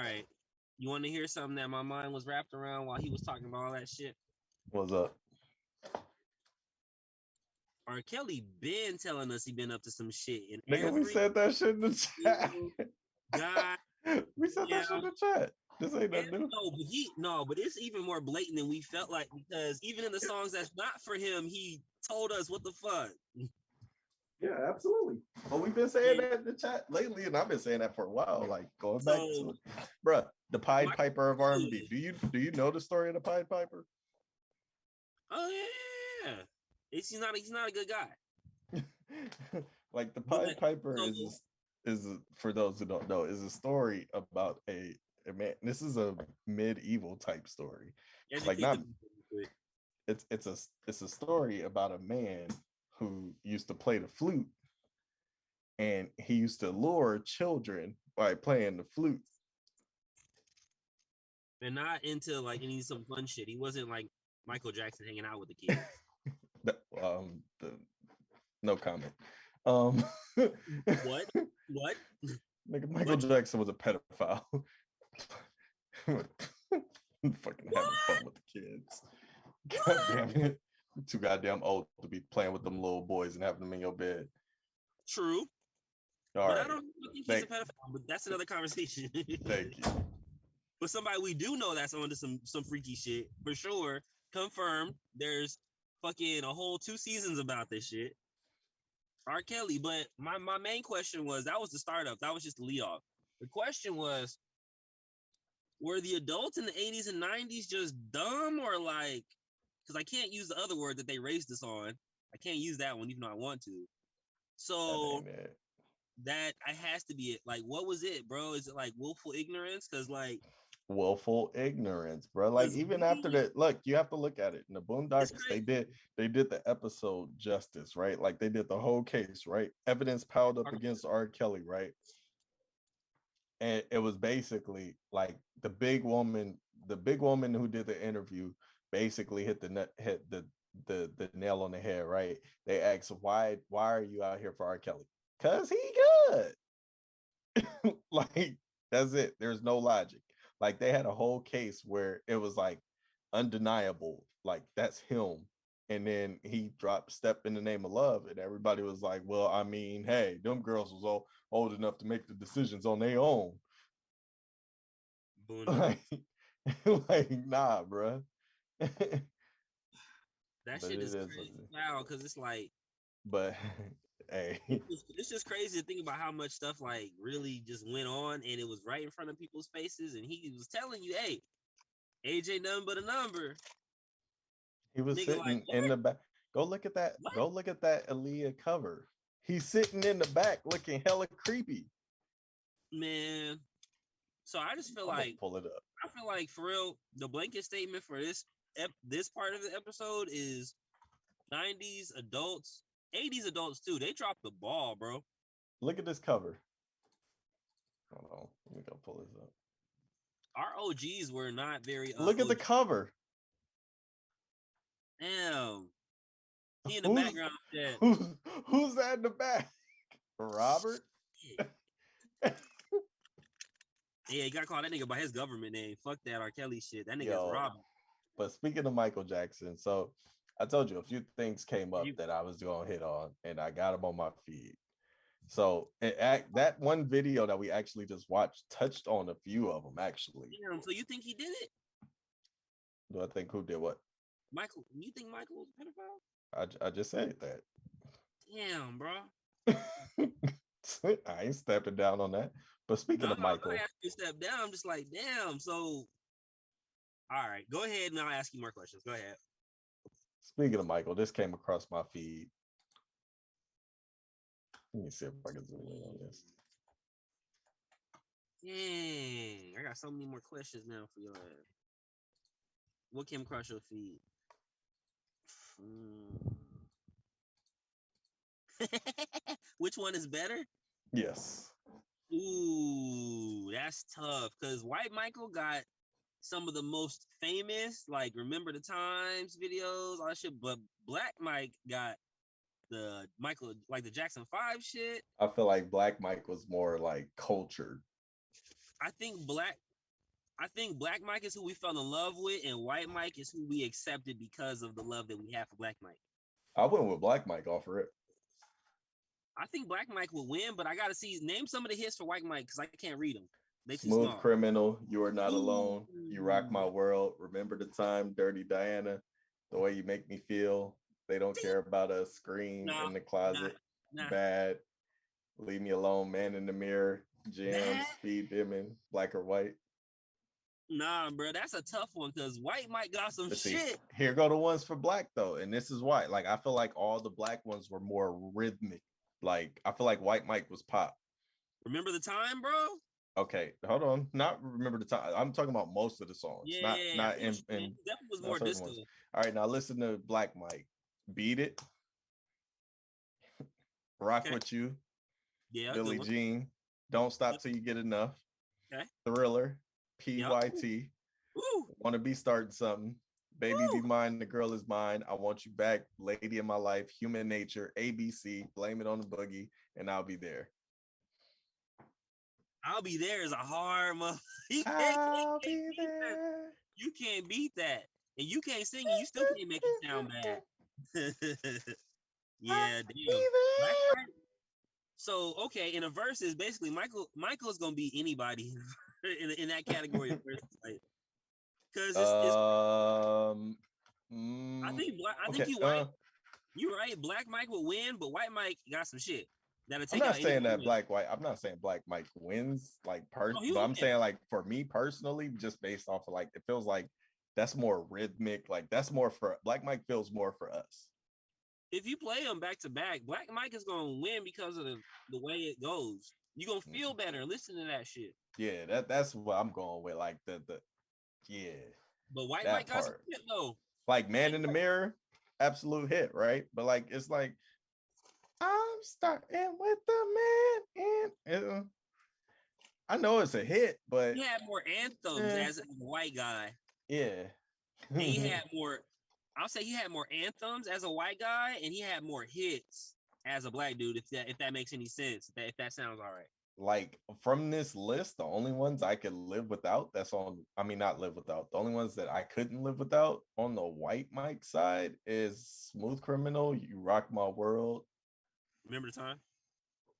right. You want to hear something that my mind was wrapped around while he was talking about all that shit? What's up? R. Kelly been telling us he been up to some shit in Nigga, we said that shit in the chat. God, we said that shit in the chat. This ain't nothing new. But it's even more blatant than we felt like, because even in the songs that's not for him, he told us what the fuck. Yeah, absolutely. But we've been saying that in the chat lately, and I've been saying that for a while. Like going back to it, bruh, the Pied Piper of R&B. Do you know the story of the Pied Piper? Oh yeah, he's not a good guy. Like the Pied Piper is for those who don't know, is a story about a man. This is a medieval type story. Like not it's a story about a man who used to play the flute, and he used to lure children by playing the flute. And not into like any some fun shit. He wasn't like Michael Jackson hanging out with the kids. No comment. What? Nigga, Michael Jackson was a pedophile. Fucking having fun with the kids. God damn it. You're too goddamn old to be playing with them little boys and having them in your bed. True. All right. I don't think he's a pedophile, but that's another conversation. Thank you. But somebody we do know that's onto some freaky shit for sure. Confirmed. There's fucking a whole 2 seasons about this shit. R. Kelly. But my main question was, that was the startup. That was just the lead off. The question was, were the adults in the 80s and 90s just dumb, or like, because I can't use the other word that they raised us on. I can't use that one even though I want to. So that has to be it. Like, what was it, bro? Is it like willful ignorance? Because like willful ignorance, bro. Like even after that, look, you have to look at it. In the Boondocks, they did the episode justice, right? Like they did the whole case, right? Evidence piled up against R. Kelly, right? And it was basically like the big woman who did the interview basically hit the nail on the head, right? They asked, why are you out here for R. Kelly? Cause he good. Like that's it. There's no logic. Like they had a whole case where it was like undeniable, like that's him. And then he dropped Step in the Name of Love, and everybody was like, well, I mean, hey, them girls was all old enough to make the decisions on their own. Like, nah, bro. That shit is crazy. Wow, because it's like, but hey, it's just crazy to think about how much stuff like really just went on, and it was right in front of people's faces, and he was telling you, hey, AJ nothing but a number. He was sitting in the back. Go look at that. What? Go look at that Aaliyah cover. He's sitting in the back looking hella creepy. Man. So I just feel like pull it up. I feel like for real, the blanket statement for this part of the episode is 90s adults, 80s adults too. They dropped the ball, bro. Look at this cover. Hold on. Let me go pull this up. Our OGs were not very look at the cover. Damn. He in the background. Who's that in the back? Robert? Yeah, you gotta call that nigga by his government name. Fuck that R. Kelly shit. That nigga's Robert. But speaking of Michael Jackson, so I told you a few things came up that I was gonna hit on, and I got them on my feed. So that one video that we actually just watched touched on a few of them, actually. Damn, so you think he did it? Do I think who did what? Michael. You think Michael was a pedophile? I just said that. Damn, bro. I ain't stepping down on that. But speaking of Michael, I ask you to step down. I'm just like, damn. So, all right, go ahead, and I'll ask you more questions. Go ahead. Speaking of Michael, this came across my feed. Let me see if I can zoom in on this. Dang, I got so many more questions now for your ass. What came across your feed? Which one is better? Yes. Ooh, that's tough, because White Michael got some of the most famous, like Remember the Times videos, all that shit, but Black Mike got the Michael, like the Jackson 5 shit. I feel like Black Mike was more like cultured. I think Black I think Black Mike is who we fell in love with, and White Mike is who we accepted because of the love that we have for Black Mike. I went with Black Mike off of it. I think Black Mike will win, but I gotta name some of the hits for White Mike because I can't read them. They too Smooth small. Criminal, You Are Not Alone, You Rock My World, Remember the Time, Dirty Diana, The Way You Make Me Feel, They Don't Care About Us, Scream, In the Closet, Bad, Leave Me Alone, Man in the Mirror, Jams, Speed Dimming, Black or White. Nah, bro, that's a tough one because White Mike got some shit. Here go the ones for Black though, and this is why. Like I feel like all the Black ones were more rhythmic. Like I feel like White Mike was pop. Remember the Time, bro? Okay, hold on. Not Remember the Time. I'm talking about most of the songs. Yeah, not in that was more disco. Ones. All right, now listen to Black Mike. Beat It. Rock With You. Yeah, Billie Jean. Don't Stop Till You Get Enough. Okay. Thriller. PYT. Want to Be Starting Something. Baby Be Mine, The Girl Is Mine. I Want You Back. Lady in My Life. Human Nature. ABC. Blame It on the Boogie. And I'll Be There. I'll Be There is a hard mother. You can't beat that. And you can't sing it. You still can't make it sound bad. Yeah, damn. So, okay, in a verse is basically Michael's going to beat anybody in that category of verses. Like, because I think you're right. Black Mike will win, but White Mike got some shit. I'm not saying that I'm not saying Black Mike wins, like but I'm saying like for me personally, just based off of like it feels like that's more rhythmic, like that's more for Black Mike feels more for us. If you play them back to back, Black Mike is gonna win because of the way it goes. You're gonna feel better. Listen to that shit. Yeah, that's what I'm going with. Like the yeah. But White Mike got some shit though. Like Man in the Mirror, absolute hit, right? But like it's like I'm starting with the man in. I know it's a hit, but he had more anthems as a white guy. Yeah. And he had more. I'll say he had more anthems as a white guy, and he had more hits as a black dude. If that makes any sense, if that sounds all right. Like from this list, the only ones I could live without, not live without. The only ones that I couldn't live without on the White Mike side is Smooth Criminal, You Rock My World. Remember the Time?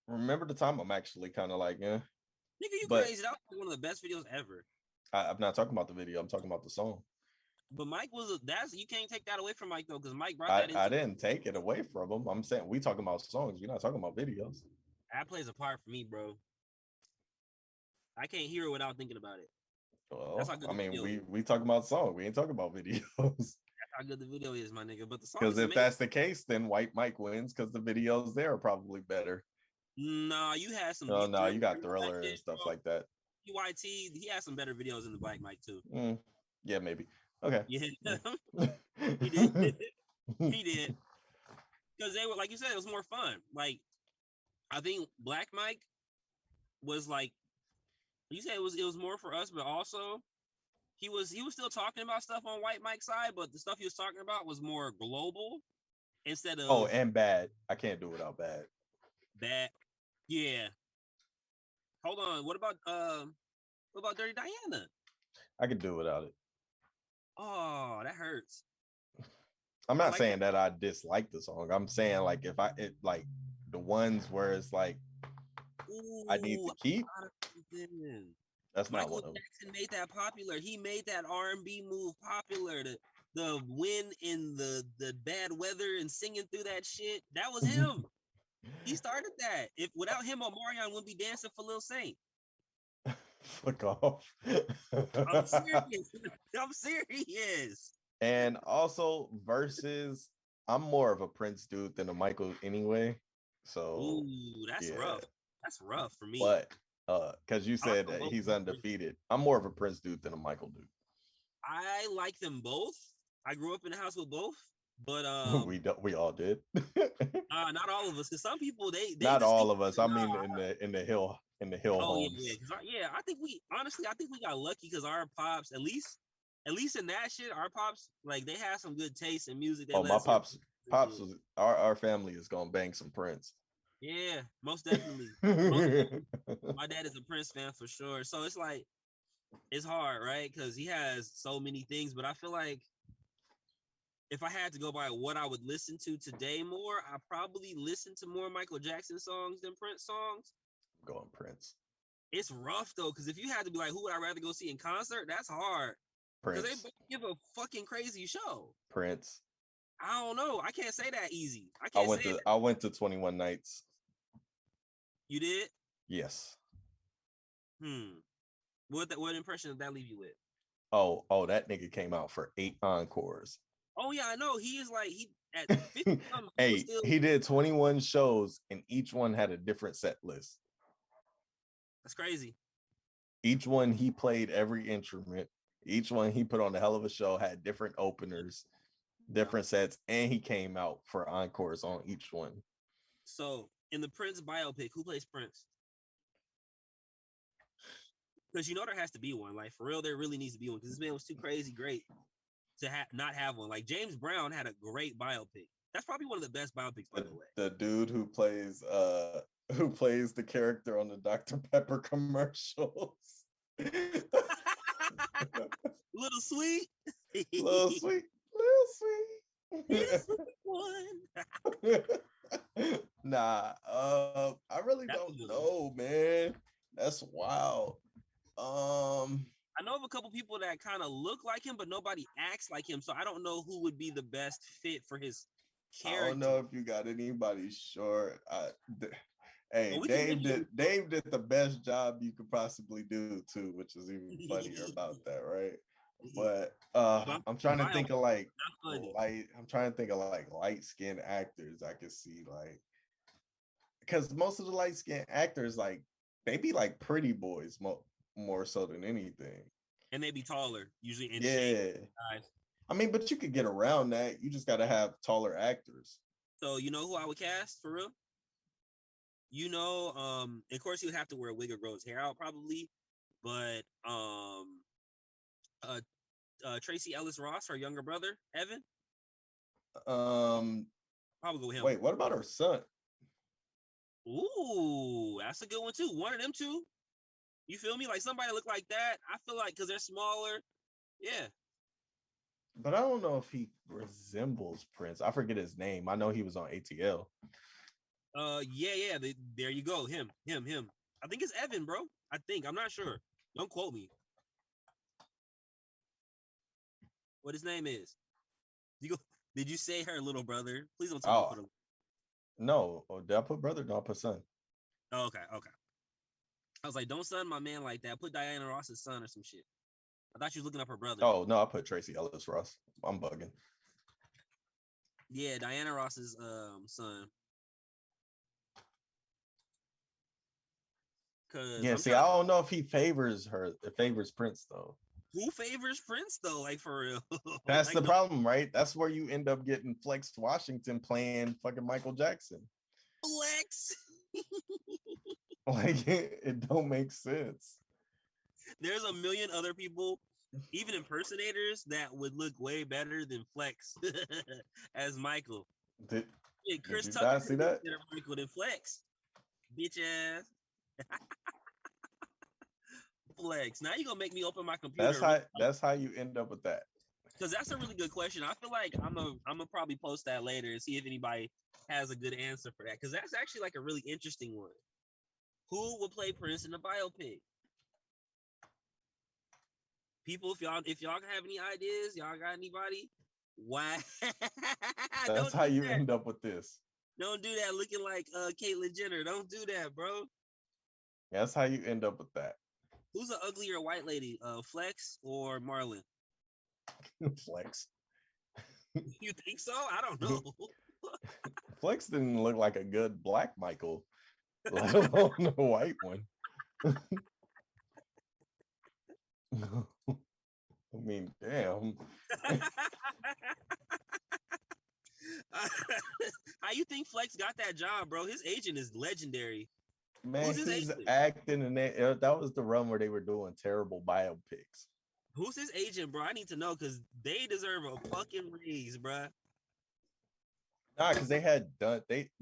Remember the Time? I'm actually kind of like, Nigga, you crazy. That was one of the best videos ever. I'm not talking about the video. I'm talking about the song. But Mike you can't take that away from Mike though, because Mike brought that in. I didn't take it away from him. I'm saying we talking about songs. We're not talking about videos. That plays a part for me, bro. I can't hear it without thinking about it. Well, we talking about song. We ain't talking about videos. That's how good the video is, my nigga. But the song. Because if that's the case, then White Mike wins because the videos there are probably better. Nah, you had some. No, you got Thriller and stuff like that. PYT, he has some better videos than the Black Mike too. Yeah, maybe. Okay. Yeah, he did. He did. Because they were, like you said, it was more fun. Like, I think Black Mike was like, you said it was more for us, but also he was still talking about stuff on White Mike's side, but the stuff he was talking about was more global instead of and Bad. I can't do without Bad. Bad. Yeah. Hold on. What about Dirty Diana? I could do without it. Oh, that hurts. I'm not saying that I dislike the song. I'm saying like if like the ones where it's like I need to keep. That's not one of them. Michael Jackson made that popular. He made that R&B move popular. The wind in the bad weather and singing through that shit. That was him. He started that. If without him, Omarion wouldn't be dancing for Lil Saint. Fuck off. I'm serious. I'm serious. And also versus, I'm more of a Prince dude than a Michael anyway. So that's rough. That's rough for me. But because you said that he's undefeated, I'm more of a Prince dude than a Michael dude. I like them both. I grew up in a house with both, but we all did. Not all of us, because some people they not all of us. I mean, in the hill homes. Yeah. I think we got lucky because our pops, at least in that shit, our pops like they had some good taste in music. My pops was our family is gonna bang some Prince. Yeah, most definitely. My dad is a Prince fan for sure. So it's like It's hard, right? Because he has so many things, but I feel like if I had to go by what I would listen to today more, I probably listen to more Michael Jackson songs than Prince songs. Going Prince. It's rough though, because if you had to be like, who would I rather go see in concert? That's hard. Because they Prince. both give a fucking crazy show. Prince. I don't know. I can't say that easy. I I can't went say to that. I went to 21 Nights. You did? Yes. What impression did that leave you with? Oh, that nigga came out for 8 encores. Oh yeah, I know. He is like he at 50 something, he was Hey, still he did 21 shows and each one had a different set list. that's crazy. Each one he played every instrument. Each one he put on a hell of a show, had different openers, different sets, and he came out for encores on each one. So in the Prince biopic, who plays Prince? Because you know there has to be one. Like for real, there really needs to be one. Because this man was too crazy great to not have one. Like James Brown had a great biopic. That's probably one of the best biopics, by the way. The dude who plays the character on the Dr. Pepper commercials. Little sweet. Little sweet. This one. Nah, I really That's don't a good one. know, man. That's wild. I know of a couple people that kind of look like him, but nobody acts like him. So I don't know who would be the best fit for his I don't character. know if you got anybody short. Hey, Well, Dave did the best job you could possibly do too, which is even funnier about that, right? But I'm trying to think of like light skinned actors I could see, like, because most of the light skinned actors, like, they be like pretty boys more so than anything. And they be taller, usually in Yeah. shape. I mean, but you could get around that. You just got to have taller actors. So you know who I would cast for real? You know, of course he would have to wear a wig or grow his hair out probably, but uh, Tracy Ellis Ross, her younger brother, Evan, Um, probably go with him. Wait, what about her son? Ooh, that's a good one too. One of them two. You feel me? Like somebody look like that. I feel like because they're smaller. Yeah. But I don't know if he resembles Prince. I forget his name. I know he was on ATL. Yeah. There you go. Him. I think it's Evan, bro. I think. I'm not sure. Don't quote me. What his name is? Did you say her little brother? Please don't tell me you put him. No. Oh, did I put brother? No, I put son. Oh, okay. I was like, don't son my man like that. Put Diana Ross's son or some shit. I thought you was looking up her brother. Oh, no, I put Tracy Ellis Ross. I'm bugging. Yeah, Diana Ross's son. Yeah, see, I don't know if he favors Prince though. Who favors Prince though? Like for real. That's like, the problem, right? That's where you end up getting Flex Washington playing fucking Michael Jackson. Flex. Like it don't make sense. There's a million other people, even impersonators, that would look way better than Flex as Michael. Did Chris you Tucker guys see that? better Michael than Flex. Bitch ass. Flex. Now you're gonna make me open my computer. That's how you end up with that. Because that's a really good question. I feel like I'm gonna probably post that later and see if anybody has a good answer for that. Because that's actually like a really interesting one. Who will play Prince in the biopic? People, if y'all have any ideas, y'all got anybody? Why? That's how you end up with this. Don't do that looking like Caitlyn Jenner. Don't do that, bro. That's how you end up with that. Who's an uglier white lady? Flex or Marlon? Flex. You think so? I don't know. Flex didn't look like a good black Michael, let alone a white one. I mean, damn. How you think Flex got that job, bro? His agent is legendary. Man, he's acting, and that was the run where they were doing terrible biopics. Who's his agent, bro? I need to know because they deserve a fucking raise, bro. Nah, because in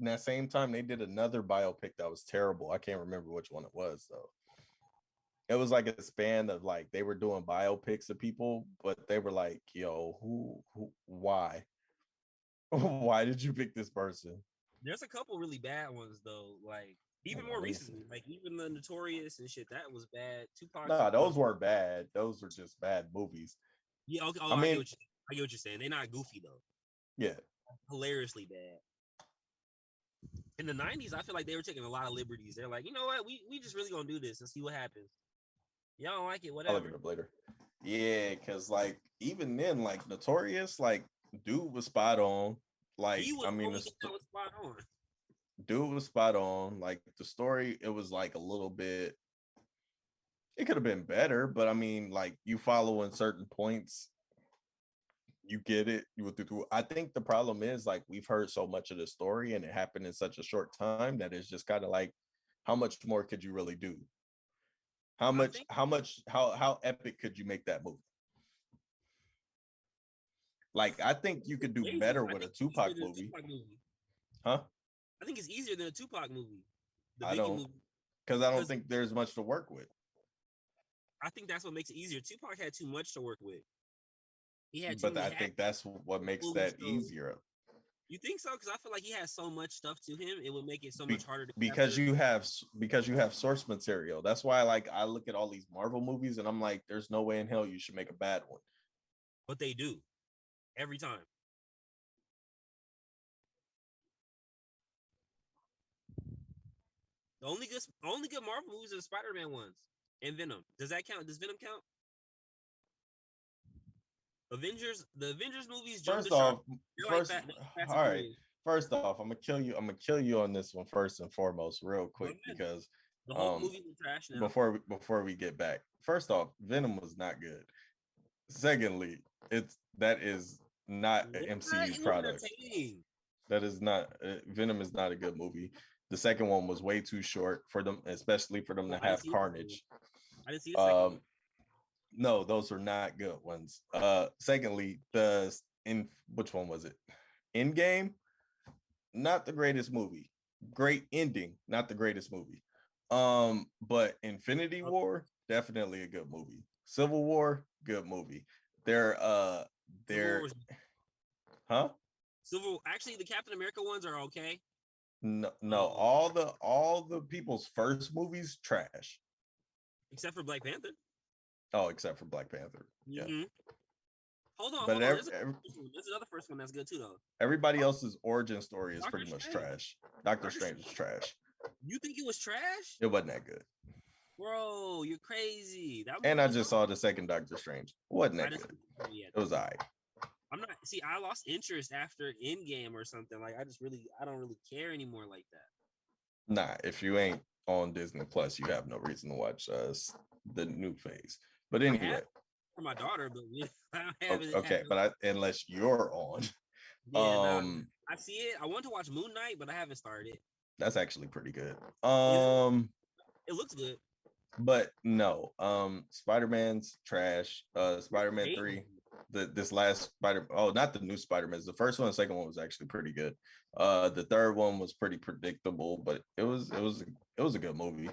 that same time they did another biopic that was terrible. I can't remember which one it was though. it was like a span of like they were doing biopics of people, but they were like, yo, who why? Why did you pick this person? There's a couple really bad ones though. Like even Hold on, more let me see. recently, like even the Notorious and shit, that was bad. Tupac. Nah, those weren't bad. Those were just bad movies. Yeah. Okay. Oh, I mean, I get what you're saying. They're not goofy though. yeah. Hilariously bad. In the '90s, I feel like they were taking a lot of liberties. They're like, you know what, we just really gonna do this and see what happens. Y'all don't like it, I'll look it whatever. up later. Yeah, because like even then, like Notorious, like dude was spot on. Like He was I the mean, only thing that was spot on. dude was spot on. Like the story, it was like a little bit. It could have been better, but I mean, like you follow in certain points, you get it. You went through. I think the problem is like we've heard so much of the story, and it happened in such a short time that it's just kind of like, how much more could you really do? How I much? think How epic could you make that movie? Like, I think you could do way better I with a think it's easier Tupac than a movie, Tupac movie. huh? I think it's easier than a Tupac movie, the I Biggie don't, movie, because I don't because think there's much to work with. I think that's what makes it easier. Tupac had too much to work with. He had too But many I hats. think that's what makes Movies, that so easier. you think so? Because I feel like he has so much stuff to him, it would make it so much harder to Because capture. you have source material. That's why like I look at all these Marvel movies and I'm like, there's no way in hell you should make a bad one. But they do every time. The only good Marvel movies are the Spider-Man ones and Venom. Does that count? Does Venom count? The Avengers movies jump the First shark. off, They're like first, that. Fast and all right. Furious. First off, I'm gonna kill you. I'm gonna kill you on this one first and foremost, real Go quick, ahead. because The Hulk um movies are trash now. before we get back. First off, Venom was not good. Secondly, that is not an What? MCU It was product. entertaining. That is not Venom is not a good movie. The second one was way too short for them, especially for them Oh, to I didn't have see the second one. Carnage. I didn't see the second one. Um, no, those are not good ones. Secondly, the in which one was it? Endgame, not the greatest movie. Great ending, not the greatest movie. But Infinity Uh, War, definitely a good movie. Civil War, good movie. They're Civil War they're was huh? Civil. Actually, the Captain America ones are okay. No, no, Um, all the people's first movies trash. except for Black Panther. Oh, except for Black Panther. Yeah, Mm-hmm. Hold on, but hold on. There's another first one that's good too, though. everybody else's origin story is Doctor pretty much Strange. trash. Doctor Doctor Strange Strange. is trash. You think it was trash, It wasn't that good. bro? You're crazy. That And movie I was just dope. saw the second Doctor Strange. It wasn't I that didn't good. see it yet. It was alright. I'm not. See, I lost interest after Endgame or something. Like I don't really care anymore like that. Nah, if you ain't on Disney Plus, you have no reason to watch the new phase. But I have anyway, for my daughter, but I don't have it. okay, but unless you're on, Yeah, nah. I see it. I want to watch Moon Knight, but I haven't started. that's actually pretty good. Is it? It looks good. But no, Spider-Man's trash. Spider-Man Hey, 3, this last Spider, oh, not the new Spider-Man. The first one, the second one was actually pretty good. The third one was pretty predictable, but it was a good movie.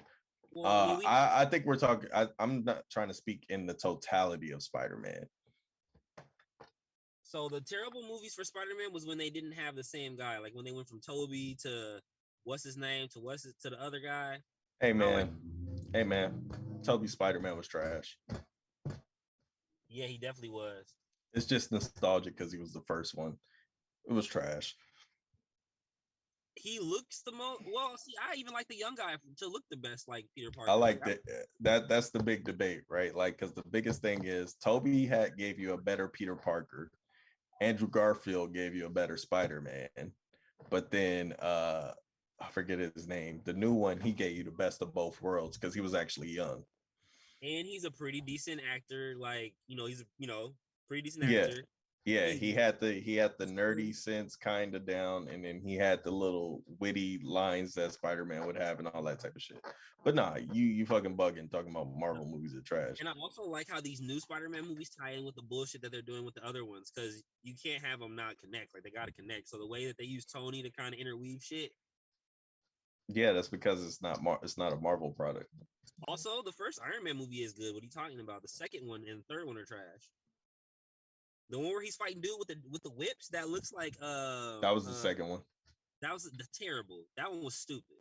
well, I mean, I think we're talking. I'm not trying to speak in the totality of Spider-Man. so the terrible movies for Spider-Man was when they didn't have the same guy. Like when they went from Toby to what's his name to the other guy. Hey I don't like. man, hey man, Toby Spider-Man was trash. Yeah, he definitely was. It's just nostalgic because he was the first one. It was trash. He looks the most. Well, see, I even like the young guy to look the best, like Peter I Parker. like that's the big debate, right? Like, because the biggest thing is Toby had gave you a better Peter Parker. Andrew Garfield gave you a better Spider-Man. But then I forget his name. The new one, he gave you the best of both worlds because he was actually young. And he's a pretty decent actor. Like he's pretty decent Yeah. actor. Yeah, He's he had the nerdy sense kind of down, and then he had the little witty lines that Spider-Man would have and all that type of shit. But nah, you fucking bugging talking about Marvel movies are trash. And I also like how these new Spider-Man movies tie in with the bullshit that they're doing with the other ones, because you can't have them not connect. Like they got to connect. So the way that they use Tony to kind of interweave shit, Yeah, that's because it's not a Marvel product. Also, the first Iron Man movie is good. What are you talking about? The second one and the third one are trash. The one where he's fighting dude with the whips that looks like That was the second one. that was the terrible. That one was stupid.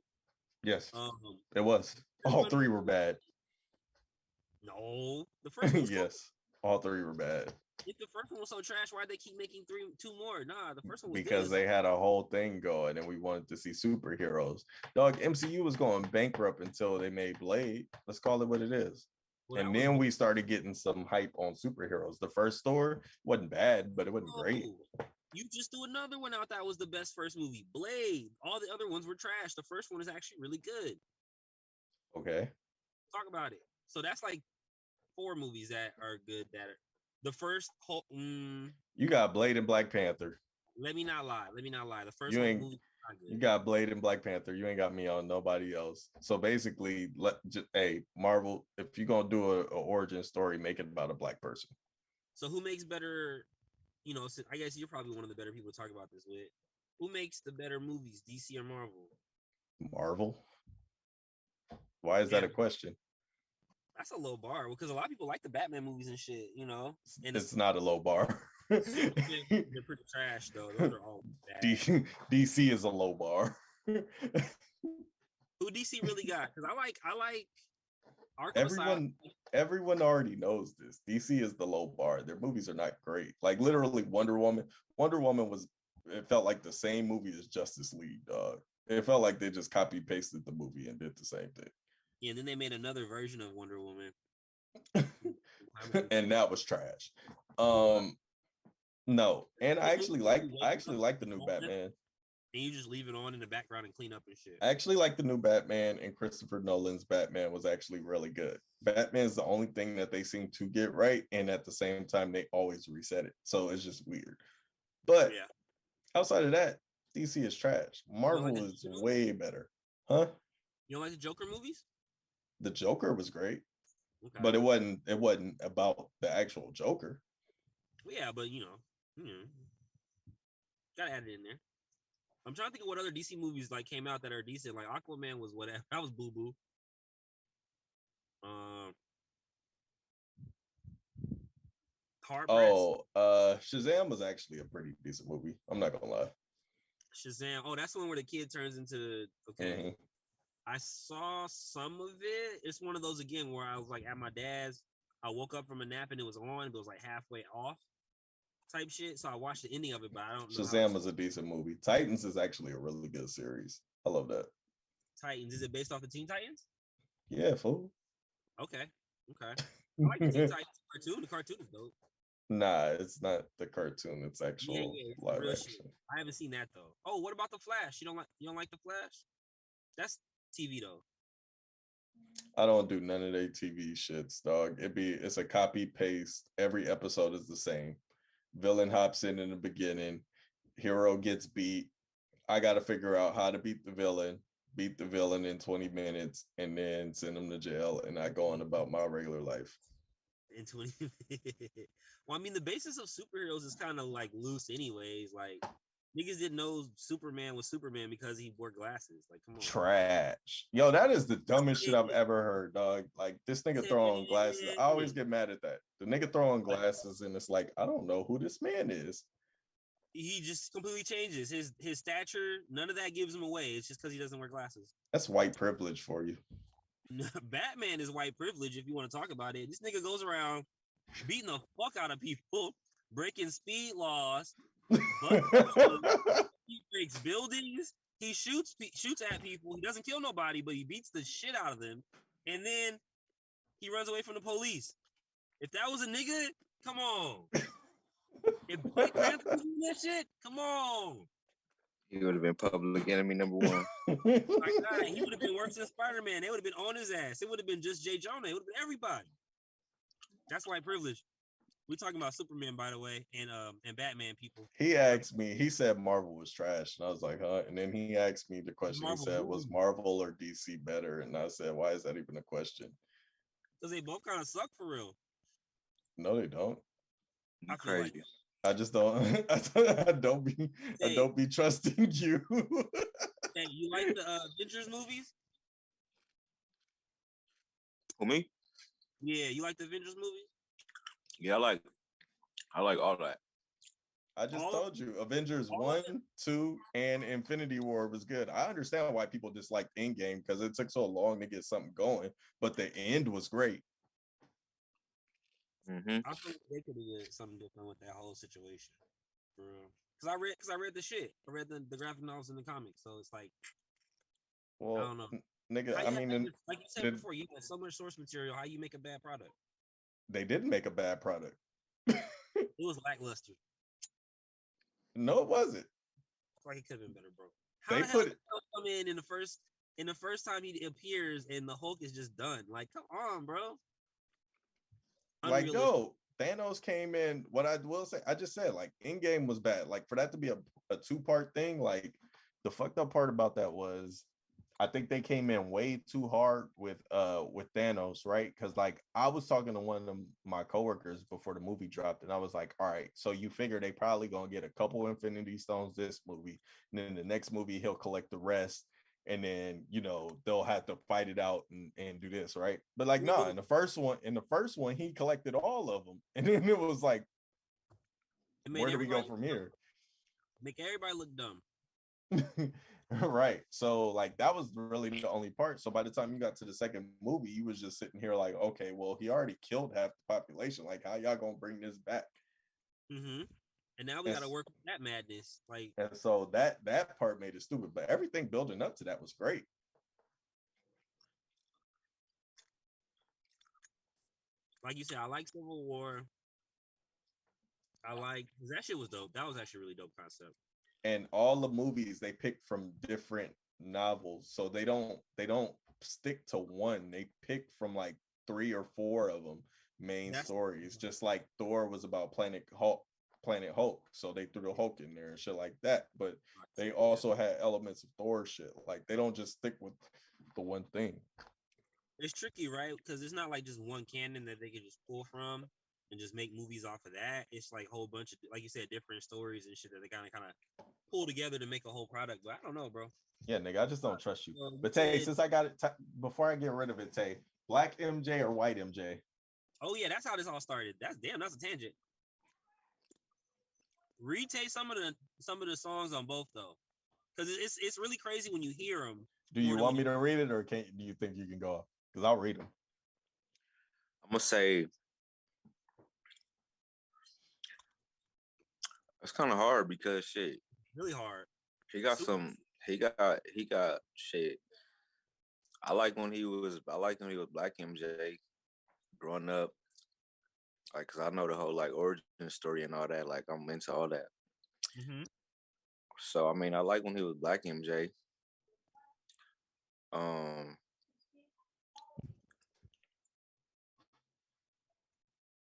Yes, Um, it was. All three were bad. No, the first one was cool. Yes, all three were bad. If the first one was so trash, why'd they keep making two more? Nah, the first one was because good. they had a whole thing going and we wanted to see superheroes. Dog, MCU was going bankrupt until they made Blade. Let's call it what it is. Well, and then we started getting some hype on superheroes. The first Thor wasn't bad, but it wasn't great. You just threw another one out that was the best first movie, Blade. All the other ones were trash. The first one is actually really good. Okay. Talk about it. So that's like 4 movies that are good. That are the first whole. You got Blade and Black Panther. Let me not lie. The first movie not good. You got Blade and Black Panther. You ain't got me on nobody else. So basically, hey, Marvel, if you're gonna do a origin story, make it about a black person. So who makes better? You know, so I guess you're probably one of the better people to talk about this with. Who makes the better movies, DC or Marvel? Marvel. Why is that a question? That's a low bar because a lot of people like the Batman movies and shit, you know. And it's not a low bar. They're pretty trash though. Those are all bad. DC is a low bar. Who DC really got? Because I like Arkham everyone already knows this. DC is the low bar. Their movies are not great. Like literally Wonder Woman was, it felt like the same movie as Justice League, dog. It felt like they just copy pasted the movie and did the same thing. Yeah, and then they made another version of Wonder Woman. And that was trash. No, and I actually like the new Batman. And you just leave it on in the background and clean up and shit. I actually like the new Batman, and Christopher Nolan's Batman was actually really good. Batman's the only thing that they seem to get right, and at the same time, they always reset it. So it's just weird. But yeah, outside of that, DC is trash. Marvel is way better. Huh? You don't like the Joker movies? The Joker was great. Okay. But it wasn't about the actual Joker. Well, yeah, but you know, gotta add it in there. I'm trying to think of what other DC movies like came out that are decent. Like Aquaman was whatever. That was boo boo. Shazam was actually a pretty decent movie. I'm not gonna lie. Shazam. Oh, that's the one where the kid turns into. Okay. Mm-hmm. I saw some of it. It's one of those again where I was like at my dad's. I woke up from a nap and it was on. It was like halfway off, type shit. So I watched the ending of it, but I don't know. Shazam was a decent movie. Titans is actually a really good series. I love that. Titans, is it based off the Teen Titans? Yeah, fool. Okay. I like the Teen Titans cartoon. The cartoon is dope. Nah, it's not the cartoon. It's actual live action. Shit. I haven't seen that though. Oh, what about the Flash? You don't like the Flash? That's TV though. I don't do none of their TV shits, dog. It's a copy paste. Every episode is the same. Villain hops in the beginning. Hero gets beat. I got to figure out how to beat the villain in 20 minutes, and then send him to jail, and I go on about my regular life. In 20 Well, I mean, the basis of superheroes is kind of like loose anyways. Like, niggas didn't know Superman was Superman because he wore glasses. Like, come on. Trash. Yo, that is the dumbest shit I've ever heard, dog. Like, this nigga throwing glasses. I always get mad at that. The nigga throwing glasses, and it's like, I don't know who this man is. He just completely changes. His stature, none of that gives him away. It's just because he doesn't wear glasses. That's white privilege for you. Batman is white privilege if you want to talk about it. This nigga goes around beating the fuck out of people, breaking speed laws, he breaks buildings, he shoots at people, he doesn't kill nobody, but he beats the shit out of them, and then he runs away from the police. If that was a nigga, come on. If Black Panther was doing that shit, come on. He would have been public enemy number 1. My God, he would have been worse than Spider-Man. They would have been on his ass. It would have been just J. Jonah. It would have been everybody. That's white privilege. We're talking about Superman, by the way, and Batman people. He asked me, he said Marvel was trash. And I was like, huh? And then he asked me the question. He said, was Marvel or DC better? And I said, why is that even a question? Because they both kind of suck for real. No, they don't. I feel crazy. I just don't. I don't be trusting you. Hey, you like the Avengers movies? For me, Yeah, you like the Avengers movies? yeah, I like all that. I just All of told you, Avengers all of 1, 2, and Infinity War was good. I understand why people disliked Endgame because it took so long to get something going, but the end was great. Mm-hmm. I feel like they could have did something different with that whole situation, for real. Cause I read the shit. I read the graphic novels and the comics, so it's like I Well, don't know. nigga, How I you have mean, that like you said did before, you have so much source material. How you make a bad product? they didn't make a bad product? It was lackluster. No, it wasn't. It's like it could have been better, bro. How They the hell put did it Thanos come in the first time he appears and the Hulk is just done? Like, come on, bro. like, Unrealistic. yo, Thanos came in. What I will say, I just said, like, Endgame was bad. Like, for that to be a two-part thing, like, the fucked up part about that was I think they came in way too hard with Thanos, right? Because like I was talking to one of my coworkers before the movie dropped, and I was like, all right, so you figure they probably gonna get a couple Infinity Stones this movie, and then the next movie he'll collect the rest, and then they'll have to fight it out and do this, right? But like, Yeah, nah, in the first one, he collected all of them, and then it was like, it made where do we go everybody from here? make everybody look dumb. Right. So like that was really the only part. So by the time you got to the second movie, you was just sitting here like, okay, well, he already killed half the population. Like, how y'all gonna bring this back? Mm-hmm. And now we And, got to work with that madness. Like, and so that part made it stupid. But everything building up to that was great. like you said, I like Civil War. I like because that shit was dope. That was actually a really dope concept. And all the movies they pick from different novels. So they don't stick to one. They pick from like three or four of them main That's stories. Just like Thor was about Planet Hulk. So they threw the Hulk in there and shit like that. But they yeah. also had elements of Thor shit. Like they don't just stick with the one thing. It's tricky, right? Because it's not like just one canon that they can just pull from and just make movies off of that. It's like a whole bunch of, like you said, different stories and shit that they kind of pull together to make a whole product. But I don't know, bro. Yeah, nigga, I just don't trust you. You But Tay, said, since I got it, before I get rid of it, Tay, black MJ or white MJ? oh yeah, that's how this all started. That's a tangent. Retake some of the songs on both though, because it's really crazy when you hear them Do more you than when want you. me to read it, or do you think you can go off? Because I'll read them. I'm gonna say it's kind of hard because shit, Really hard. he got Super. some. He got shit. I like when he was Black MJ growing up, like, cause I know the whole like origin story and all that. Like, I'm into all that. Mm-hmm. So I mean, I like when he was Black MJ. Um,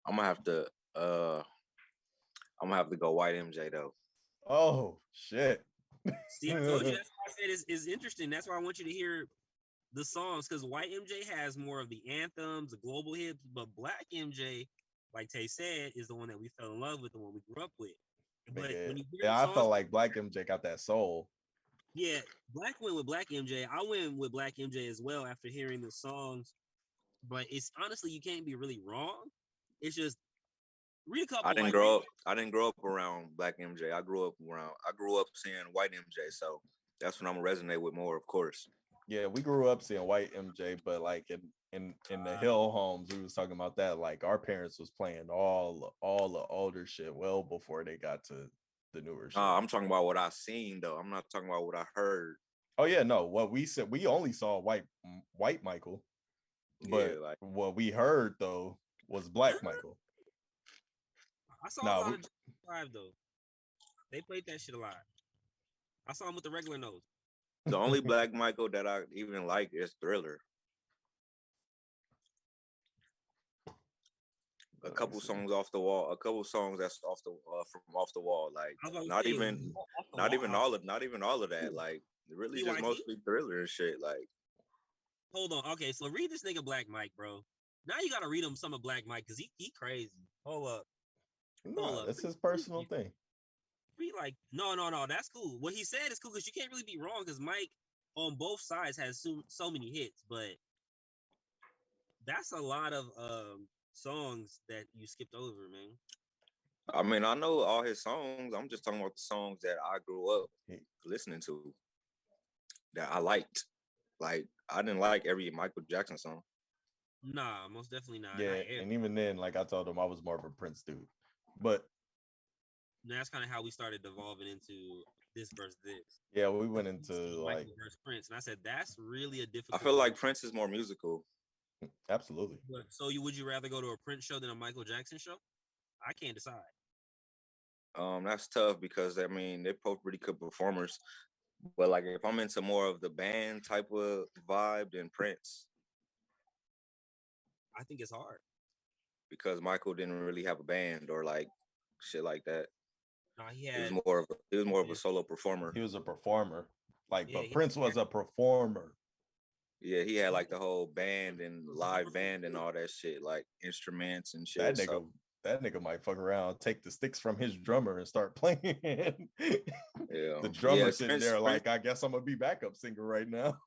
I'm gonna have to. I'm gonna have to go White MJ though. Oh shit! See, I told you that's why I said it's interesting. That's why I want you to hear the songs because White MJ has more of the anthems, the global hits, but Black MJ, like Tay said, is the one that we fell in love with, the one we grew up with. But Nigga, when you hear the yeah, I songs, felt like Black MJ got that soul. yeah, Black went with Black MJ. I went with Black MJ as well after hearing the songs. But it's honestly, you can't be really wrong. It's just read a couple like read. I didn't grow up around Black MJ. I grew up seeing White MJ. So that's what I'm gonna resonate with more, of course. Yeah, we grew up seeing white MJ, but like in the hill homes, we was talking about that. Like our parents was playing all the older shit well before they got to the newer shit. I'm talking about what I seen though. I'm not talking about what I heard. Oh yeah, no. What we said, we only saw white Michael, Yeah, but like what we heard though was Black Michael. I saw a Now lot of Drive though. They played that shit a lot. I saw him with the regular nose. the only Black Michael that I even like is Thriller. A couple songs off the wall, a couple songs that's off the from off the wall, like I was about to not say, even off the not even wall. all of that, like really just PYT? mostly Thriller and shit. Like, Hold on. Okay, so read this nigga Black Mike, bro. Now you gotta read him some of Black Mike because he crazy. Hold up. Hold Nah, up. that's his personal thing. Be like, no. That's cool. What he said is cool because you can't really be wrong because Mike on both sides has so many hits, but that's a lot of songs that you skipped over, man. I mean, I know all his songs. I'm just talking about the songs that I grew up listening to that I liked. Like, I didn't like every Michael Jackson song. Nah, most definitely not. Yeah, and even then, like I told him, I was more of a Prince dude. But that's kind of how we started devolving into this versus this. Yeah, we went into like Michael versus Prince, and I said that's really a difficult. I feel like Prince is more musical. Absolutely. So would you rather go to a Prince show than a Michael Jackson show? I can't decide. That's tough because I mean they're both pretty good performers. But like if I'm into more of the band type of vibe, then Prince. I think it's hard. Because Michael didn't really have a band or like shit like that. No, he was more of a solo performer. He was a performer. Like, but Prince was a performer. Yeah, he had like the whole band and live band and all that shit, like instruments and shit. That nigga might fuck around, take the sticks from his drummer and start playing. Yeah. The drummer sitting there like, I guess I'm gonna be backup singer right now.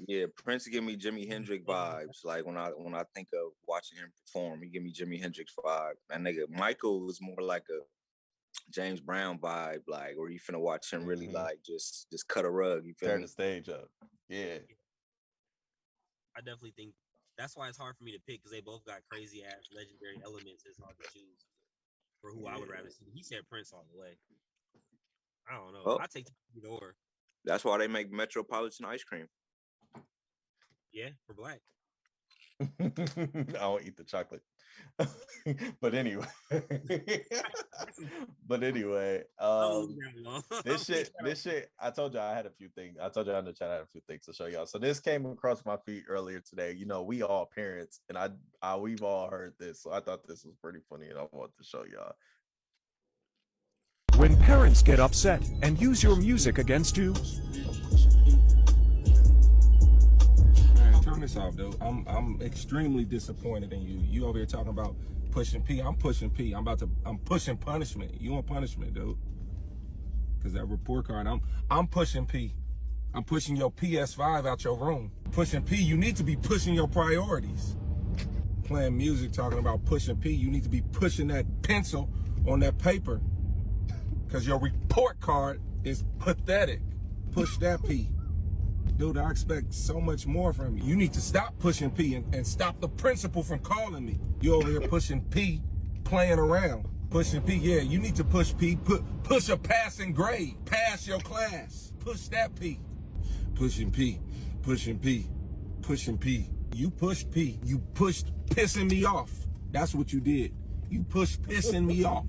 Yeah, Prince give me Jimi Hendrix vibes. Like when I think of watching him perform, he give me Jimi Hendrix vibe. That nigga Michael was more like a James Brown vibe, like where you finna watch him really like just cut a rug. You feel Tear me? the stage up. Yeah. I definitely think that's why it's hard for me to pick because they both got crazy ass legendary elements. It's hard to choose for who I would rather see. He said Prince all the way. I don't know. I take the door. That's why they make Metropolitan ice cream. Yeah, for black. I don't eat the chocolate. But anyway. This shit, I told y'all I had a few things. I told y'all in the chat I had a few things to show y'all. So this came across my feed earlier today. You know, we all parents, and we've all heard this. So I thought this was pretty funny, and I want to show y'all. When parents get upset and use your music against you. Turn this off, dude. I'm extremely disappointed in you. You over here talking about pushing P. I'm pushing P. I'm pushing punishment. You want punishment, dude? Cause that report card, I'm pushing P. I'm pushing your PS5 out your room. Pushing P, you need to be pushing your priorities. Playing music, talking about pushing P, you need to be pushing that pencil on that paper. Cause your report card is pathetic. Push that P. Dude, I expect so much more from you. You need to stop pushing P and stop the principal from calling me. You over here pushing P, playing around. Pushing P, yeah, you need to push P. Push a passing grade. Pass your class. Push that P. Pushing P, pushing P, pushing P. You pushed P. You pushed pissing me off. That's what you did. You pushed pissing me off.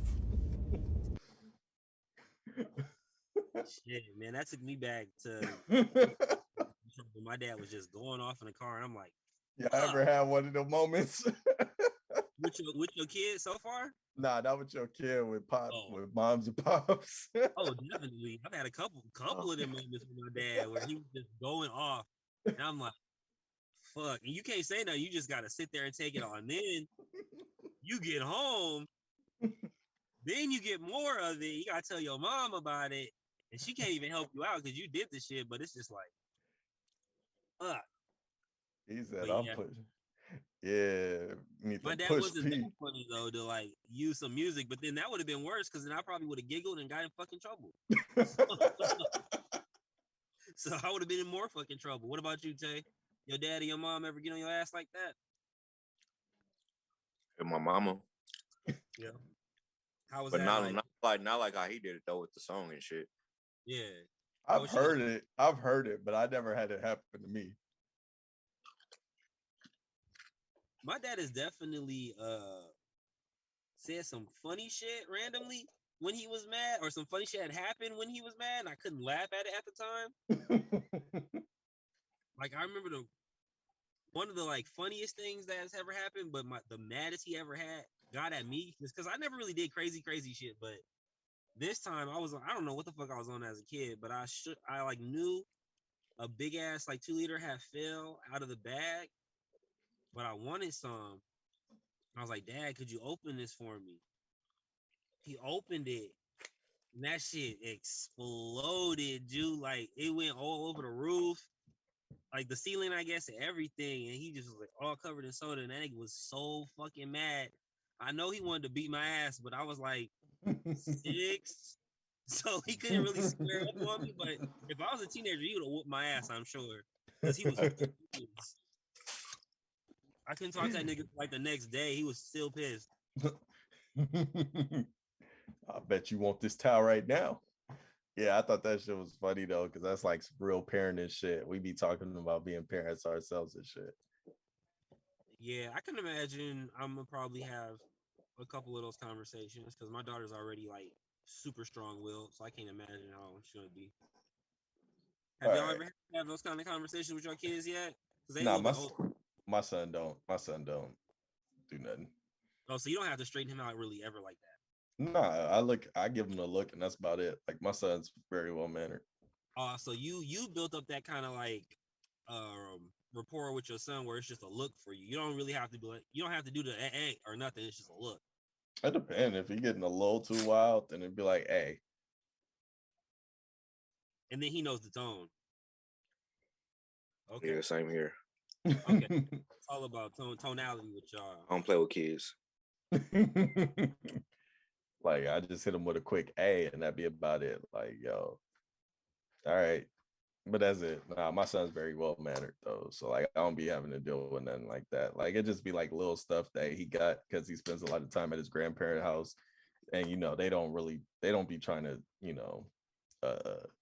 Shit, man, that took me back to my dad was just going off in the car, and I'm like, "You ever had one of those moments with your kids so far?" Nah, not with your kid, with with moms and pops. Oh, definitely. I've had a couple of them moments with my dad where he was just going off, and I'm like, "Fuck!" And you can't say no. You just gotta sit there and take it on. Then you get home, then you get more of it. You gotta tell your mom about it. And she can't even help you out because you did the shit, but it's just like, fuck. He said, I'm pushing. Yeah. My dad wasn't that funny, though, to like use some music, but then that would have been worse because then I probably would have giggled and got in fucking trouble. So I would have been in more fucking trouble. What about you, Tay? Your dad or your mom ever get on your ass like that? And my mama. Yeah. How was but that? Not like how he did it though with the song and shit. Yeah. I've heard it, but I never had it happen to me. My dad has definitely said some funny shit randomly when he was mad, or some funny shit had happened when he was mad, and I couldn't laugh at it at the time. Like I remember one of the like funniest things that has ever happened, but the maddest he ever got at me is because I never really did crazy shit, but this time I don't know what the fuck I was on as a kid, but I like knew a big ass like 2-liter had fell out of the bag, but I wanted some. I was like, Dad, could you open this for me? He opened it, And that shit exploded, dude. Like it went all over the roof, like the ceiling, I guess, and everything. And he just was like all covered in soda. And that nigga was so fucking mad. I know he wanted to beat my ass, but I was like 6, so he couldn't really square up on me. But if I was a teenager, he would have whooped my ass, I'm sure, because he was pissed. I couldn't talk to that nigga like the next day. He was still pissed. I bet you want this towel right now. Yeah, I thought that shit was funny though, because that's like some real parenting shit. We be talking about being parents ourselves and shit. Yeah, I can imagine I'm gonna probably have a couple of those conversations because my daughter's already like super strong-willed, so I can't imagine how she's gonna be. Have All y'all right. ever had those kind of conversations with your kids yet? Because they a Nah, little bit old. my son don't. My son don't do nothing. Oh, so you don't have to straighten him out really ever like that. Nah, I give him a look and that's about it. Like my son's very well mannered. So you built up that kind of like rapport with your son where it's just a look for you. You don't really have to be like, you don't have to do the or nothing. It's just a look. It depends. If he getting a little too wild, then it'd be like, hey. And then he knows the tone. Okay. Yeah, same here. Okay. It's all about tonality with y'all. I don't play with kids. Like I just hit him with a quick A and that'd be about it. Like, yo, all right. But that's it. Nah, my son's very well mannered though. So like I don't be having to deal with nothing like that. Like it just be like little stuff that he got because he spends a lot of time at his grandparent house. And they don't be trying to,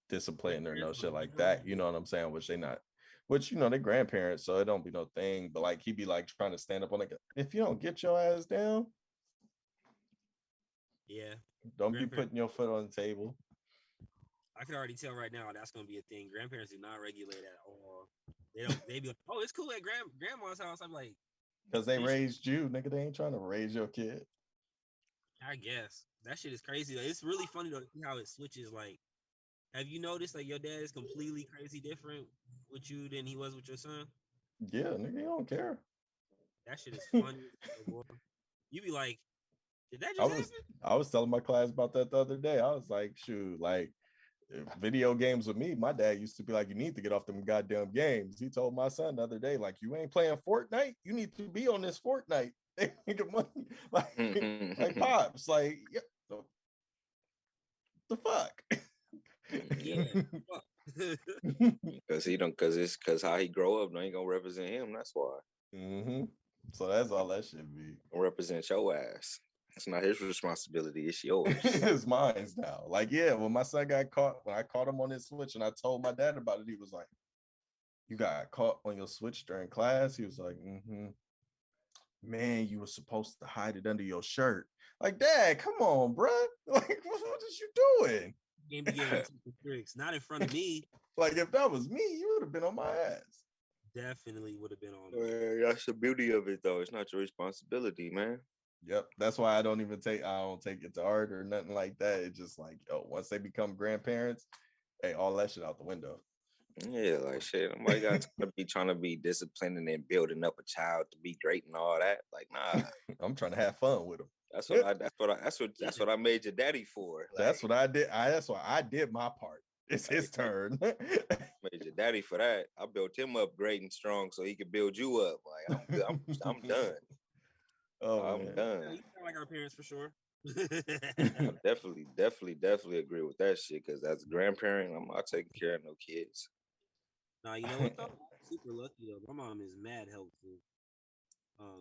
discipline or no shit like that. You know what I'm saying? Which they grandparents, so it don't be no thing. But like he be like trying to stand up on like, if you don't get your ass down, Yeah. don't be putting your foot on the table. I can already tell right now that's gonna be a thing. Grandparents do not regulate at all. They don't. They be like, oh, it's cool at grandma's house. I'm like, because they raised you, nigga. They ain't trying to raise your kid. I guess that shit is crazy. Like, it's really funny though to see how it switches. Like, have you noticed like your dad is completely crazy different with you than he was with your son? Yeah, nigga, you don't care. That shit is funny. You be like, did that just happen? I was telling my class about that the other day. I was like, shoot, like video games with me, my dad used to be like, you need to get off them goddamn games. He told my son the other day, like, you ain't playing Fortnite, you need to be on this Fortnite. They get money. Like pops, like, yeah, the fuck. Yeah. Because how he grow up, ain't gonna represent him. That's why. Mm-hmm. So that's all that should be. Represent your ass. It's not his responsibility. It's yours. It's mine now. Like, yeah, when my son got caught, when I caught him on his Switch and I told my dad about it, he was like, you got caught on your Switch during class? He was like, mm-hmm. Man, you were supposed to hide it under your shirt. Like, Dad, come on, bro. Like, what is you doing? Game began tricks, not in front of me. Like, if that was me, you would have been on my ass. Definitely would have been on me. That's the beauty of it, though. It's not your responsibility, man. Yep, that's why I don't take it to heart or nothing like that. It's just like, yo, once they become grandparents, hey, all that shit out the window. Yeah, like shit. Nobody got to be trying to be disciplining and building up a child to be great and all that. Like, nah. I'm trying to have fun with them. That's what I made your daddy for. Like, that's what I did. That's why I did my part. It's his turn. Made your daddy for that. I built him up great and strong so he could build you up. Like, I'm done. Oh, I'm done. You sound like our parents for sure. I definitely agree with that shit. Because as a grandparent, I'm not taking care of no kids. Nah, you know what though? I'm super lucky though. My mom is mad helpful.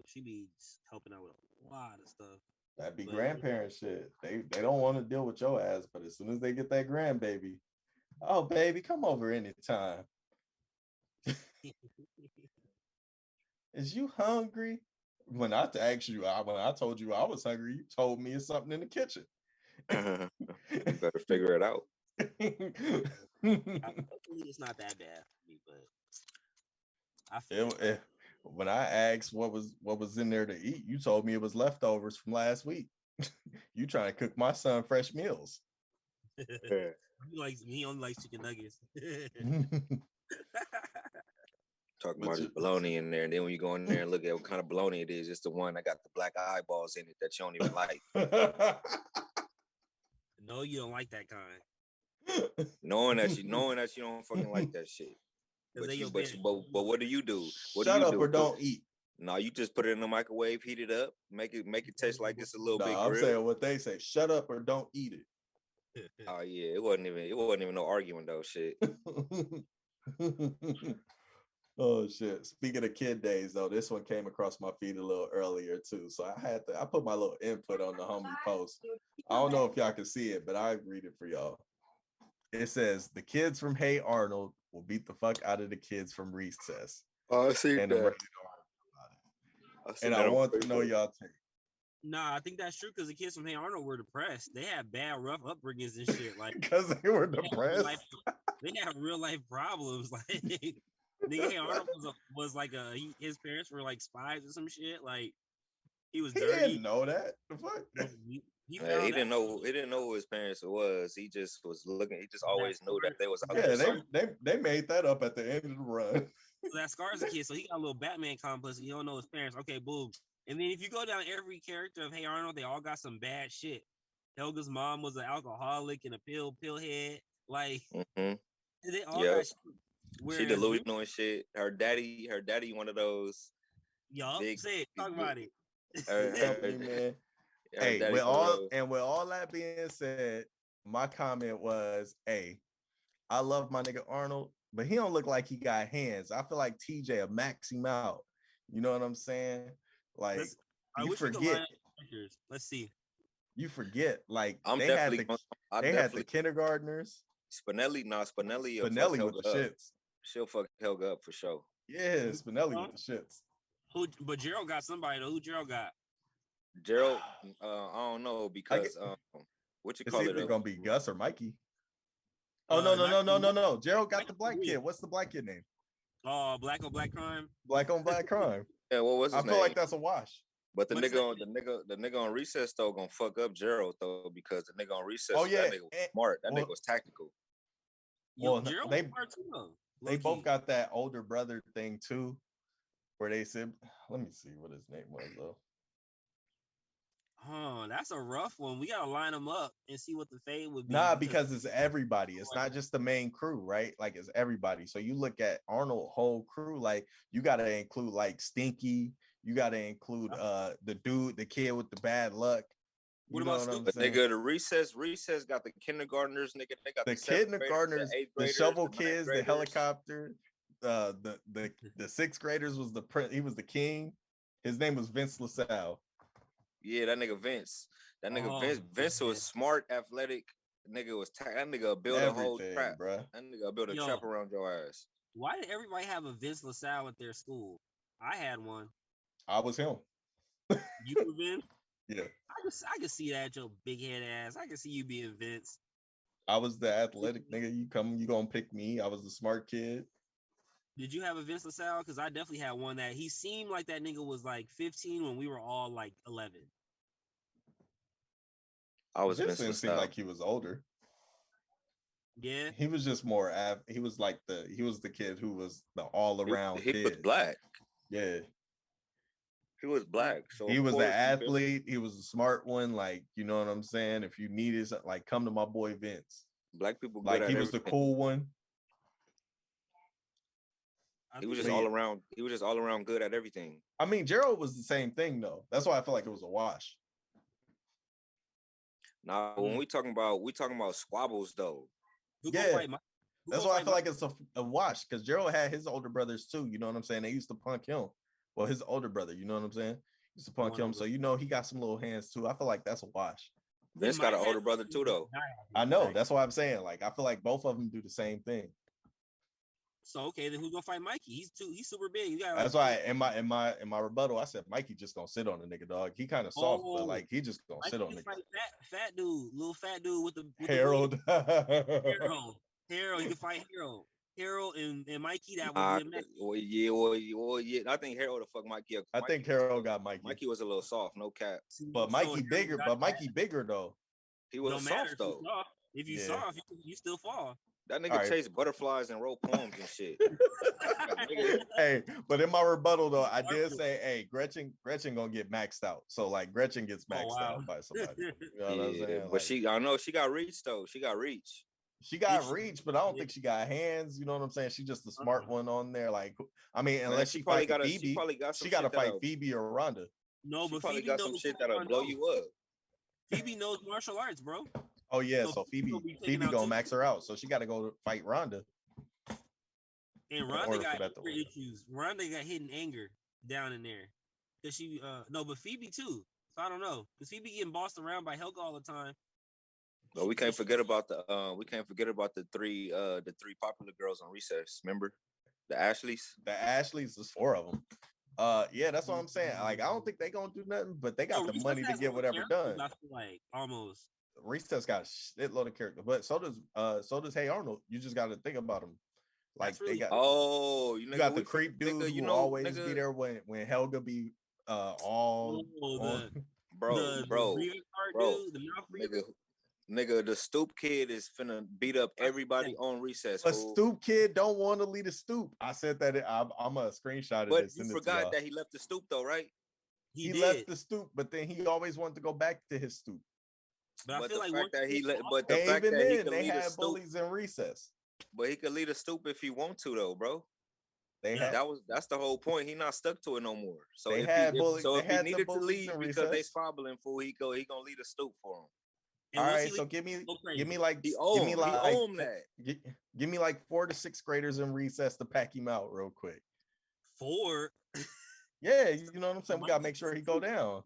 She be helping out with a lot of stuff. That'd be grandparent shit. They don't want to deal with your ass, but as soon as they get that grandbaby, oh baby, come over anytime. Is you hungry? When I asked you, when I told you I was hungry, you told me it's something in the kitchen. You better figure it out. It's not that bad for me, but I feel when I asked what was in there to eat, you told me it was leftovers from last week. You trying to cook my son fresh meals. He only likes chicken nuggets. Talking about his bologna in there, and then when you go in there and look at what kind of bologna it is, it's the one that got the black eyeballs in it that you don't even like. No, you don't like that kind. knowing that you don't fucking like that shit. Because But what do you do? What Shut do you up do? or don't eat. No, you just put it in the microwave, heat it up, make it taste like it's a little bit I'm grilled. saying what they say. Shut up or don't eat it. Oh yeah, it wasn't even no arguing though. Shit. Oh shit. Speaking of kid days though, this one came across my feed a little earlier too. So I put my little input on the homie post. I don't know if y'all can see it, but I read it for y'all. It says the kids from Hey Arnold will beat the fuck out of the kids from Recess. Oh, I see and that. I want to know y'all take. Nah, I think that's true because the kids from Hey Arnold were depressed. They had bad, rough upbringings and shit. Like because they were depressed. They had real life problems. Like nigga, Hey Arnold was like his parents were like spies or some shit. Like he was dirty. He didn't know that. The fuck. He didn't know. He didn't know who his parents was. He just was looking. He just always knew that they was out there. Yeah, they made that up at the end of the run. So that Scar's a kid, so he got a little Batman complex. You don't know his parents. Okay, boom. And then if you go down every character of Hey Arnold, they all got some bad shit. Helga's mom was an alcoholic and a pill head. Like they all got shit. She delusional and shit. Her daddy, one of those. Y'all say it. Talk about it. Man. Hey, with all that being said, my comment was, hey, I love my nigga Arnold, but he don't look like he got hands. I feel like TJ will max him out. You know what I'm saying? Like you forget. Let's see. You forget. Like they had the kindergartners. Spinelli with the shits. She'll fuck Helga up for sure. Yeah, Spinelli with the shits. But Gerald got somebody though. Who Gerald got? Gerald, I don't know because what you call it? It's gonna be Gus or Mikey. Oh no! Gerald got the black kid. What's the black kid name? Oh, Black on Black Crime. Black on Black Crime. Yeah, what was his name? I feel like that's a wash. But the nigga on Recess though gonna fuck up Gerald though because the nigga on Recess, that nigga was smart. That nigga was tactical. Well, they both got that older brother thing too, where they said, let me see what his name was though. That's a rough one. We gotta line them up and see what the fade would be. Nah, because it's everybody. It's not just the main crew, right? Like it's everybody. So you look at Arnold whole crew, like you gotta include like Stinky. You gotta include the kid with the bad luck. What about the nigga? The recess got the kindergartners. Nigga, they got the kindergartners, the shovel kids, the helicopter. The sixth graders was he was the king. His name was Vince LaSalle. Yeah, that nigga Vince. That nigga Vince was smart, athletic. That nigga built a whole trap, bro. That nigga built a trap around your ass. Why did everybody have a Vince LaSalle at their school? I had one. I was him. You were Vince? Yeah. I could see that, your big head ass. I could see you being Vince. I was the athletic nigga. You gonna pick me. I was the smart kid. Did you have a Vince LaSalle? Because I definitely had one that he seemed like that nigga was like 15 when we were all like 11. I was Vince didn't seem like he was older. Yeah. He was just more he was the kid who was the all around kid. He was black. Yeah. He was black. So he was the athlete. He was a smart one. Like, you know what I'm saying? If you needed something, like come to my boy Vince. Black people like he was the cool one. He was just all around. He was just all around good at everything. I mean, Gerald was the same thing though. That's why I feel like it was a wash. Now, when we talking about squabbles though. Yeah, that's why I feel like it's a wash because Gerald had his older brothers too. You know what I'm saying? They used to punk him. Well, his older brother. You know what I'm saying? Used to punk him. So he got some little hands too. I feel like that's a wash. Vince got an older brother too though. I know. That's why I'm saying. Like, I feel like both of them do the same thing. So okay, then who's gonna fight Mikey? He's super big. You got. That's why in my rebuttal, I said Mikey just gonna sit on the nigga, dog. He kind of soft, but like he just gonna sit on the nigga. Fat dude, little fat dude with the Harold. Harold, you can fight Harold and Mikey. That would be a well, yeah. I think Harold will fuck Mikey up. I think Harold got Mikey. Mikey was a little soft, no cap. But Mikey bigger. But Mikey bigger though. He was soft though. If you Yeah. soft, you still fall. That nigga All right. chase butterflies and wrote poems and shit. Hey, but in my rebuttal though, I did say, hey, Gretchen gonna get maxed out. So like Gretchen gets maxed out by somebody. You know what I'm saying? But Like, I know she got reach though. She got reach. she got reach, but I don't think she got hands. You know what I'm saying? She's just a smart one on there. Like, I mean, unless she probably fight got Phoebe, she probably got some she got to shit fight that'll- Phoebe or Rhonda. No, She but probably Phoebe got knows some shit that'll blow you up. Phoebe knows martial arts, bro. Oh yeah, So so Phoebe will be taking Phoebe out gonna two max her out, so she got to go fight Rhonda. And in Rhonda order got for that to anger work. issues. Rhonda got hidden anger down in there. Cause she no, but Phoebe too. So I don't know. Cause Phoebe getting bossed around by Helga all the time. But we can't forget about the three popular girls on Recess. Remember? The Ashleys? The Ashleys is 4 of them. Yeah, that's what I'm saying. Like, I don't think they gonna do nothing, but they got the Recess money to has get more whatever characters, done. I feel like almost. Recess got a shitload of character, but so does Hey Arnold. You just got to think about them. Like That's really they got you got the creep dude who always be there when Helga be all on. Bro, dude, the mouth breather. Nigga, the stoop kid is finna beat up everybody on Recess. A stoop kid don't want to lead a stoop. I said that I'm a screenshot of But this. you forgot that he left the stoop though, right? He left the stoop, but then he always wanted to go back to his stoop. But I feel like fact that he could had lead a stoop, bullies in Recess. But he could lead a stoop if he want to though, bro. That's the whole point. He not stuck to it no more. So they if had he, bullies. so they if he had needed to leave because they Recess. squabbling, fool, he gonna lead a stoop for him. And all once right, he so leaves, give me He like that. Give me like 4 to 6 graders in Recess to pack him out real quick. 4. Yeah, you know what I'm saying. We gotta make sure he go down.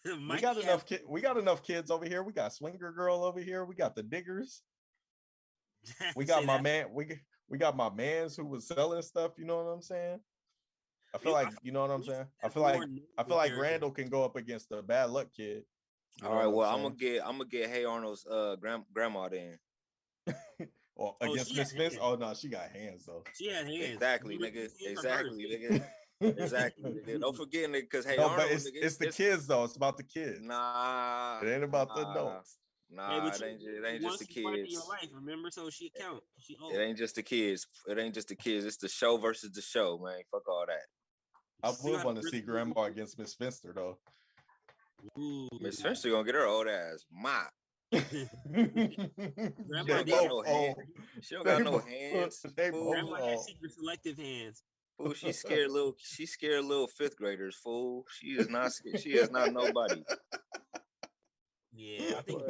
We got enough we got enough kids over here. We got Swinger Girl over here. We got the Diggers. We got my man. We got my mans who was selling stuff. You know what I'm saying? I feel like you know what I'm saying. I feel like Randall can go up against the bad luck kid. All right, well, I'm gonna get Hey Arnold's grandma then. Or against Miss Vince. Oh no, she got hands though. She had hands. Exactly, nigga. Exactly, nigga. Don't forget, nigga, because Hey Arnold, but it's the kids though. It's about the kids. Nah, it ain't about the adults. Nah, it ain't just the kids. In your life, remember, so she count. She old. It ain't just the kids. It's the show versus the show, man. Fuck all that. I would want to see Grandma against Miss Finster though. Miss Finster gonna get her old ass mop. Grandma She don't got no hands. Grandma has secret selective hands. Fool, she scared little 5th graders. Fool, she is not scared. She is not nobody. Yeah, I think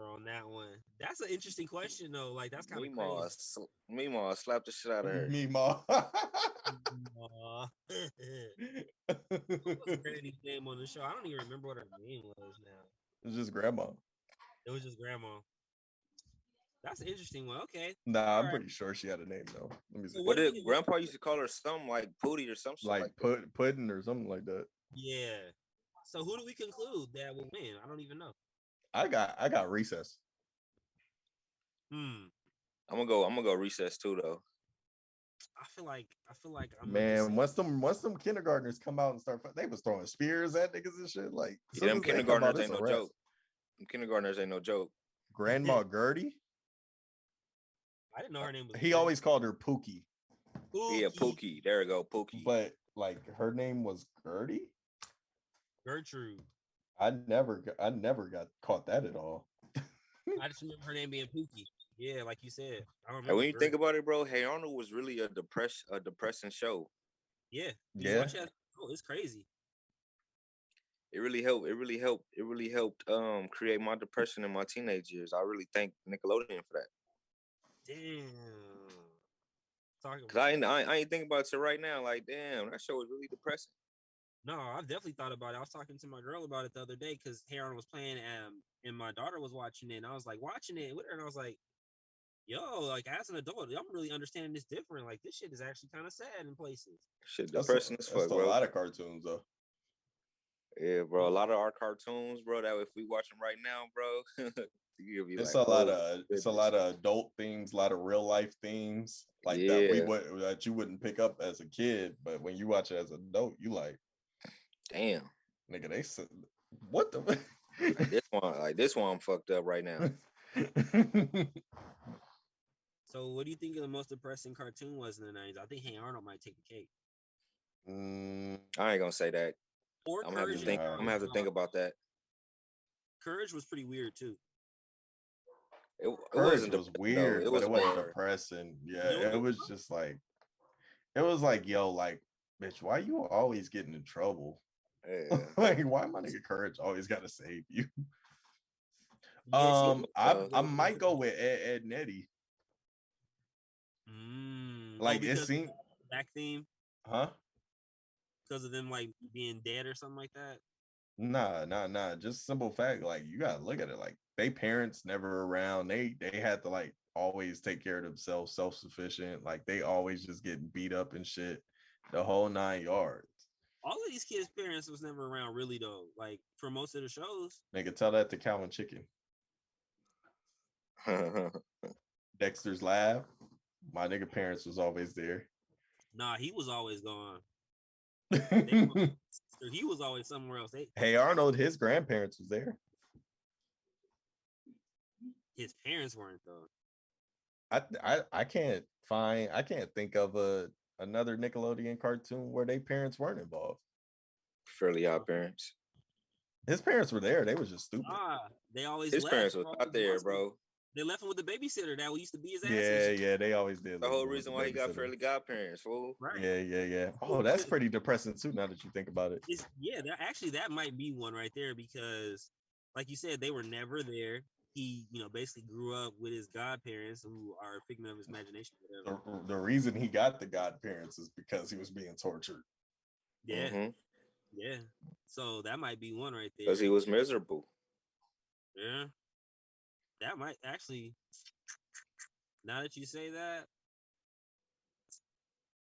on that one. That's an interesting question though. Like that's kind of crazy. Meemaw slapped the shit out of her. Meemaw. What was Granny's name on the show? I don't even remember what her name was now. It was just Grandma. It was just Grandma. That's an interesting one. Okay. Nah, I'm pretty sure she had a name though. Let me see. What did Grandpa used to call her? Something like Pootie or something like pudding or something like that. Yeah. So who do we conclude that will win? I don't even know. I got Recess. I'm gonna go Recess too though. I feel like man, once them kindergartners come out and start, they was throwing spears at niggas and shit. Like them kindergartners ain't no joke. Them kindergartners ain't no joke. Grandma Gertie. I didn't know her name was. He always called her Pookie. Yeah, Pookie. There we go, Pookie. But like her name was Gertie. Gertrude. I never got caught that at all. I just remember her name being Pookie. Yeah, like you said. I don't remember. And when you think about it, bro, Hey Arnold was really a depressing show. Yeah. Yeah. Oh, it's crazy. It really helped create my depression in my teenage years. I really thank Nickelodeon for that. Damn. Cause I ain't thinking about it till right now. Like, damn, that show was really depressing. No, I've definitely thought about it. I was talking to my girl about it the other day because Hey Arnold was playing and my daughter was watching it. And I was like watching it with her, and I was like, yo, like as an adult, I'm really understanding this different. Like this shit is actually kind of sad in places. Shit depressing as fuck, bro. A lot of cartoons though. Yeah, bro. A lot of our cartoons, bro, that if we watch them right now, bro, you'll be it's like, a lot of adult themes, a lot of real life themes like that you wouldn't pick up as a kid, but when you watch it as an adult, you like, damn, nigga, they said what the like this one I'm fucked up right now. So, what do you think of the most depressing cartoon was in the 90s? I think Hey Arnold might take the cake. I ain't gonna say that. Or I'm gonna have Courage. to think. I'm gonna have to think about that. Courage was pretty weird too. It Courage wasn't was though. weird, It but was it wasn't more. depressing. You Yeah, know, it was just like, it was like, yo, like, bitch, why you always getting in trouble? Yeah. Like, why my nigga Courage always gotta save you? yeah, I might go with Ed and Eddie. Like, it because seemed, back theme huh? because of them like being dead or something like that. Nah. Just simple fact, like, you gotta look at it. Like, they parents never around. They had to like always take care of themselves, self-sufficient. Like, they always just getting beat up and shit, the whole 9 yards. All of these kids' parents was never around really though. Like for most of the shows. Nigga, tell that to Calvin Chicken. Dexter's Lab. My nigga parents was always there. Nah, he was always gone. Hey He was always somewhere else. Arnold, his grandparents was there. His parents weren't though. I can't think of another Nickelodeon cartoon where they parents weren't involved. Fairly Odd Parents. His parents were there. They was just stupid. They always His left. parents was out there, bro. They left him with the babysitter that used to be his ass. Yeah, they always did. The whole reason why he got Fairly Godparents, fool. Right. Yeah. Oh, that's pretty depressing too. Now that you think about it. That might be one right there because, like you said, they were never there. He, basically grew up with his godparents who are a figment of his imagination. Whatever. The reason he got the godparents is because he was being tortured. Yeah. Mm-hmm. Yeah. So that might be one right there. Because he was miserable. Yeah. That might actually, now that you say that,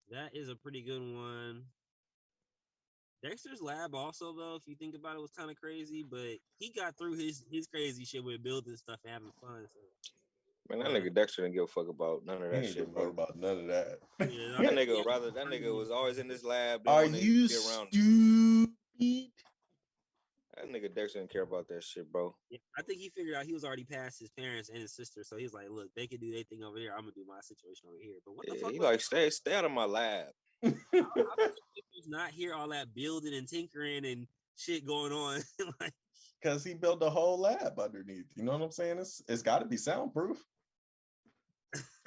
that is a pretty good one. Dexter's Lab also, though, if you think about it, was kind of crazy, but he got through his crazy shit with building stuff and having fun. So. Man, that nigga Dexter didn't give a fuck about none of that He shit, didn't give a bro. fuck about none of that. Yeah, That nigga was always in this lab. Are you stupid? That nigga Dexter didn't care about that shit, bro. Yeah, I think he figured out he was already past his parents and his sister, so he's like, "Look, they can do their thing over there. I'm gonna do my situation over here." But what the fuck? He like stay out of my lab. He's not here. All that building and tinkering and shit going on, like, because he built a whole lab underneath. You know what I'm saying? It's got to be soundproof.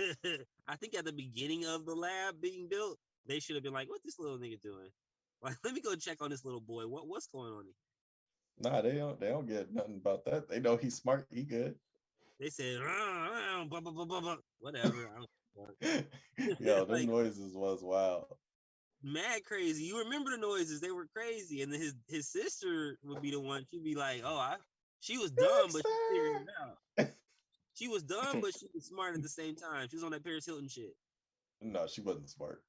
I think at the beginning of the lab being built, they should have been like, "What this little nigga doing? Like, let me go check on this little boy. What's going on here?" Nah, they don't get nothing about that. They know he's smart. He good. They said, blah, blah, blah, blah, blah. Whatever. Yo, them noises was wild. Mad crazy. You remember the noises? They were crazy. And then his sister would be the one. She'd be like, she was dumb, but she figured it out. She was dumb, but she was smart at the same time. She was on that Paris Hilton shit. No, she wasn't smart.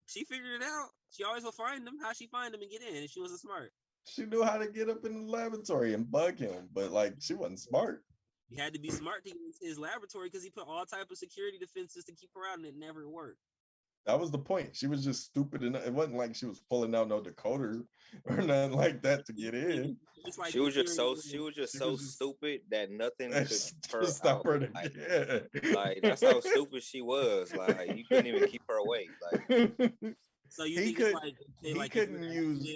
She figured it out. She always will find them. How she find them and get in? And she wasn't smart. She knew how to get up in the laboratory and bug him, but like she wasn't smart. He had to be smart to get into his laboratory because he put all type of security defenses to keep her out, and it never worked. That was the point. She was just stupid, and it wasn't like she was pulling out no decoder or nothing like that to get in. She was just so stupid that nothing could stop her. Like that's how stupid she was. Like you couldn't even keep her awake. Like so you think he couldn't use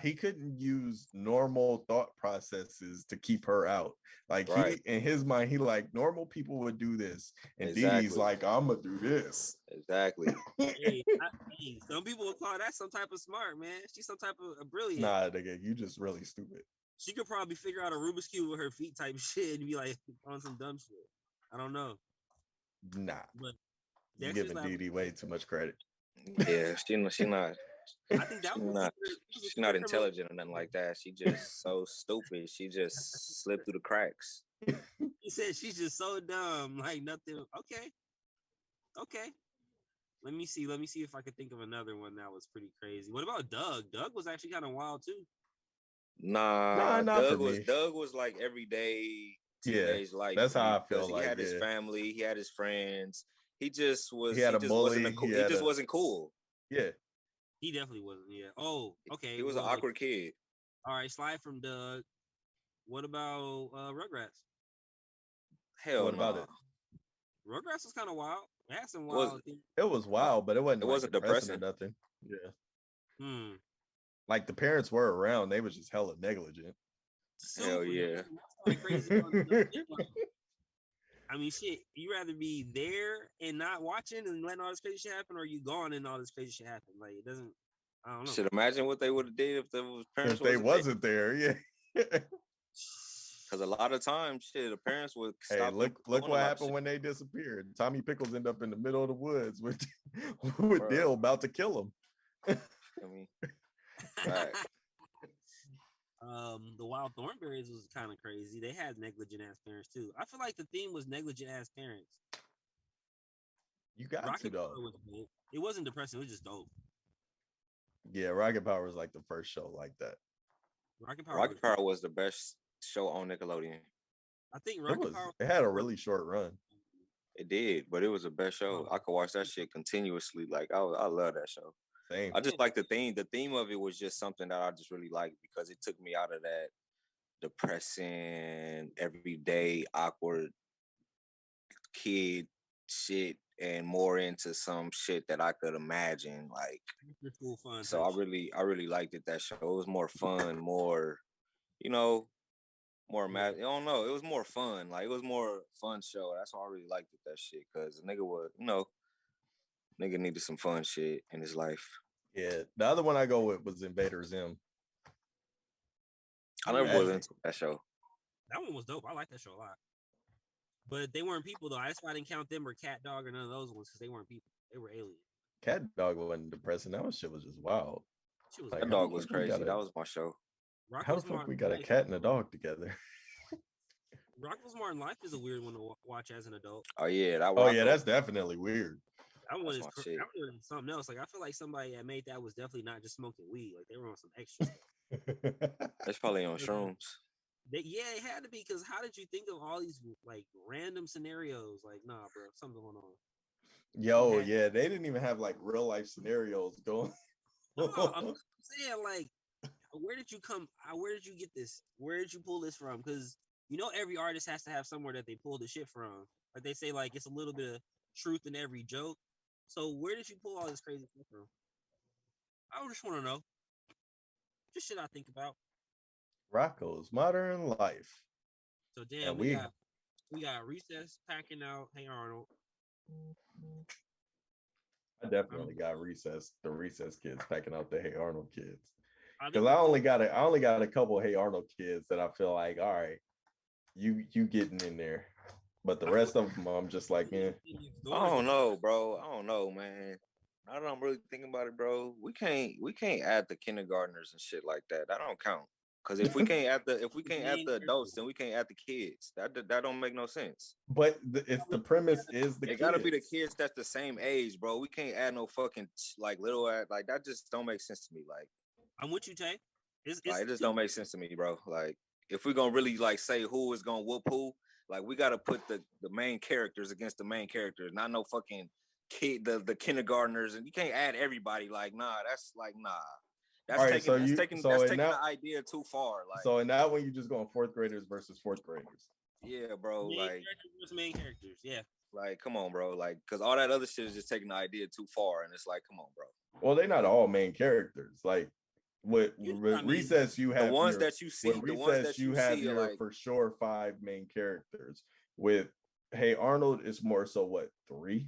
he couldn't use normal thought processes to keep her out. Like he, in his mind, he like normal people would do this, and Dee Dee's like, I'm gonna do this. Exactly. Some people would call that some type of smart, man. She's some type of brilliant. Nah, nigga, you just really stupid. She could probably figure out a Rubik's Cube with her feet type shit and be like on some dumb shit. I don't know. Nah. But you're giving Dee Dee way too much credit. Yeah, she not. I think that she's not intelligent or nothing like that. She just so stupid. She just slipped through the cracks. He said she's just so dumb, like nothing. Okay. Let me see if I could think of another one that was pretty crazy. What about Doug? Doug was actually kind of wild too. Nah, Doug was like everyday teenage life. That's how I feel. He had his family, he had his friends. He just was. He had a bully. He just wasn't cool. Yeah. He definitely wasn't. Yeah. Oh, okay. He was an awkward kid. All right, slide from Doug. What about Rugrats? Hell What no. about it? Rugrats was kind of wild. It had some It was wild things. It was wild, but it wasn't It like wasn't depressing or depressing. nothing. Yeah. Hmm. Like the parents were around, they was just hella negligent. Hell yeah. That's crazy. I mean, shit. You rather be there and not watching and letting all this crazy shit happen, or you gone and all this crazy shit happen? Like it doesn't. I don't know. Should imagine what they would have did if the parents If they wasn't wasn't there, yeah. Because a lot of times, shit, the parents would Hey, stop. look doing what a lot of happened shit. when they disappeared. Tommy Pickles ended up in the middle of the woods with Bruh. Dill about to kill him. I mean, fact. The Wild Thornberries was kind of crazy. They had negligent ass parents too. I feel like the theme was negligent ass parents. You got Rocket to though. Power was dope. It wasn't depressing. It was just dope. Yeah, Rocket Power was like the first show like that. Rocket Power was the best show on Nickelodeon. I think It Rocket was. Power. It had a really short run. It did, but it was the best show. I could watch that shit continuously. Like I love that show. Same. I just like the theme. The theme of it was just something that I just really liked because it took me out of that depressing, everyday, awkward kid shit and more into some shit that I could imagine. Like, School fun. so I really liked it. That show. It was more fun, more, you know, more mad. I don't know. It was more fun. Like it was more fun show. That's why I really liked it. That shit because the nigga was, nigga needed some fun shit in his life. Yeah. The other one I go with was Invader Zim. I never was into that show. That one was dope. I like that show a lot. But they weren't people though. That's why I didn't count them or Cat Dog or none of those ones because they weren't people. They were aliens. Cat Dog wasn't depressing. That shit was just wild. Like, that dog was crazy. That was my show. How the fuck we got a cat and a dog together? Rocco's Modern Life is a weird one to watch as an adult. Oh yeah, that's definitely weird. That one is something else. Like I feel like somebody that made that was definitely not just smoking weed. Like they were on some extra stuff. That's probably on shrooms. Yeah, it had to be because how did you think of all these like random scenarios? Like, nah, bro, something going on. Yo, yeah, they didn't even have like real life scenarios going. No, I'm saying like, where did you get this? Where did you pull this from? Because every artist has to have somewhere that they pull the shit from. Like they say, like it's a little bit of truth in every joke. So where did you pull all this crazy stuff from? I just want to know. Just shit I think about. Rocco's Modern Life. So damn, we got Recess packing out. Hey Arnold. I definitely got the Recess kids packing out the Hey Arnold kids. Because I only got a couple Hey Arnold kids that I feel like, all right, you getting in there. But the rest of them, I'm just like, man. I don't know, bro. I don't know, man. Now that I'm really thinking about it, bro, we can't add the kindergartners and shit like that. That don't count. Because if we can't add the adults, then we can't add the kids. That don't make no sense. But if the premise is it gotta be the kids that's the same age, bro. We can't add no fucking like little like that. Just don't make sense to me. Like I'm with you, Tay. It just don't make sense to me, bro. Like if we're gonna really like say who is gonna whoop who, like we gotta put the main characters against the main characters, not no fucking kid the kindergartners, and you can't add everybody. Like that's nah. That's taking the idea too far. Like so in that one, you just going fourth graders versus fourth graders. Yeah, bro. Main characters. Yeah. Like, come on, bro. Like, because all that other shit is just taking the idea too far, and it's like, come on, bro. Well, they're not all main characters. Like with Recess, you have the ones that you see. The ones that you have your like, for sure 5 main characters. With Hey Arnold, it's more so what 3.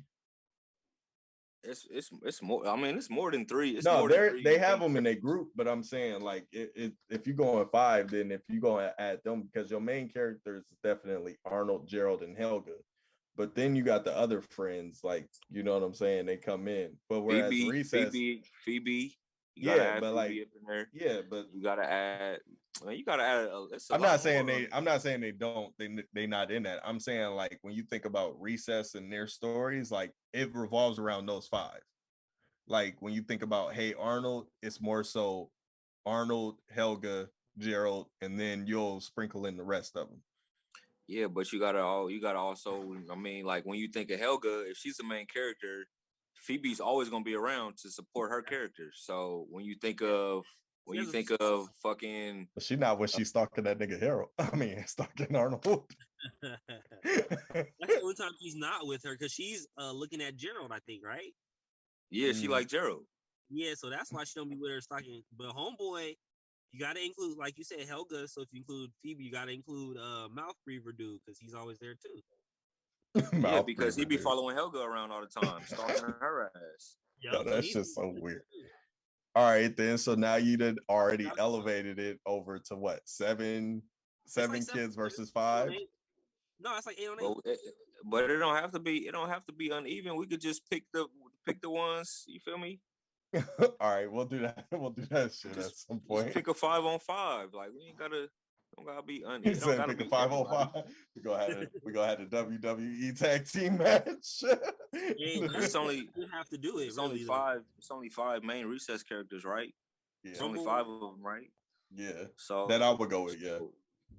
It's more. I mean, it's more than 3. They have them in a group, but I'm saying like if you go in 5, then if you go and add them, because your main characters is definitely Arnold, Gerald, and Helga, but then you got the other friends, like you know what I'm saying, they come in. But whereas Recess, Phoebe, yeah, but like yeah, but you gotta add. Well, you gotta add. I'm not saying they don't. They not in that. I'm saying like when you think about Recess and their stories, like it revolves around those 5. Like when you think about Hey Arnold, it's more so Arnold, Helga, Gerald, and then you'll sprinkle in the rest of them. Yeah, but you gotta also. I mean, like when you think of Helga, if she's the main character, Phoebe's always gonna be around to support her character. So when you think of when you think of fucking, But she not when she's stalking that nigga Harold. I mean, stalking Arnold. That's the only time he's not with her because she's looking at Gerald, I think, right? yeah, she like Gerald. Yeah, so that's why she don't be with her stalking. But homeboy, you gotta include, like you said, Helga. So if you include Phoebe, you gotta include mouth breather dude because he's always there too. Yeah, because he be following Helga around all the time, stalking her ass. Yo, that's just so weird. All right, then. So now you done already elevated it over to what? Seven like kids versus 5. No, it's like 8 on 8. But it don't have to be. It don't have to be uneven. We could just pick the ones. You feel me? All right, we'll do that. We'll do that shit at some point. Just pick a 5-on-5. Like we ain't gotta. Don't gotta be uneven. He said pick a 5-on-5. We gonna have a WWE tag team match. It's only you have to do it. It's only 5. It's only 5 main recess characters, right? Yeah. It's only 5 of them, right? Yeah. So that I would go with. Yeah.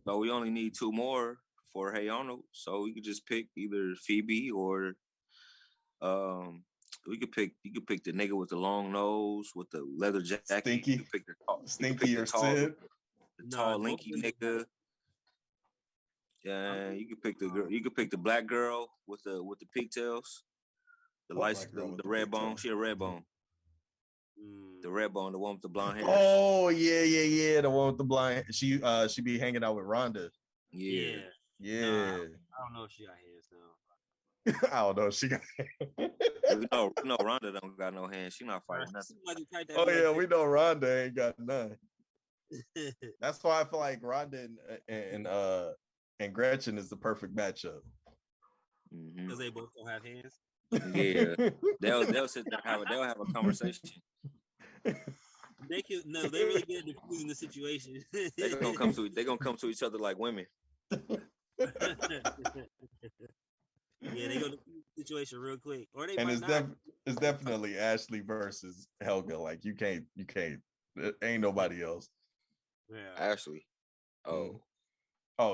So we only need 2 more for Hey Arnold. So we could just pick either Phoebe or you could pick the nigga with the long nose with the leather jacket. Stinky. You could pick the Stinky or Sid. The tall, linky nigga. Yeah, you could pick the girl. You could pick the black girl with the pigtails. The the red bone. She a red bone. The red bone, the one with the blonde hair. Oh yeah. The one with the blonde. She be hanging out with Rhonda. Yeah. Yeah. Nah, I don't know if she got hands now. I don't know if she got. No, Rhonda don't got no hands. She not fighting nothing. Oh yeah, we know Rhonda ain't got none. That's why I feel like Rhonda and Gretchen is the perfect matchup. Because they both don't have hands. Yeah, they'll sit there they'll have a conversation. They really good at diffusing the situation. They're gonna come to each other like women. Yeah, they go to the situation real quick. Or they and it's definitely Ashley versus Helga. Like you can't. Ain't nobody else. Yeah, Ashley. Oh,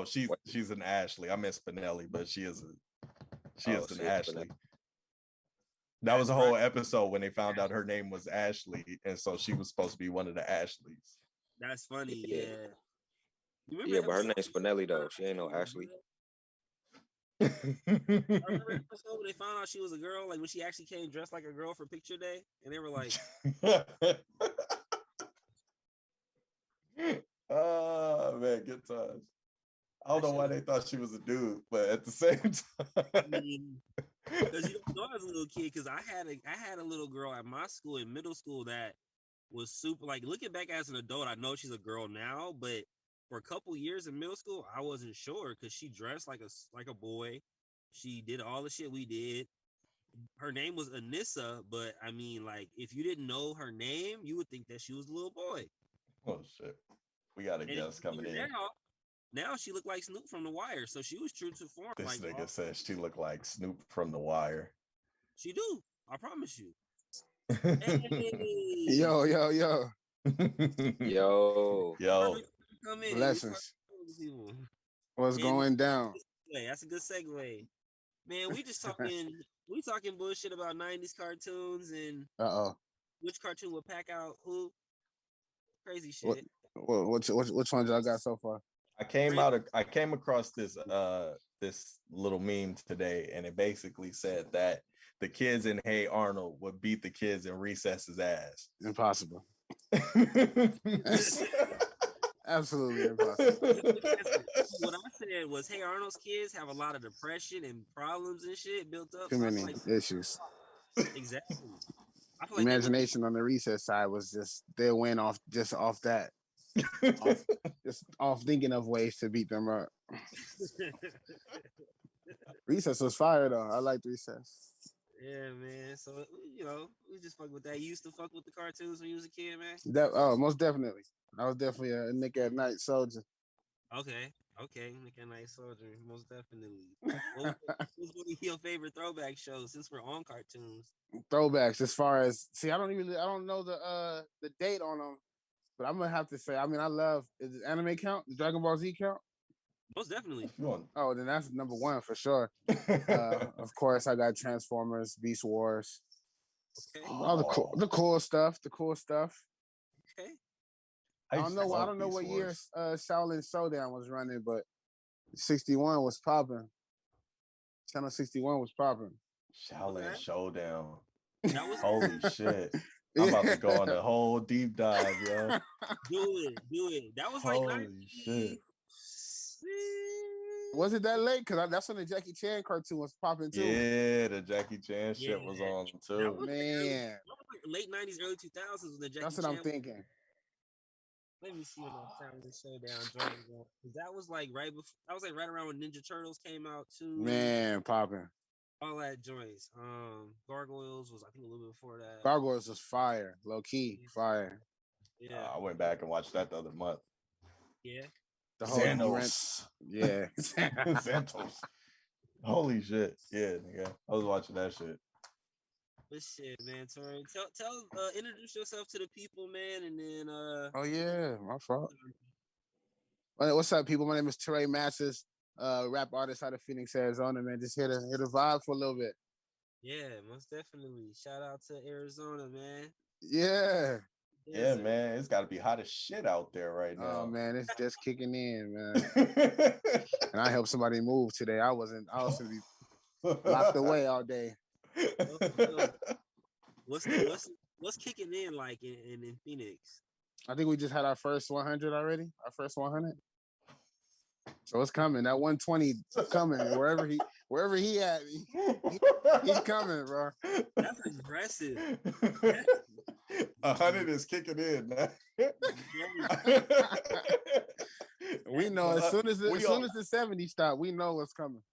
she's an Ashley. I meant Spinelli, but she is an Ashley. That was a whole episode when they found out her name was Ashley, and so she was supposed to be one of the Ashleys. That's funny. Yeah. Yeah, but her name's Spinelli though. She ain't no Ashley. I remember the episode when they found out she was a girl, like when she actually came dressed like a girl for picture day, and they were like, "Oh man, good times." I don't know why they thought she was a dude, but at the same time, because you don't know as a little kid, because I had a little girl at my school in middle school that was super. Like looking back as an adult, I know she's a girl now, but for a couple years in middle school, I wasn't sure because she dressed like a boy. She did all the shit we did. Her name was Anissa, but I mean, like, if you didn't know her name, you would think that she was a little boy. Oh shit, we got a guest coming in. Now she looked like Snoop from The Wire, so she was true to form. This nigga says she looked like Snoop from The Wire. She do, I promise you. Hey. Yo. Blessings. What's going down? That's a good segue. Man, we just talking bullshit about 90s cartoons and which cartoon would pack out who. Crazy shit. Which ones y'all got so far? I came across this little meme today, and it basically said that the kids in Hey Arnold would beat the kids in Recess's ass. Impossible. Absolutely impossible. What I said was, Hey Arnold's kids have a lot of depression and problems and shit built up. Too many issues. Exactly. I feel like Imagination on the Recess side was just they'll win off that. off thinking of ways to beat them up. Recess was fire though. I liked Recess. Yeah, man. So we just fuck with that. You used to fuck with the cartoons when you was a kid, man. Most definitely. I was definitely a Nick at Night soldier. Okay, Nick at Night soldier, most definitely. What was one of your favorite throwback shows since we're on cartoons? Throwbacks, as far as I don't know the date on them. But I'm gonna have to say, I love. Is it anime count? Does Dragon Ball Z count? Most definitely. Oh, then that's number one for sure. Of course, I got Transformers, Beast Wars, all the cool stuff. Okay. I don't know. I don't know what year Shaolin Showdown was running, but 61 was popping. Channel 61 was popping. Shaolin Showdown. That was Holy shit. I'm about to go on a whole deep dive, yo. Do it. That was Holy like shit. Was it that late? Because that's when the Jackie Chan cartoon was popping too. Yeah, the Jackie Chan shit was on too. That was Man, that was like late 90s, early 2000s when the Jackie that's what Chan I'm thinking. Let me see when that Shaolin Showdown joint was. That was like right before. That was like right around when Ninja Turtles came out too. Man, popping. All that joints. Gargoyles was I think a little bit before that. Gargoyles was fire, low key fire. Yeah, I went back and watched that the other month. yeah. The whole Xanos. yeah. Xantos. Holy shit. Yeah, nigga. I was watching that shit. But shit, man, Touré. Introduce yourself to the people, man, and then Oh yeah, my fault. What's up, people? My name is Touré Masters, rap artist out of Phoenix, Arizona, man. Just hit a vibe for a little bit. Yeah, most definitely. Shout out to Arizona, man. Yeah. Yeah, man. It's gotta be hot as shit out there right now. Oh man, it's just kicking in, man. And I helped somebody move today. I was gonna be locked away all day. What's kicking in like in Phoenix? I think we just had our first 100 already. Our first 100. So it's coming. That 120 coming. Wherever he at, he's coming, bro. That's aggressive. 100 is kicking in. We know as soon as the 70 stop, we know what's coming.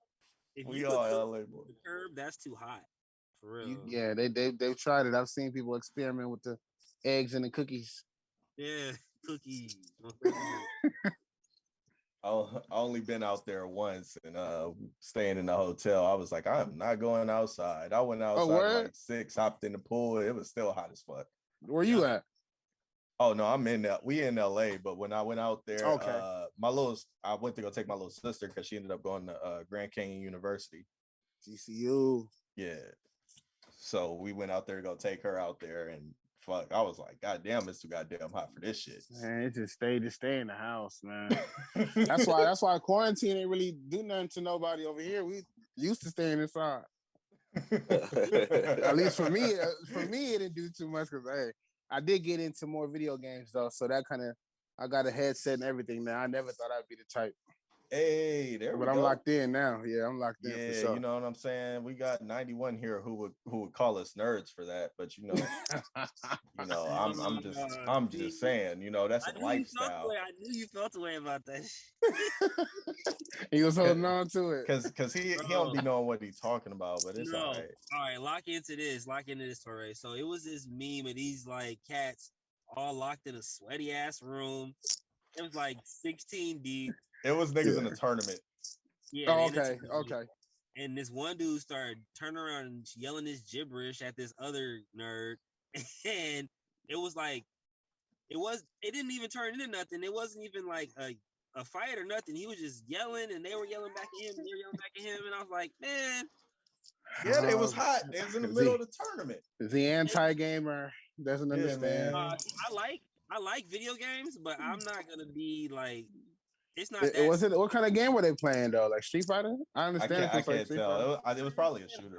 If we are LA boys. The curb, that's too hot. For real. Yeah, they've tried it. I've seen people experiment with the eggs and the cookies. Yeah, cookies. I only been out there once and staying in the hotel. I was like, I'm not going outside. I went outside at like 6, hopped in the pool. It was still hot as fuck. Where you at? Oh no, we in LA, but when I went out there, okay. I went to go take my little sister because she ended up going to Grand Canyon University. GCU. Yeah. So we went out there to go take her out there, and fuck, I was like, God damn, it's too goddamn hot for this shit. Man, it just stay in the house, man. That's why quarantine ain't really do nothing to nobody over here. We used to staying inside. At least for me, it didn't do too much because hey, I did get into more video games though, so that I got a headset and everything now. I never thought I'd be the type. Hey, there we go. But I'm locked in now. Yeah, I'm locked in for sure. You know what I'm saying? We got 91 here who would call us nerds for that, but I'm just saying, that's a lifestyle. I knew you felt a way about that. He was holding on to it. Because he don't be knowing what he's talking about, but it's all right. All right, lock into this, Touré. So it was this meme of these like cats all locked in a sweaty ass room. It was like 16 deep. It was niggas in a tournament. Yeah. Oh, okay. And this one dude started turning around and yelling this gibberish at this other nerd. And it was like, it didn't even turn into nothing. It wasn't even like a fight or nothing. He was just yelling and they were yelling back at him and they were yelling back at him. And I was like, man. Yeah, it was hot. It was in the middle of the tournament. The anti-gamer doesn't understand. I like video games, but I'm not going to be like, it's not what kind of game were they playing though? Like Street Fighter? I understand. I can't tell. It was probably a shooter.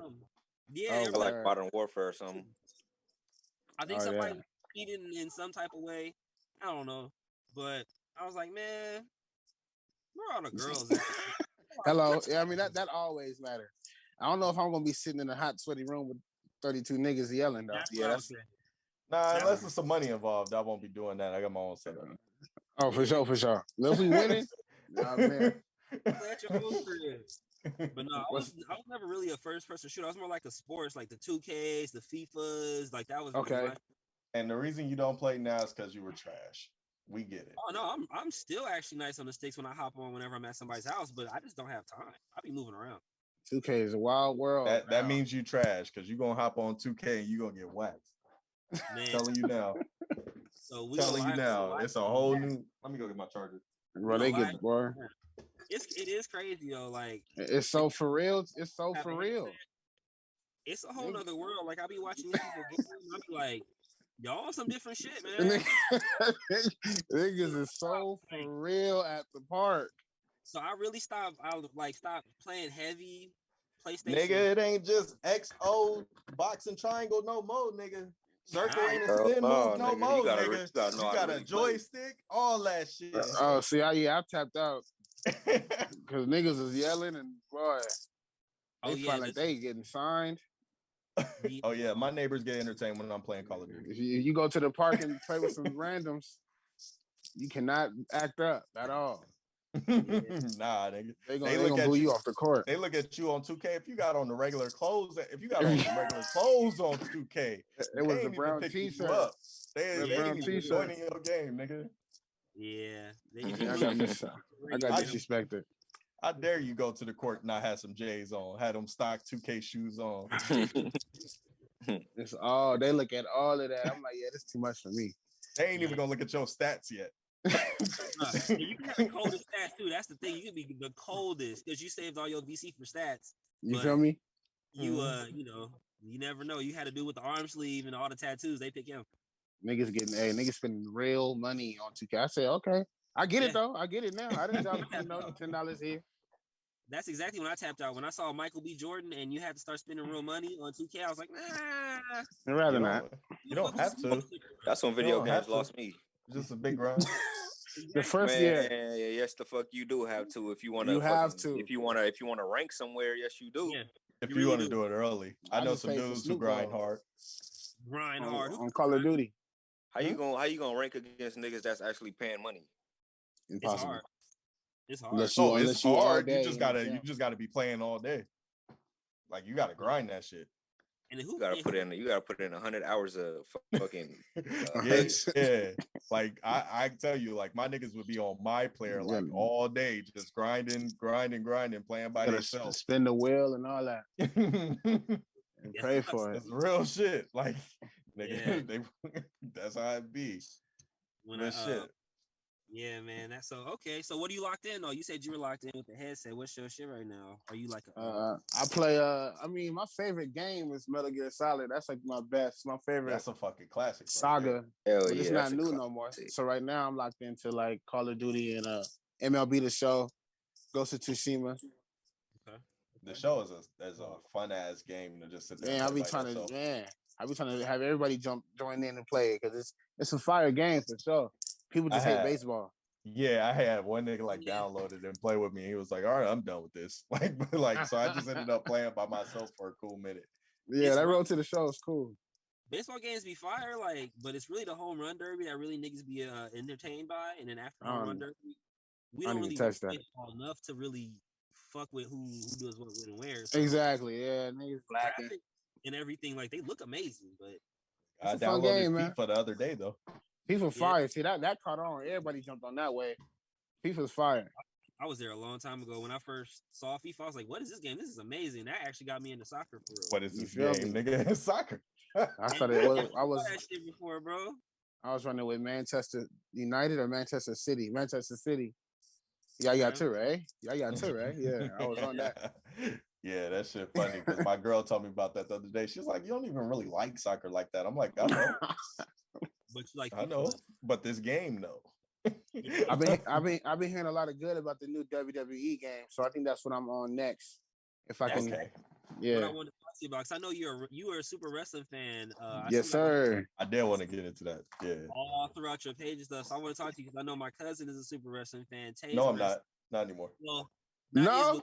Yeah, like Modern Warfare or something. I think somebody cheated in some type of way. I don't know, but I was like, man, where are all the girls at? Hello. Yeah, I mean that always matters. I don't know if I'm gonna be sitting in a hot, sweaty room with 32 niggas yelling though. Unless there's some money involved, I won't be doing that. I got my own setup. Oh, for sure. If we winning, nah, man. But no, I was never really a first person shooter. I was more like a sports, like the 2Ks, the FIFAs, like that was okay. And the reason you don't play now is because you were trash. We get it. Oh no, I'm still actually nice on the sticks when I hop on whenever I'm at somebody's house, but I just don't have time. I be moving around. 2K is a wild world. That means you trash because you're gonna hop on 2K and you're gonna get waxed. Man. Telling you now. So it's a whole new. Let me go get my charger. Bro, they get boy. It is crazy though. Like it's so for real. It's so for real. It's a whole nother world. Like I be watching these people game, I be like, Y'all on some different shit, And man. niggas is so for real at the park. So I really stopped. I was like stopped playing heavy PlayStation. Nigga, it ain't just XO boxing triangle no more, nigga. Circle ain't a spin move no more, nigga. You got a joystick, all that shit. Oh, see, I tapped out because niggas is yelling and boy, they feel like they getting signed. Oh yeah, my neighbors get entertained when I'm playing Call of Duty. If you go to the park and play with some randoms, you cannot act up at all. Nah, nigga. They gonna boo you off the court. They look at you on 2K if you got on the regular clothes. If you got on the regular clothes on 2K, it was the brown t-shirt. They ain't even joining your game, nigga. Yeah, I got disrespected. I dare you go to the court and not have some J's on, had them stock 2K shoes on. It's all they look at all of that. I'm like, yeah, that's too much for me. They ain't even gonna look at your stats yet. You can have the coldest stats too. That's the thing. You can be the coldest because you saved all your VC for stats. You feel me? You you know, you never know. You had to do with the arm sleeve and all the tattoos. They pick him. Niggas niggas spending real money on 2K. I said, okay, I get it though. I get it now. I didn't drop $10 here. That's exactly when I tapped out. When I saw Michael B. Jordan and you had to start spending real money on 2K, I was like, nah. I'd rather not. You don't have to. That's when video games lost me. Just a big run. The first year. Yes, the fuck you do have to. If you want to, If you want to rank somewhere, yes, you do. Yeah. If you want to do it early, I know some dudes who grind hard. Grind hard on Call of Duty. How you gonna rank against niggas that's actually paying money? Impossible. It's hard. It's hard. You just gotta be playing all day. Like you gotta grind that shit. And you gotta put in 100 hours of fucking. Yeah. Like I tell you, like my niggas would be on my player like all day, just grinding, playing by themselves. Spin the wheel and all that. And pray for it. It's real shit. Like nigga, that's how it be. Shit. Yeah, man. That's so okay. So what are you locked in? Oh, you said you were locked in with the headset. What's your shit right now? Are you like I play I mean my favorite game is Metal Gear Solid. That's like my favorite. That's a fucking classic. Saga. Hell but it's not new no more. So right now I'm locked into like Call of Duty and MLB The Show, Ghost of Tsushima. Okay. The show is a fun ass game to just sit there. Man, I be trying to have everybody join in and play it because it's a fire game for sure. People just hate baseball. Yeah, I had one nigga like downloaded and play with me. He was like, "All right, I'm done with this." Like, so I just ended up playing by myself for a cool minute. Yeah, that road to the show is cool. Baseball games be fire, like, but it's really the home run derby that really niggas be entertained by. And then after home run derby, we don't really touch that enough to really fuck with who does what, when, and where. So exactly. Yeah, niggas blacking and everything. Like they look amazing, but I downloaded FIFA the other day though. FIFA fire. See that caught on. Everybody jumped on that way. FIFA's fire. I was there a long time ago when I first saw FIFA. I was like, "What is this game? This is amazing." That actually got me into soccer for real. What is this game, nigga? It's soccer. I started. I was that shit before, bro. I was running with Manchester United or Manchester City. Manchester City. Yeah, Touré. Yeah, Touré. Yeah, I was on that. Yeah, that shit funny because my girl told me about that the other day. She's like, "You don't even really like soccer like that." I'm like, "I know." But you like I know, but this game though. I've been hearing a lot of good about the new WWE game, so I think that's what I'm on next. If I can, yeah. What I wanted to talk to you about, because I know you are a super wrestling fan. Yes, sir. I did want to get into that. Yeah. All throughout your page and stuff. So I want to talk to you because I know my cousin is a super wrestling fan. No, I'm not. Not anymore. Well, no.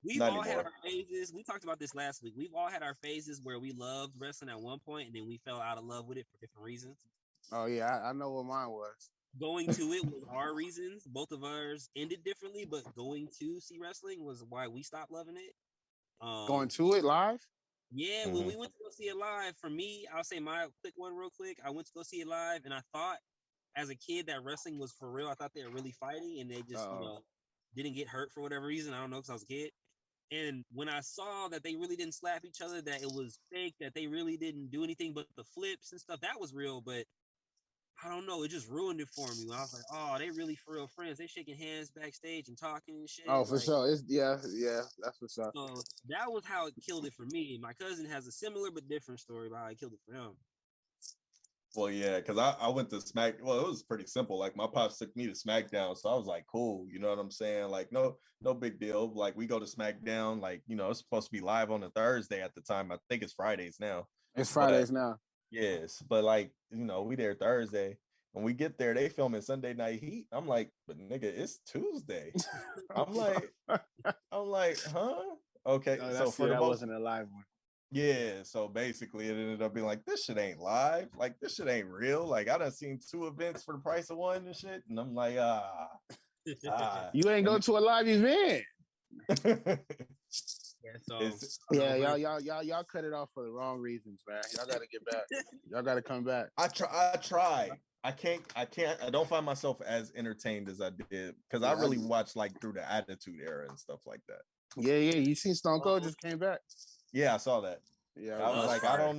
We've all had our phases. We talked about this last week. We've all had our phases where we loved wrestling at one point, and then we fell out of love with it for different reasons. Oh yeah, I know what mine was. Going to it was our reasons. Both of ours ended differently, but going to see wrestling was why we stopped loving it. Going to it live? Yeah, when we went to go see it live, for me, I'll say my quick one real quick. I went to go see it live, and I thought as a kid that wrestling was for real. I thought they were really fighting, and they just didn't get hurt for whatever reason. I don't know, because I was a kid. And when I saw that they really didn't slap each other, that it was fake, that they really didn't do anything but the flips and stuff, that was real. But I don't know, it just ruined it for me. I was like, oh, they really for real friends. They shaking hands backstage and talking and shit. Oh, for sure. It's yeah, that's for sure. So that was how it killed it for me. My cousin has a similar but different story about how it killed it for him. Well, yeah, because I went to Smack. Well, it was pretty simple. Like my pops took me to SmackDown, so I was like, cool. You know what I'm saying? Like, no big deal. Like we go to SmackDown. Like it's supposed to be live on a Thursday at the time. I think it's Fridays now. It's But Fridays now. yes, but like we there Thursday. When we get there, they filming Sunday Night Heat. I'm like, but nigga, it's Tuesday. I'm like, huh? Okay, No, so for the that most, wasn't a live one. yeah. So basically, it ended up being like, this shit ain't live. Like this shit ain't real. Like I done seen 2 events for the price of 1 and shit, and I'm like, You ain't go to a live event. Yeah, so Yeah, y'all cut it off for the wrong reasons, man. Y'all gotta get back. Y'all gotta come back. I try. I can't. I don't find myself as entertained as I did because I really watched like through the Attitude Era and stuff like that. Yeah. You seen Stone Cold just came back? Yeah, I saw that. Yeah, I was like, I don't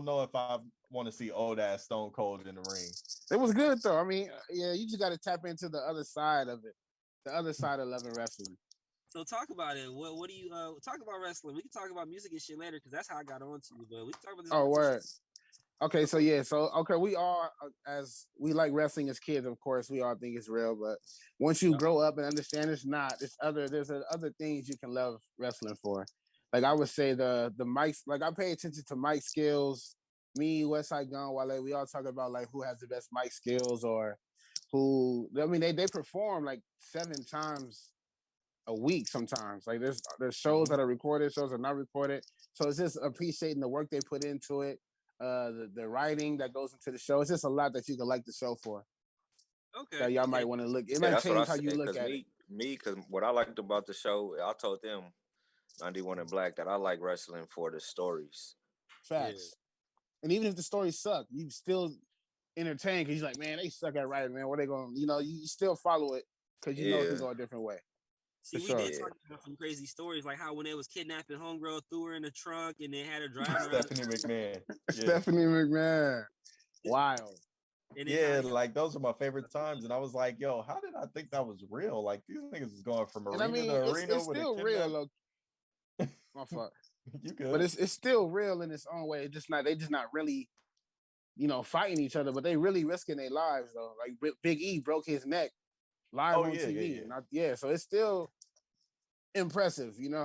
know if I want to see old ass Stone Cold in the ring. it was good though. I mean, yeah, you just got to tap into the other side of it, the other side of loving wrestling. So talk about it. What do you talk about wrestling? We can talk about music and shit later because that's how I got on to you. But we can talk about this. Oh, word. Okay, so yeah, we all as we like wrestling as kids, of course, we all think it's real. But once you grow up and understand it's not, there's other things you can love wrestling for. Like I would say the mics. Like I pay attention to mic skills. Me, Westside Gun, Wale, we all talk about like who has the best mic skills or who. I mean, they perform like 7 times a week sometimes. Like there's shows that are recorded, shows that are not recorded. So it's just appreciating the work they put into it, the writing that goes into the show. It's just a lot that you can like the show for. Okay. That y'all might want to look. It might change how you look at it. Because what I liked about the show, I told them 91 and Black that I like wrestling for the stories. Facts. Yeah. And even if the stories suck, you still entertain because you're like, man, they suck at writing, man. What they going? You still follow it because you know it can go a different way. See, we did talk about some crazy stories, like how when they was kidnapping homegirl, threw her in the trunk, and they had her drive Stephanie McMahon. Yeah. Stephanie McMahon. Wild. Yeah, like those are my favorite times, and I was like, "Yo, how did I think that was real? Like these niggas is going from arena to arena." It's still real. My fuck. You good? But it's still real in its own way. They just not really, fighting each other, but they really risking their lives though. Like Big E broke his neck live on TV. So it's still impressive, Yeah.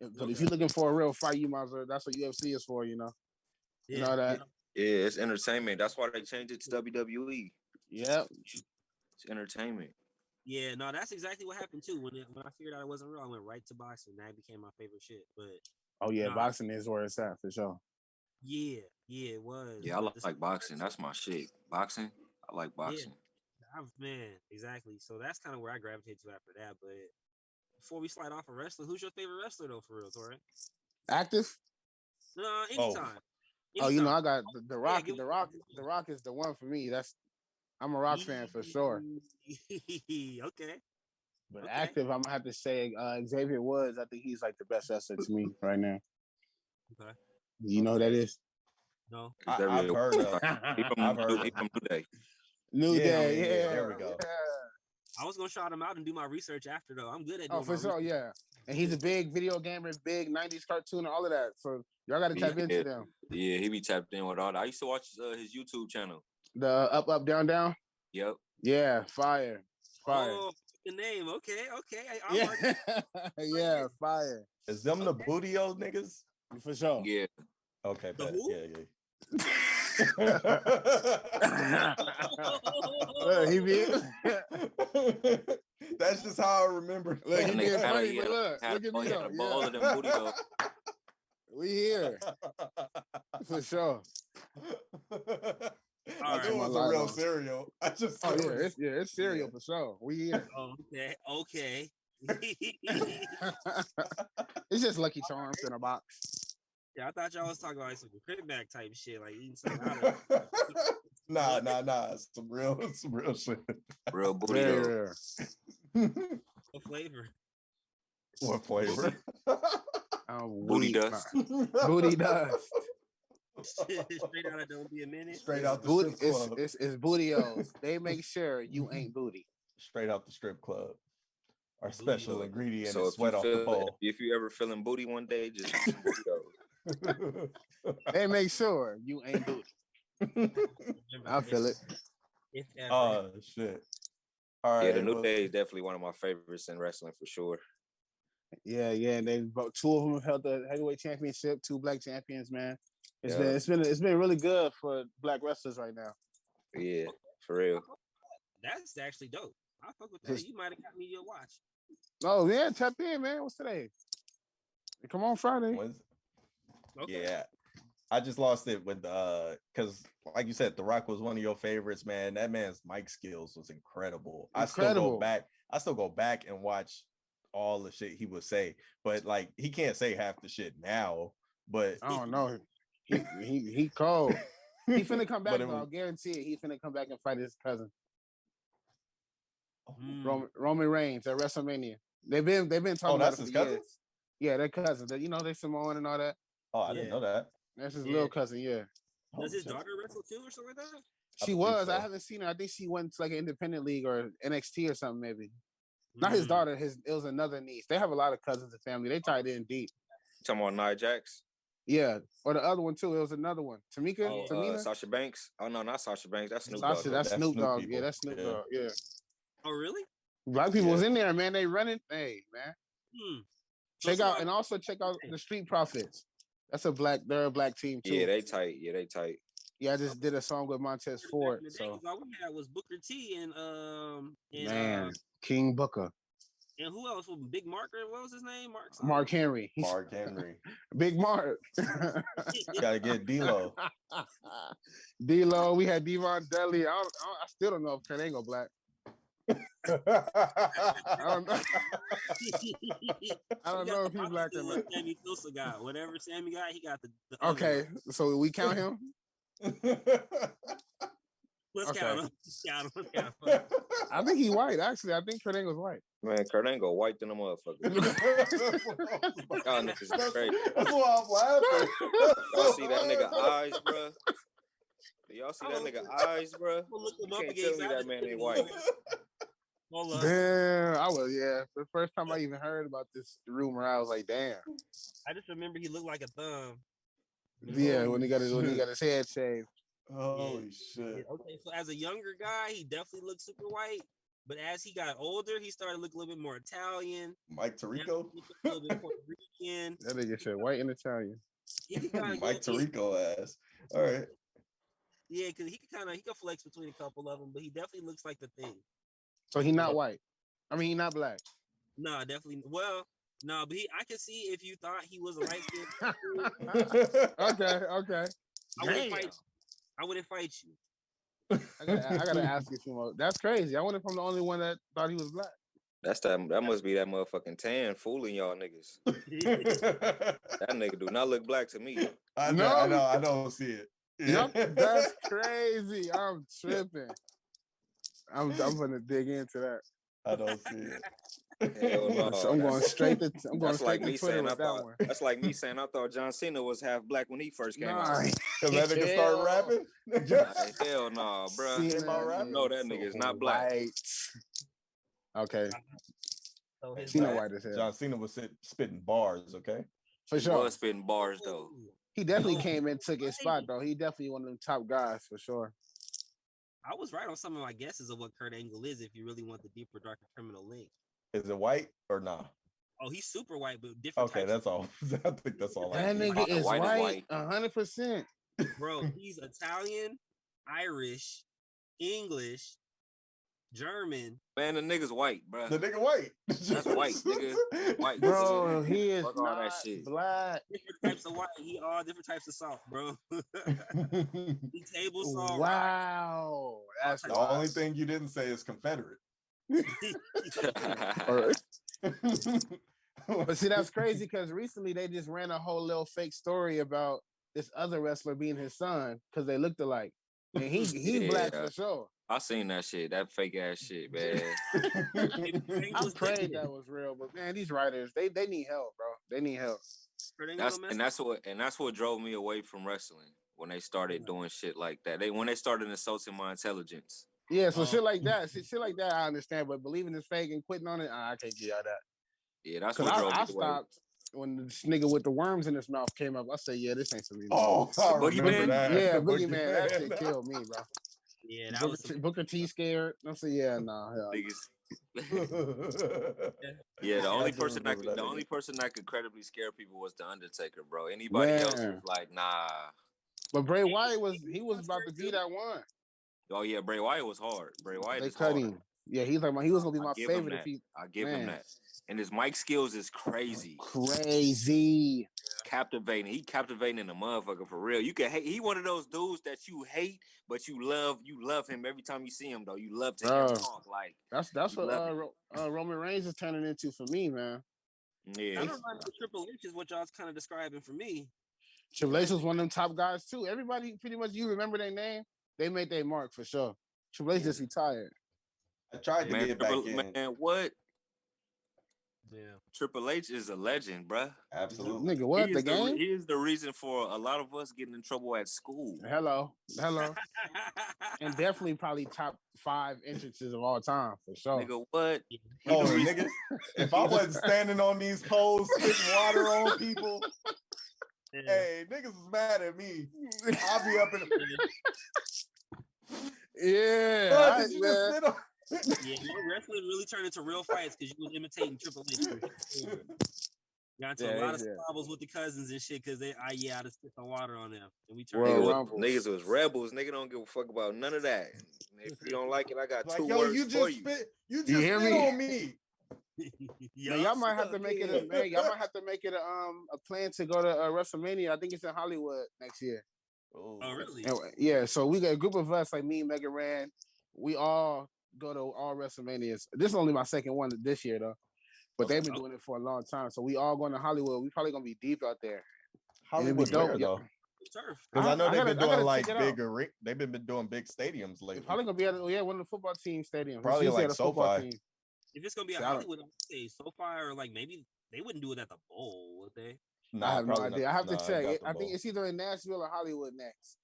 But if you're looking for a real fight, you might as well. That's what UFC is for, Yeah. You know that. Yeah, it's entertainment. That's why they changed it to WWE. Yep. It's entertainment. Yeah, no, that's exactly what happened too. When I figured out it wasn't real, I went right to boxing. That became my favorite shit. But boxing is where it's at for sure. Yeah, it was. Yeah, I like boxing. That's my shit. Boxing, I like boxing. Yeah, man, exactly. So that's kind of where I gravitated to after that. But before we slide off of wrestling, who's your favorite wrestler though, for real, Touré? Active? No, anytime. Oh, I got the Rock. The Rock is the one for me. I'm a Rock fan for sure. Okay. But active, I'm gonna have to say Xavier Woods. I think he's like the best wrestler to me right now. Okay. You know who that is? No. I've heard of. I've heard of New Day. New Day. Yeah. There we go. Yeah. I was gonna shout him out and do my research after though. I'm good at. For sure. Yeah. And he's a big video gamer, big '90s cartoon, all of that. So y'all got to tap into them. Yeah, he be tapped in with all that. I used to watch his YouTube channel. The Up, Down, Down. Yep. Yeah, fire. Oh, the name. Okay. Yeah, fire. Is them the Bootio niggas? For sure. Yeah. Okay. Yeah. He be. That's just how I remember. Look, he being funny, but look at me though. We here for sure. I knew it was a real cereal. It's cereal for sure. We here. Okay. It's just Lucky Charms in a box. Yeah, I thought y'all was talking about some crib back type shit, like eating something out of Nah. Some real shit. Real booty. What flavor? What flavor? Booty dust. Booty dust. Straight out of Don't Be a Minute. Straight out the strip club. It's Bootios. They make sure you ain't booty. Straight out the strip club. Our special ingredient so is sweat off the pole. If you ever feeling booty one day, just Bootios. They make sure you ain't booty. I feel it. If ever. Oh shit! All right. Yeah, the New Day is definitely one of my favorites in wrestling for sure. Yeah, and they both two of them have held the heavyweight championship. Two black champions, man. Yeah. It's been really good for black wrestlers right now. Yeah, for real. That's actually dope. I fuck with that. You might have got me your watch. Oh yeah, tap in, man. What's today? Come on Friday. Okay. Yeah. I just lost it with because like you said, The Rock was one of your favorites, man. That man's mic skills was incredible. I still go back and watch all the shit he would say, but like he can't say half the shit now. But I don't know. He cold. He finna come back though. I'll guarantee it. He finna come back and fight his cousin. Roman Reigns at WrestleMania. They've been talking about it for years. Yeah, they're cousins. They Samoan and all that. Oh, I didn't know that. That's his little cousin, yeah. Does his daughter wrestle too or something like that? She was. So. I haven't seen her. I think she went to like an independent league or NXT or something, maybe. Not his daughter. It was another niece. They have a lot of cousins and family. They tied in deep. You talking about Nia Jax? Yeah, or the other one too. It was another one. Tamina? Sasha Banks. Oh no, not Sasha Banks. That's Snoop Dogg. That's Snoop Dogg. Yeah, that's Snoop Dogg. Yeah. Oh really? Black people was in there, man. They running. Hey, man. Check out the Street Profits. That's they're a black team too. Yeah, they tight. Yeah, I just did a song with Montez Ford. So all we had was Booker T and King Booker. And who else? Big Mark, or what was his name? Mark Henry. Mark Henry. Big Mark. Gotta get D-Lo. D-Lo. We had Devon Dudley. I still don't know if Kurt Angle black. I don't know. I don't know if he's black or not. Sammy Sosa got whatever Sammy got. He got the okay, so we count him. Let's count him. I think he's white. Actually, I think Kurt Angle's white. Man, Kurt Angle white than a motherfucker. Y'all niggas is crazy. That's why I'm laughing. Y'all see that nigga eyes, bro? Y'all see that nigga eyes, bro? You can't tell me that man ain't white. Damn, I was, yeah. The first time I even heard about this rumor, I was like, damn. I just remember he looked like a thumb. Yeah, when he got his head shaved. Holy shit. Okay, so as a younger guy, he definitely looked super white. But as he got older, he started looking a little bit more Italian. Mike Tirico? A little bit Puerto Rican. That nigga said white and Italian. Mike Tirico ass. All right. Yeah, because he could flex between a couple of them, but he definitely looks like the thing. So he's not white. I mean, he's not black. No, definitely. Well, no, but I can see if you thought he was a light skin. Okay. I wouldn't fight you. I gotta ask you some more. That's crazy. I wonder if I'm the only one that thought he was black. That must be that motherfucking tan fooling y'all niggas. That nigga do not look black to me. I know. I don't see it. Yep, that's crazy. I'm tripping. I'm gonna dig into that. I don't see it. Hell no. So I'm going straight to Twitter with that one. That's like me saying I thought John Cena was half black when he first came out. Because that nigga started rapping? Hell no, bro. No, that nigga is not black. Okay. Cena white as hell. John Cena was spitting bars, okay? For sure. He was spitting bars, though. He definitely came and took his spot, though. He definitely one of them top guys, for sure. I was right on some of my guesses of what Kurt Angle is if you really want the deeper, darker criminal link. Is it white or nah? Oh, he's super white, but different. Okay, that's all. I think that's all. That nigga is white, 100%. Bro, he's Italian, Irish, English, German. Man, the nigga's white, bro. The nigga white. That's white, nigga. White. Bro, he is not that shit. Black. Different types of white. He all different types of salt, bro. He table salt. Wow. That's the only thing you didn't say is Confederate. But see, that's crazy because recently they just ran a whole little fake story about this other wrestler being his son because they looked alike. And he black for sure. I seen that shit, that fake ass shit, man. I prayed that was real, but man, these writers, they need help, bro. They need help. That's what drove me away from wrestling when they started doing shit like that. When they started insulting my intelligence. Yeah, so shit like that, I understand, but believing it's fake and quitting on it, I can't get out of that. Yeah, that's what drove me away. when this nigga with the worms in his mouth came up, I said, yeah, this ain't for me. Oh, I remember Boogeyman? that. Yeah, Boogeyman. That shit killed me, bro. Yeah, that was Booker T scared. I said, yeah, no, hell. Yeah, the only do person remember that the nigga. only person that could credibly scare people was the Undertaker, bro. Anybody else Man. was like, nah. But Bray Wyatt was about to be that one. Oh yeah, Bray Wyatt was hard. Bray Wyatt They is cut hard. him. Yeah, he was gonna be my give him favorite if that. he. I give him Man. that. And his mic skills is crazy. Crazy. Captivating. He captivating the motherfucker for real. You can hate. He one of those dudes that you hate, but you love. You love him every time you see him, though. You love to hear him talk. Like That's you what Roman Reigns is turning into for me, man. yeah. Kind of reminds me of Triple H is what y'all's kind of describing for me. Triple H was one of them top guys too. Everybody, pretty much, you remember their name. They made their mark for sure. Triple H just retired. I tried to get back in. Man, what? Yeah. Triple H is a legend, bruh. Absolutely. Nigga, what? He The is game? He is the reason for a lot of us getting in trouble at school. Hello. And definitely probably top 5 entrances of all time, for sure. Nigga, what? Oh, nigga, if I wasn't standing on these poles spitting water on people, hey, niggas is mad at me. I'll be up in Yeah. Bro, did you just sit on? Yeah, your wrestling really turned into real fights because you was imitating Triple H. Got into a lot of squabbles with the cousins and shit because I just spit some water on them. And we turned niggas was rebels. Nigga don't give a fuck about none of that. If you don't like it, I got two words you for just you. You just spit on me. Man, y'all might have to make it a plan to go to WrestleMania. I think it's in Hollywood next year. Oh, really? Yeah, so we got a group of us, like me, Megan Rand. We all go to all WrestleManias. This is only my second one this year, though. But they've been doing it for a long time. So we all going to Hollywood. We probably going to be deep out there. Hollywood where, though? Because I know they've been doing like bigger. They've been doing big stadiums lately. It's probably going to be at one of the football team stadiums. Probably like SoFi. If it's going to be at Hollywood, I would say SoFi or like maybe they wouldn't do it at the Bowl, would they? No, I have no idea. I have to check. I think it's either in Nashville or Hollywood next.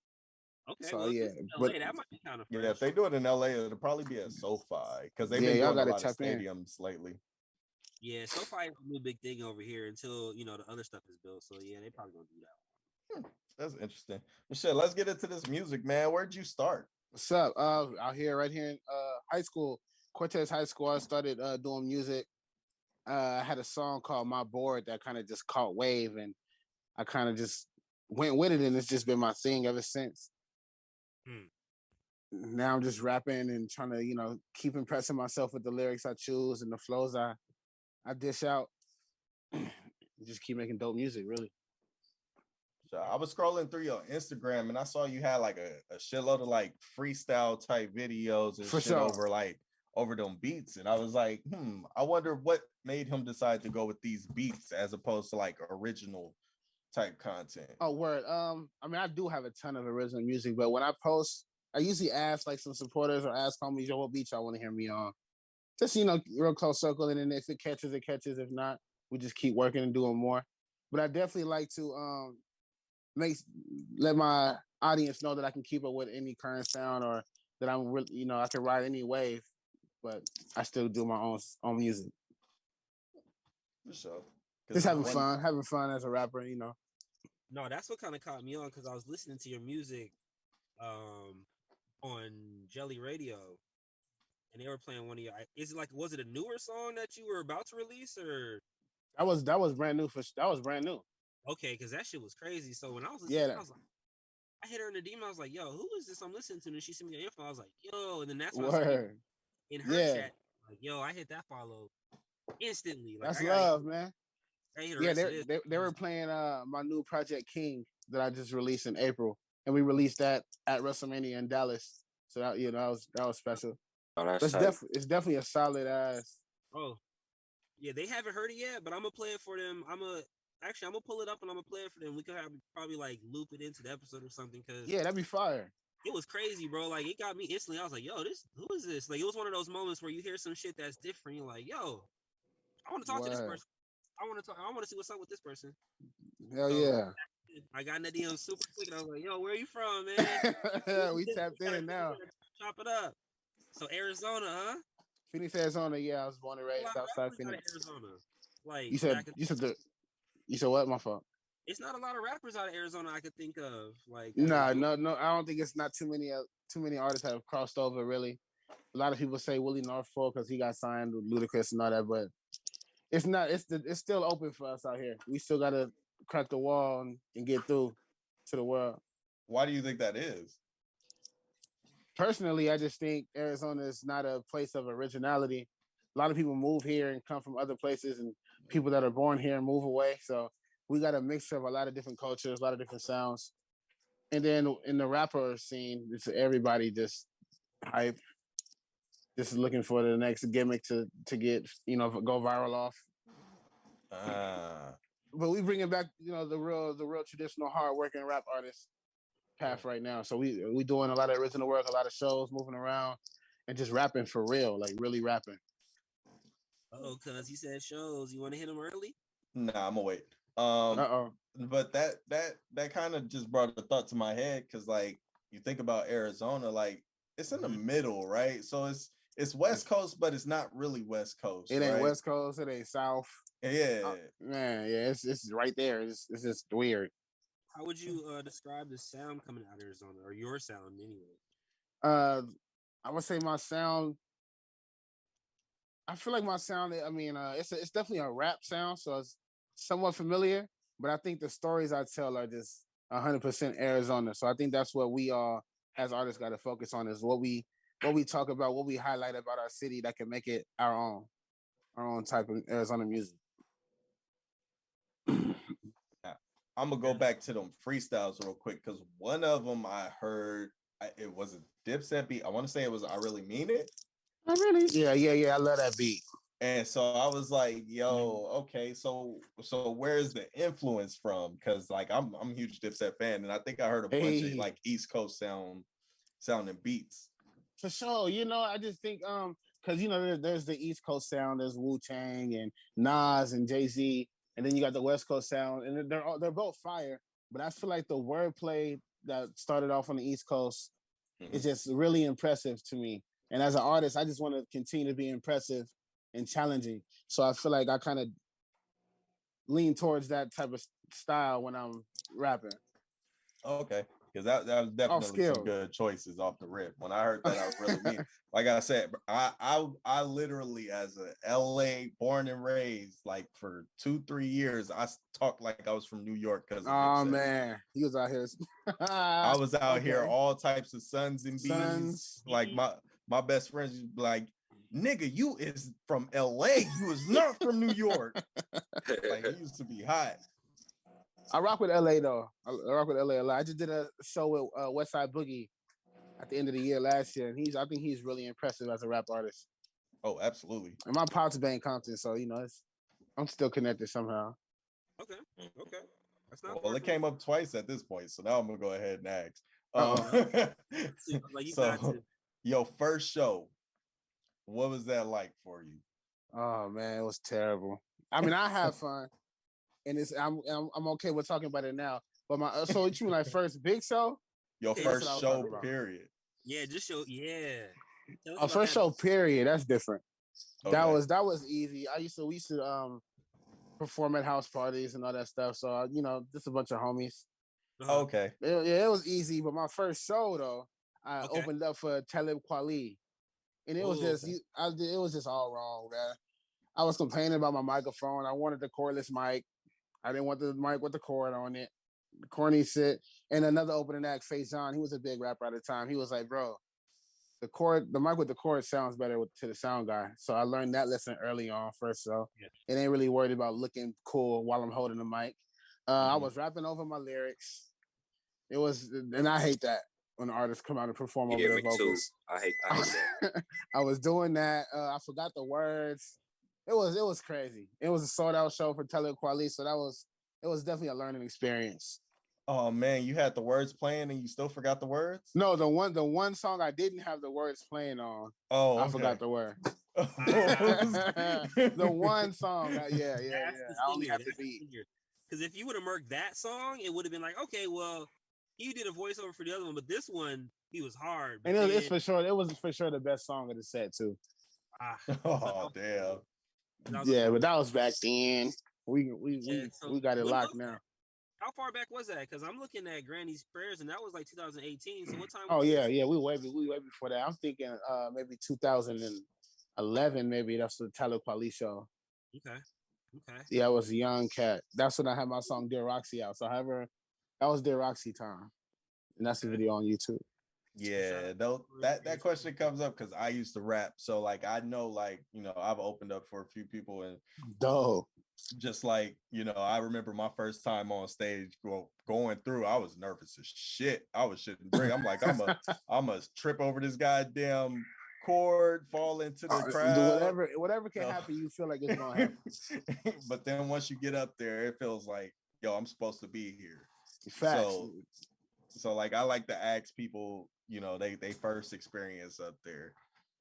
Okay, so well, yeah, LA, that might be kind of fresh. Yeah, if they do it in LA, it'll probably be at SoFi because they've been doing a lot of stadiums lately. Yeah, SoFi is a new big thing over here until the other stuff is built. So yeah, they probably gonna do that. That's interesting. Michelle, let's get into this music, man. Where'd you start? What's up? Out here, right here in high school, Cortez High School. I started doing music. I had a song called "My Board" that kind of just caught wave, and I kind of just went with it, and it's just been my thing ever since. Now I'm just rapping and trying to, keep impressing myself with the lyrics I choose and the flows I dish out. Just keep making dope music, really. So I was scrolling through your Instagram and I saw you had like a shitload of like freestyle type videos and For shit sure. over them beats. And I was like, I wonder what made him decide to go with these beats as opposed to like original type content. Oh, word. I do have a ton of original music, but when I post, I usually ask like some supporters or ask homies, yo, what beat y'all want to hear me on? Just, real close circle. And then if it catches, it catches. If not, we just keep working and doing more. But I definitely like to let my audience know that I can keep up with any current sound or that I'm really, I can ride any wave, but I still do my own music. For sure. Just having fun as a rapper, No, that's what kind of caught me on because I was listening to your music on Jelly Radio, and they were playing one of your. Was it a newer song that you were about to release, or that was brand new that was brand new. Okay, because that shit was crazy. So when I was listening, I hit her in the DM. I was like, "Yo, who is this I'm listening to?" And she sent me the info. I was like, "Yo," and then that's when I saw in her chat, like, "Yo, I hit that follow instantly." Like, that's love, man. They were playing my new project King that I just released in April, and we released that at WrestleMania in Dallas. So that that was special. Oh, it's definitely a solid ass. Oh, yeah, they haven't heard it yet, but I'm gonna play it for them. I'm gonna pull it up and I'm gonna play it for them. We could probably like loop it into the episode or something. Cause that'd be fire. It was crazy, bro. Like it got me instantly. I was like, "Yo, who is this?" Like it was one of those moments where you hear some shit that's different. You're like, "Yo, I want to talk to this person. I want to see what's up with this person." Hell yeah. I got in the DM super quick and I was like, "Yo, where are you from, man?" We tapped in now. Chop it up. So Arizona, huh? Phoenix, Arizona. Yeah, I was born and raised outside Phoenix. Arizona. Like you said the You said what? My fault. It's not a lot of rappers out of Arizona I could think of. Like, No. I don't think it's not too many artists that have crossed over. Really, a lot of people say Willie Norfolk because he got signed with Ludacris and all that, but it's not. It's still open for us out here. We still gotta crack the wall and get through to the world. Why do you think that is? Personally, I just think Arizona is not a place of originality. A lot of people move here and come from other places, and people that are born here move away. So we got a mixture of a lot of different cultures, a lot of different sounds. And then in the rapper scene, it's everybody just hype, just looking for the next gimmick to get, go viral off. But we bring it back, the real traditional hard-working rap artist path right now. So we doing a lot of original work, a lot of shows, moving around, and just rapping for real, like really rapping. Oh, cuz you said shows. You want to hit them early? Nah, I'm gonna wait. Uh-oh. But that kind of just brought a thought to my head because, like, you think about Arizona, like it's in the middle, right? So it's West Coast, but it's not really West Coast. It ain't right? West Coast. It ain't South. Yeah, man. Yeah, it's right there. It's just weird. How would you describe the sound coming out of Arizona, or your sound anyway? I would say my sound. I feel like my sound. I mean, it's definitely a rap sound, so it's somewhat familiar. But I think the stories I tell are just 100% Arizona. So I think that's what we all, as artists, got to focus on is what we talk about, what we highlight about our city that can make it our own type of Arizona music. I'm gonna go back to them freestyles real quick because one of them I heard it was a Dipset beat. I want to say it was "I Really Mean It." I really, yeah. I love that beat. And so I was like, "Yo, okay, so where's the influence from?" Because like I'm a huge Dipset fan, and I think I heard a bunch of like East Coast sounding beats. For sure, I just think because there's the East Coast sound, there's Wu-Tang and Nas and Jay-Z. And then you got the West Coast sound, and they're both fire. But I feel like the wordplay that started off on the East Coast is just really impressive to me. And as an artist, I just want to continue to be impressive and challenging. So I feel like I kind of lean towards that type of style when I'm rapping. Okay, because that was definitely some good choices off the rip. When I heard that, I was really mean. Like I said, I literally, as a LA born and raised, like for 2-3 years, I talked like I was from New York. Because man, he was out here. I was out here, all types of sons and beans. Like my best friends, like, nigga, you is from LA. You is not from New York. Like, it used to be hot. I rock with LA though. I rock with LA a lot. I just did a show with Westside Boogie at the end of the year last year, and I think he's really impressive as a rap artist. Oh, absolutely. And my pop's Bang Compton, so I'm still connected somehow. Okay. That's not well, it came up twice at this point, so now I'm gonna go ahead and ask. So, your first show, what was that like for you? Oh man, it was terrible. I mean, I have fun. And I'm okay with talking about it now. But so what you mean, like first big show? Your first show, period. Yeah, just show. Yeah. A first show, period. That's different. Okay. That was easy. We used to perform at house parties and all that stuff. So just a bunch of homies. Okay. It was easy. But my first show though, I opened up for Talib Kweli, and it was it was just all wrong, man. I was complaining about my microphone. I wanted the cordless mic. I didn't want the mic with the cord on it. The corny shit. And another opening act, Faith John, he was a big rapper at the time. He was like, bro, the mic with the cord sounds better to the sound guy. So I learned that lesson early on first. So it ain't really worried about looking cool while I'm holding the mic. I was rapping over my lyrics. And I hate that when artists come out and perform over their vocals. Too. I hate that. I was doing that. I forgot the words. It was crazy. It was a sold out show for Talib Kweli, so it was definitely a learning experience. Oh man, you had the words playing and you still forgot the words? No, the one song I didn't have the words playing on. Oh, okay. I forgot the words. The one song, yeah. I only have to beat. Because if you would have marked that song, it would have been like, okay, well, he did a voiceover for the other one, but this one he was hard. And it's for sure. It was for sure the best song of the set too. Oh damn. Yeah, but that was back then. So we got it when locked was now. that? How far back was that? Because I'm looking at Granny's Prayers, and that was like 2018. So what time? Oh was yeah, this? yeah, we way before that. I'm thinking maybe 2011, maybe that's the Tyler Quali show. Okay. Yeah, I was a young cat. That's when I had my song Dear Roxy out. So however, that was Dear Roxy time. And that's the video on YouTube. Yeah, though that question comes up because I used to rap. So like I know, like, you know, I've opened up for a few people, and Dope. just like, you know, I remember my first time on stage going through, I was nervous as shit. I was shitting bricks. I'm like, I'm a trip over this goddamn chord, fall into the crowd. Whatever can happen, you feel like it's gonna happen. But then once you get up there, it feels like, yo, I'm supposed to be here. Facts. So like I like to ask people, you know, they first experience up there.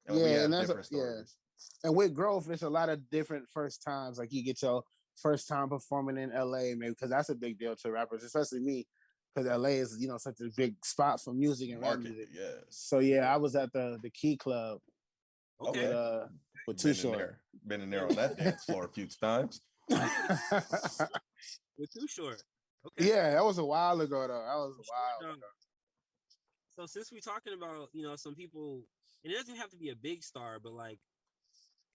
And yeah, we have and that's different stories. And with growth, it's a lot of different first times. Like you get your first time performing in LA, maybe, because that's a big deal to rappers, especially me, because LA is, you know, such a big spot for music and rap music. Yeah. So yeah, I was at the Key Club with Too Short. Been in there on that dance floor a few times. With Too Short. Okay. Yeah, that was a while ago though. That was a while ago. So since we're talking about, you know, some people, and it doesn't have to be a big star, but like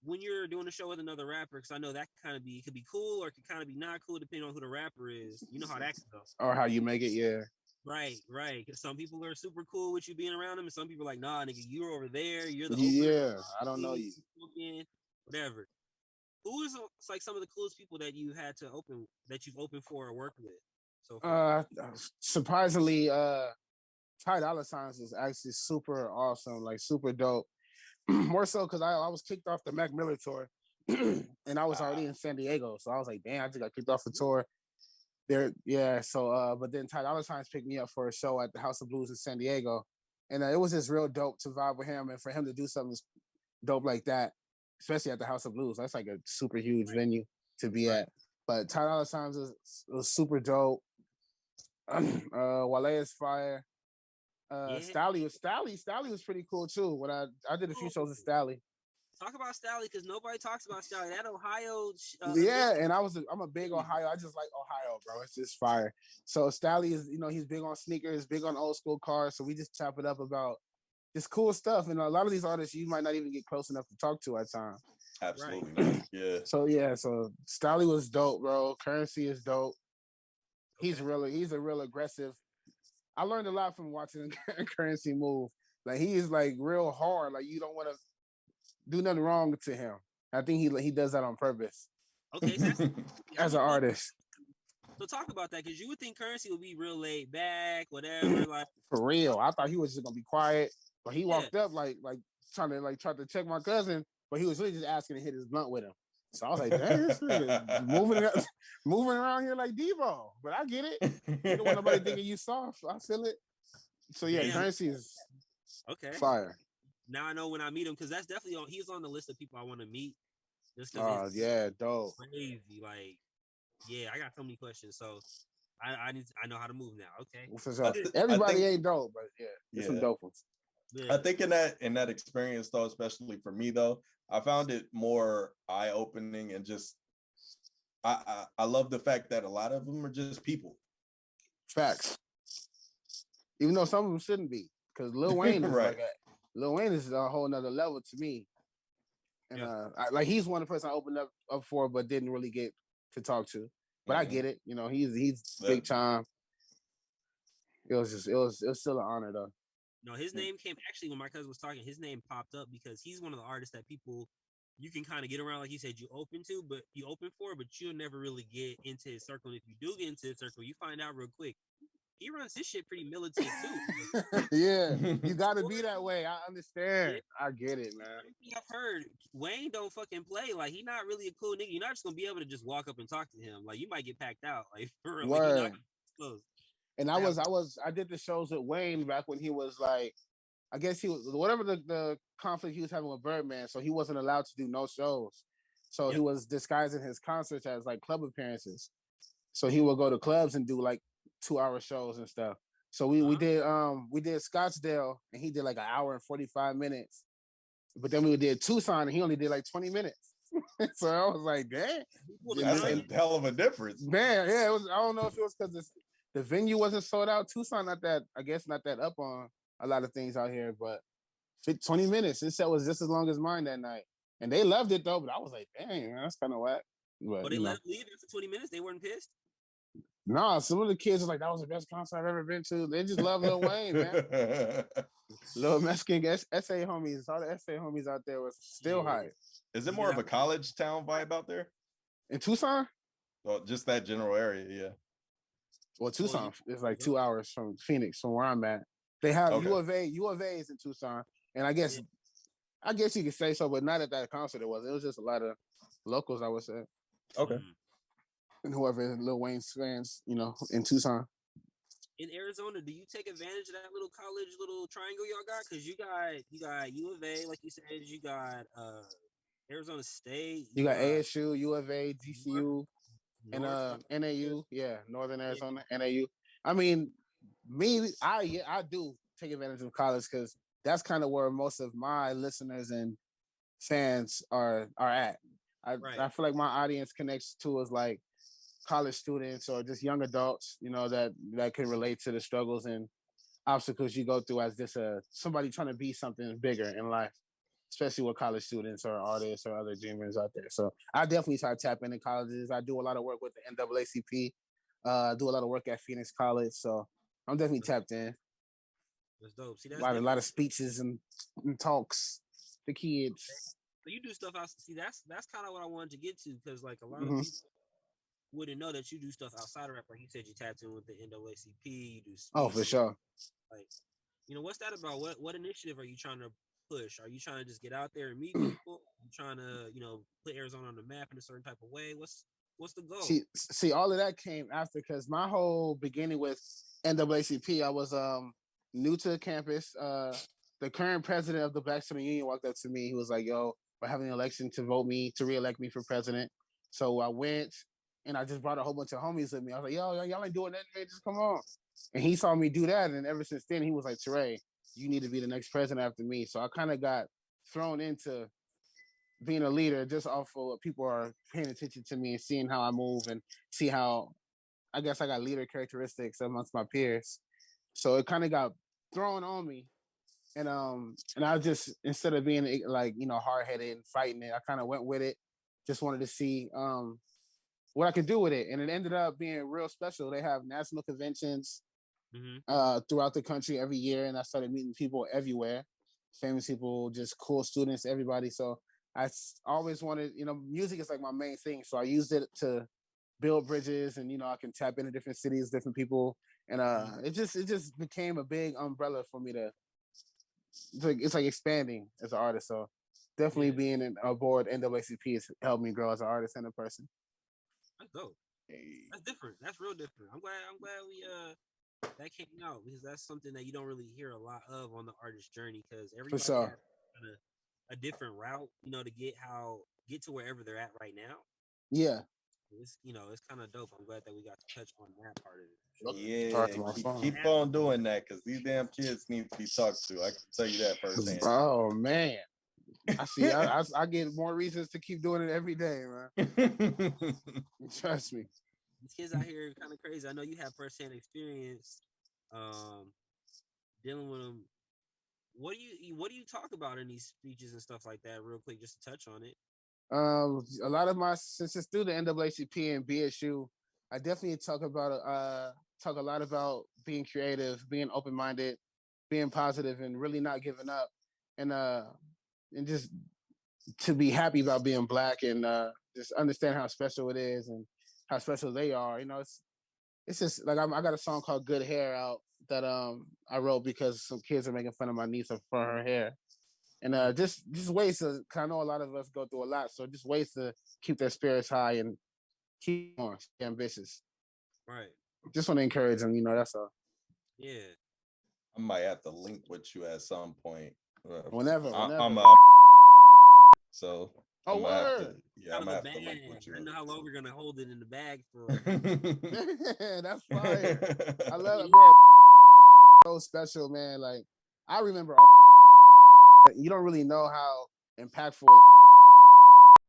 when you're doing a show with another rapper, because I know that could be cool or it could kind of be not cool depending on who the rapper is. You know how that can go. Or how you make it, yeah. Right. Because some people are super cool with you being around them, and some people are like, nah, nigga, you're over there. You're the opener. I don't know you. Whatever. Who is like some of the coolest people that you've opened for or worked with? So surprisingly, Ty Dolla Signs was actually super awesome, like super dope. More so because I was kicked off the Mac Miller tour, and I was already in San Diego, so I was like, damn, I just got kicked off the tour. There, yeah. So, but then Ty Dolla Signs picked me up for a show at the House of Blues in San Diego, and it was just real dope to vibe with him, and for him to do something dope like that, especially at the House of Blues. That's like a super huge venue to be at. But Ty Dolla Signs was super dope. Wale is fire. Stally was pretty cool too. When I did a few shows with Stally. Talk about Stally because nobody talks about Stally. That Ohio. And I'm a big Ohio. I just like Ohio, bro. It's just fire. So Stally is, you know, he's big on sneakers, big on old school cars. So we just chop it up about this cool stuff. And a lot of these artists you might not even get close enough to talk to at times. Absolutely not. Yeah. So Stally was dope, bro. Currency is dope. He's a real aggressive. I learned a lot from watching Currency move. Like he is like real hard. Like you don't want to do nothing wrong to him. I think he does that on purpose. Okay, so as an artist. So talk about that because you would think Currency would be real laid back, whatever. Like for real, I thought he was just gonna be quiet, but he walked up like trying to check my cousin, but he was really just asking to hit his blunt with him. So I was like, dang, this nigga moving around here like Devo. But I get it. You don't want nobody thinking you soft. I feel it. So yeah, Currency is fire. Now I know when I meet him because that's definitely he's on the list of people I want to meet. Oh yeah, dope. Crazy, like yeah. I got so many questions, so I know how to move now. Okay, for sure. Everybody ain't dope, but yeah, some dope ones. Yeah. I think in that experience though, especially for me though, I found it more eye-opening and just I love the fact that a lot of them are just people. Facts. Even though some of them shouldn't be, because Lil Wayne is Lil Wayne is a whole nother level to me. And he's one person I opened up for, but didn't really get to talk to. But I get it. You know, he's big time. It was still an honor though. No, his name came actually when my cousin was talking. His name popped up because he's one of the artists that people you can kind of get around, like you said, you open for, but you'll never really get into his circle. And if you do get into his circle, you find out real quick. He runs his shit pretty militant too. Yeah, you got to be that way. I understand. Yeah. I get it, man. I've heard Wayne don't fucking play. Like he not really a cool nigga. You're not just gonna be able to just walk up and talk to him. Like you might get packed out. Like for real. Word. Like, close. And I did the shows with Wayne back when he was like, I guess he was whatever the conflict he was having with Birdman, so he wasn't allowed to do no shows. So he was disguising his concerts as like club appearances. So he would go to clubs and do like 2-hour shows and stuff. So we did Scottsdale and he did like 1 hour and 45 minutes. But then we did Tucson and he only did like 20 minutes. So I was like, damn. That's a hell of a difference. Man, yeah, it was. I don't know if it was because the venue wasn't sold out. Tucson, not that up on a lot of things out here, but 20 minutes. This set was just as long as mine that night, and they loved it though. But I was like, dang, man, that's kind of whack. But they left leave after 20 minutes. They weren't pissed. Nah, some of the kids are like, that was the best concert I've ever been to. They just love Lil Wayne, man. Little Mexican SA homies, all the SA homies out there was still hype. Is it more of a college town vibe out there? In Tucson? Well, just that general area, yeah. Well, Tucson is like 2 hours from Phoenix, from where I'm at. They have U of A is in Tucson. And I guess you could say so, but not at that concert it was. It was just a lot of locals, I would say. Okay. And whoever Lil Wayne's fans, in Tucson. In Arizona, do you take advantage of that little college little triangle y'all got? Because you got U of A, like you said, you got Arizona State, you got ASU, U of A, DCU, and NAU, Northern Arizona, NAU. I mean, I do take advantage of college because that's kind of where most of my listeners and fans are at. I feel like my audience connects to us like college students or just young adults, that can relate to the struggles and obstacles you go through as just somebody trying to be something bigger in life, especially with college students or artists or other dreamers out there. So I definitely try to tap into colleges. I do a lot of work with the NAACP, do a lot of work at Phoenix College. So I'm definitely tapped in. That's dope. See, that's a lot of speeches and talks to kids. So you do stuff out. See, that's kind of what I wanted to get to, because like a lot of people wouldn't know that you do stuff outside of rap. Like you said, you tapped in with the NAACP. You do speeches. Oh, for sure. Like, what's that about? What initiative are you trying to push? Are you trying to just get out there and meet people? Are you trying to, put Arizona on the map in a certain type of way? What's the goal? See, all of that came after, because my whole beginning with NAACP, I was new to the campus. The current president of the Black Student Union walked up to me. He was like, "Yo, we're having an election to re-elect me for president." So I went, and I just brought a whole bunch of homies with me. I was like, "Yo, y'all ain't doing nothing, man. Just come on." And he saw me do that, and ever since then, he was like, "Touré, you need to be the next president after me." So I kind of got thrown into being a leader just off of what people are paying attention to me and seeing how I move and see how, I guess, I got leader characteristics amongst my peers. So it kind of got thrown on me. And I just, instead of being like, hard-headed and fighting it, I kind of went with it. Just wanted to see what I could do with it. And it ended up being real special. They have national conventions throughout the country every year. And I started meeting people everywhere. Famous people, just cool students, everybody. So I always wanted, music is like my main thing. So I used it to build bridges, and, I can tap into different cities, different people. And it just became a big umbrella for me it's like expanding as an artist. So definitely being aboard NAACP has helped me grow as an artist and a person. That's dope. That's different. That's real different. I'm glad we that came out, because that's something that you don't really hear a lot of on the artist journey, because everybody has kind of a different route, to get to wherever they're at right now. Yeah. It's it's kind of dope. I'm glad that we got to touch on that part of it. Yeah, keep on doing that, because these damn kids need to be talked to. I can tell you that firsthand. Oh man, I see. I get more reasons to keep doing it every day, man. Trust me. These kids out here are kind of crazy. I know you have firsthand experience dealing with them. What do you talk about in these speeches and stuff like that? Real quick, just to touch on it. A lot of since it's through the NAACP and BSU, I definitely talk a lot about being creative, being open-minded, being positive, and really not giving up, and just to be happy about being Black, and just understand how special it is and how special they are. It's just like I got a song called "Good Hair" out that I wrote because some kids are making fun of my niece for her hair. And just ways to, cause I know a lot of us go through a lot, so just ways to keep their spirits high and keep on ambitious. Right. Just want to encourage them, that's all. Yeah. I might have to link with you at some point. Whenever. So. Oh, word. I'm gonna have to link with you. I don't know how long we're gonna hold it in the bag for. That's fire. I love it, bro. So special, man. Like, I remember. You don't really know how impactful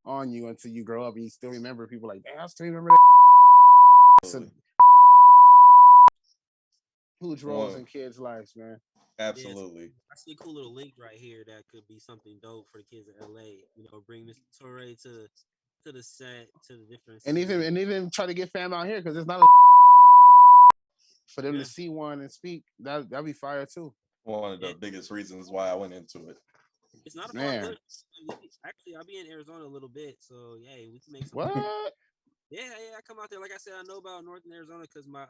on on you until you grow up and you still remember people like, damn, I still remember that. So, huge roles in kids' lives, man. Absolutely. I see a cool little link right here that could be something dope for the kids in LA. You know, bring Mr. Touré to the set, to the different And cities. even try to get fam out here because it's not a for them to see one and speak. That'd be fire too. One of the biggest reasons why I went into it. It's not a far push. Actually, I'll be in Arizona a little bit, so yeah, we can make some. What? Yeah, I come out there. Like I said, I know about Northern Arizona because my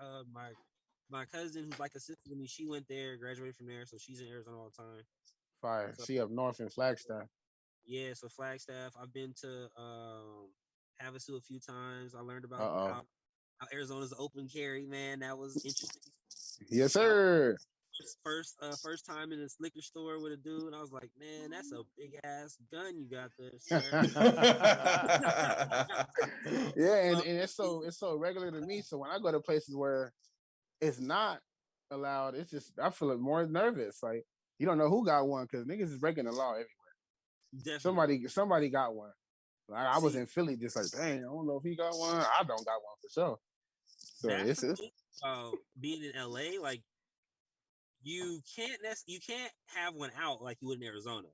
cousin, who's like a sister to me, she went there, graduated from there, so she's in Arizona all the time. Fire. So, she up north in Flagstaff. Yeah, so Flagstaff. I've been to Havasu a few times. I learned about how Arizona's open carry, man. That was interesting. Yes, sir. First time in this liquor store with a dude, and I was like, man, that's a big ass gun you got there, sir. Yeah, and it's so regular to me. So when I go to places where it's not allowed, it's just I feel more nervous. Like you don't know who got one because niggas is breaking the law everywhere. Definitely. Somebody got one. Like, I was in Philly, just like, dang, I don't know if he got one. I don't got one for sure. So it's being in LA, like you can't have one out like you would in Arizona.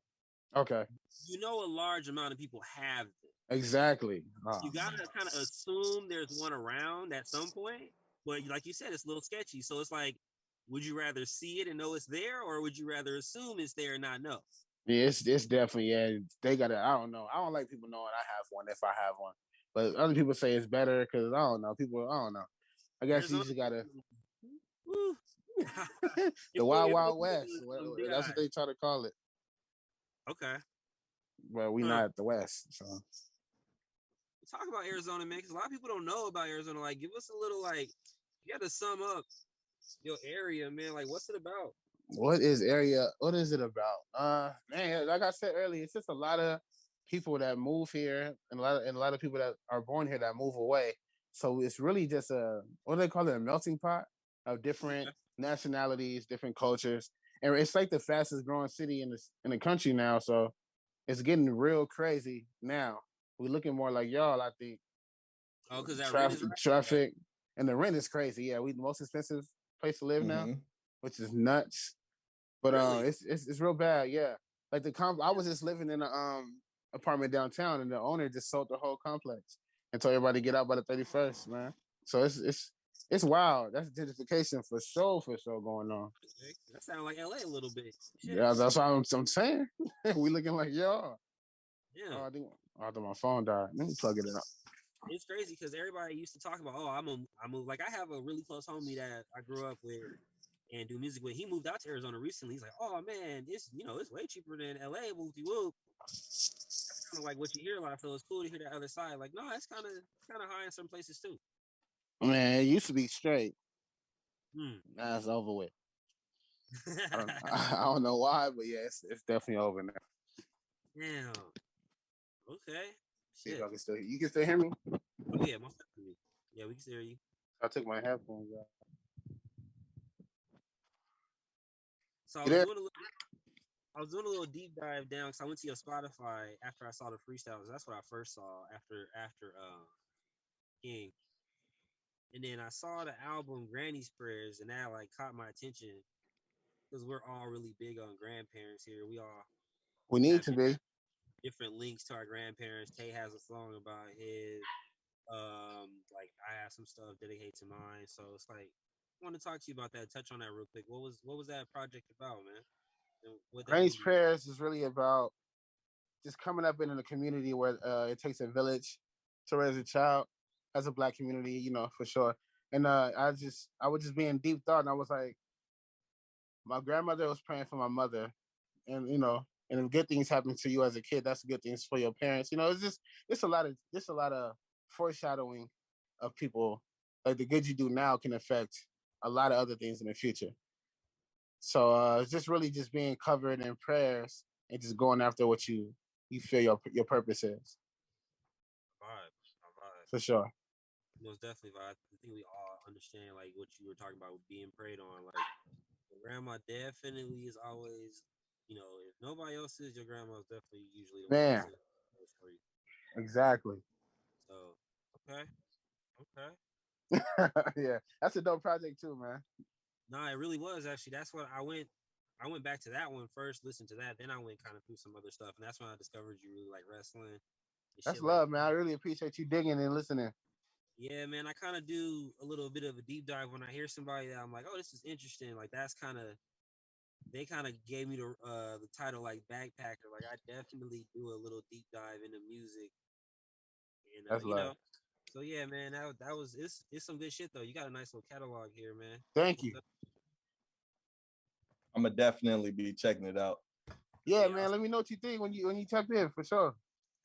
Okay. You know, a large amount of people have them. Exactly. You gotta kind of assume there's one around at some point, but like you said, it's a little sketchy. So it's like, would you rather see it and know it's there, or would you rather assume it's there and not know? Yeah, it's definitely They gotta. I don't know. I don't like people knowing I have one if I have one, but other people say it's better because I don't know. I don't know. I guess Arizona, you just gotta. The Wild Wild West. That's what they try to call it. Okay. Well, we not at the West, so. Talk about Arizona, man, because a lot of people don't know about Arizona. Like, give us a little, like, you got to sum up your area, man. Like, what's it about? What is it about? Man, like I said earlier, it's just a lot of people that move here and a lot of people that are born here that move away. So it's really just what do they call it? A melting pot of different nationalities, different cultures. And it's like the fastest growing city in the country now. So it's getting real crazy now. We're looking more like y'all, I think. Oh, because that traffic and the rent is crazy. Yeah, we the most expensive place to live now, which is nuts. But really? It's real bad. Yeah, like I was just living in a apartment downtown, and the owner just sold the whole complex and told everybody to get out by the 31st, man. So it's wild. That's gentrification for sure going on. That sounds like LA a little bit. Shit. Yeah, that's what I'm saying. We looking like y'all. Yeah. I think my phone died. Let me plug it up. It's crazy because everybody used to talk about, I moved. Like I have a really close homie that I grew up with and do music with. He moved out to Arizona recently. He's like, oh man, it's way cheaper than LA. Whoopty whoop. That's kind of like what you hear a lot. So it's cool to hear the other side. Like, no, it's kind of high in some places too. Man, it used to be straight. Now it's over with. I don't know why, but yeah, it's definitely over now. Damn. Okay. See if I can still hear you. Can still hear me? Oh yeah, most definitely. Yeah, we can still hear you. I took my headphones out. So I was doing a little deep dive down because I went to your Spotify after I saw the freestyles. That's what I first saw after King. And then I saw the album Granny's Prayers, and that like caught my attention because we're all really big on grandparents here. We need to be. Different links to our grandparents. Tay has a song about his. Like I have some stuff dedicated to mine. So it's like I want to talk to you about that. Touch on that real quick. What was that project about, man? Granny's Prayers is really about just coming up in a community where it takes a village to raise a child as a Black community, for sure. And I was just being deep thought, and I was like, my grandmother was praying for my mother, and and if good things happen to you as a kid, that's good things for your parents. It's a lot of foreshadowing of people. Like the good you do now can affect a lot of other things in the future. So it's just really just being covered in prayers and just going after what you feel your purpose is. Vibe. For sure. Most definitely vibe. I think we all understand like what you were talking about with being prayed on. Like grandma definitely is always, if nobody else is, your grandma's definitely usually the man. One for you. Exactly. So okay, okay. Yeah, that's a dope project too, man. No, it really was actually. That's what I went. I went back to that one first, listened to that, then I went kind of through some other stuff, and that's when I discovered you really like wrestling and That's shit like love, man. I really appreciate you digging and listening. yeah, man. I kind of do a little bit of a deep dive when I hear somebody that I'm like, oh, this is interesting. Like that's kind of they kind of gave me the title like backpacker. Like I definitely do a little deep dive into music, and That's you love. know, so yeah, man. That was it's some good shit though. You got a nice little catalog here, man. Thank you. I'm gonna definitely be checking it out. Yeah, Yeah, man. Let me know what you think when you tap in for sure.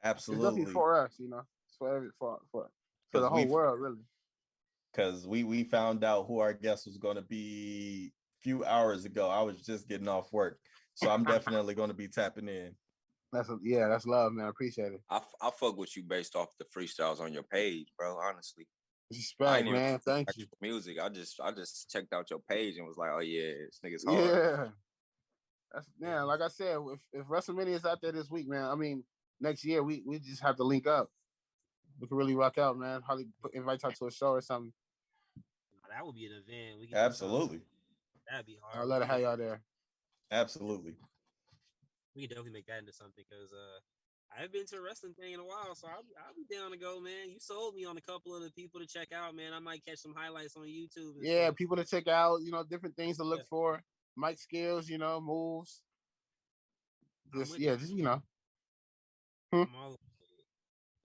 It's definitely Absolutely, for us, you know. It's for for the because whole world, really. we found out who our guest was going to be a few hours ago. I was just getting off work, so I'm definitely going to be tapping in. That's love, man. I appreciate it. I fuck with you based off the freestyles on your page, bro. Honestly, I Respect, ain't even man. Thank you. music. I just checked out your page and was like, oh yeah, this nigga's hard. Yeah. That's like I said, if WrestleMania is out there this week, man, I mean next year we just have to link up. We can really rock out, man. Probably invite y'all to a show or something. that would be an event. We could Absolutely, that'd be hard. I'll let it have y'all there. absolutely. We could definitely make that into something because I haven't been to a wrestling thing in a while, so I'll be down to go, man. You sold me on a couple of the people to check out, man. I might catch some highlights on YouTube. Yeah, stuff. people to check out, different things to look for. Mic skills, moves. Just just I'm all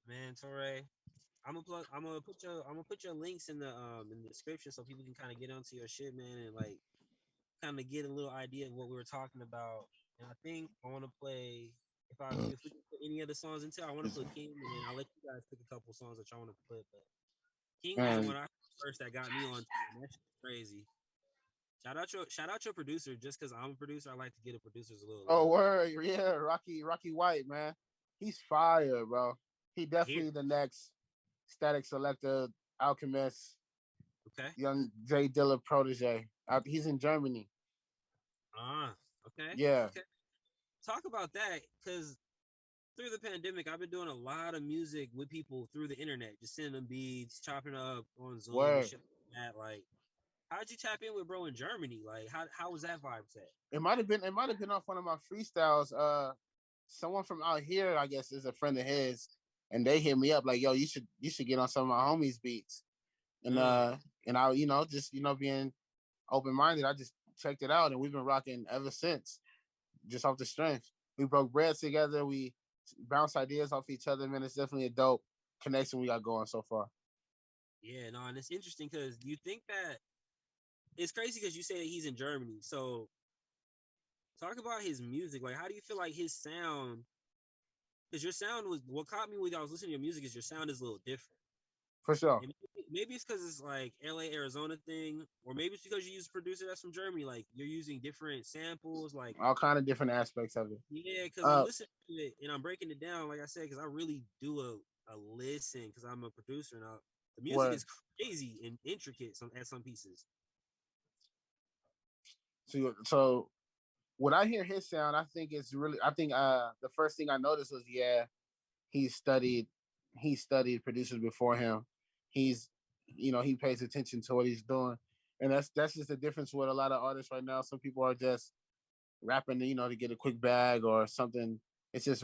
man, Touré. I'm gonna put your links in the description so people can kind of get onto your shit, man, and like kind of get a little idea of what we were talking about. And I think I want to play if we can put any other songs into, I want to put King, and then I'll let you guys pick a couple songs that y'all want to put. But King was the one I first that got me on. That shit's crazy. Shout out your producer. Just because I'm a producer, I like to get a producer's a little. Oh, word, yeah, Rocky White, man, he's fire, bro. He definitely the next Static Selector, Alchemist, okay, young Jay Dilla protege. He's in Germany. Okay. Yeah. Okay. Talk about that because through the pandemic, I've been doing a lot of music with people through the internet, just sending them beats, chopping up on Zoom and shit like that. Like, how'd you tap in with bro in Germany? Like, how was that vibe set? It might have been off one of my freestyles. Someone from out here, I guess, is a friend of his, and they hit me up like, "Yo, you should get on some of my homies' beats." And I, just being open minded, I just checked it out, and we've been rocking ever since, just off the strength. We broke bread together. We bounce ideas off each other. Man, it's definitely a dope connection we got going so far. Yeah, no, and it's interesting because you think that it's crazy because you say that he's in Germany. So talk about his music. Like, how do you feel like his sound? Because your sound was what caught me when I was listening to your music is your sound is a little different. For sure. And maybe it's because it's like LA, Arizona thing, or maybe it's because you use a producer that's from Germany. Like you're using different samples, like all kind of different aspects of it. Yeah, because I'm listening to it and I'm breaking it down, like I said, because I really do a listen because I'm a producer and the music is crazy and intricate at some pieces. So when I hear his sound, I think the first thing I noticed was he studied producers before him. He pays attention to what he's doing. And that's just the difference with a lot of artists right now. Some people are just rapping, to get a quick bag or something. It's just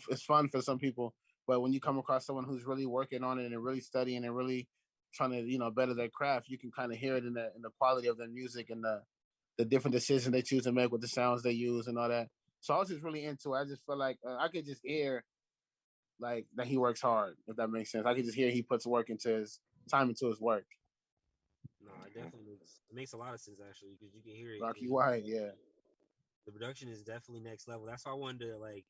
it's fun for some people. But when you come across someone who's really working on it and really studying and really trying to, better their craft, you can kind of hear it in the quality of their music and the different decisions they choose to make with the sounds they use and all that. So I was just really into it. I just feel like I could just hear like that he works hard, if that makes sense. I could just hear he puts work into his time into his work. No, it definitely makes a lot of sense actually because you can hear it. Rocky White, yeah. The production is definitely next level. That's why I wanted to like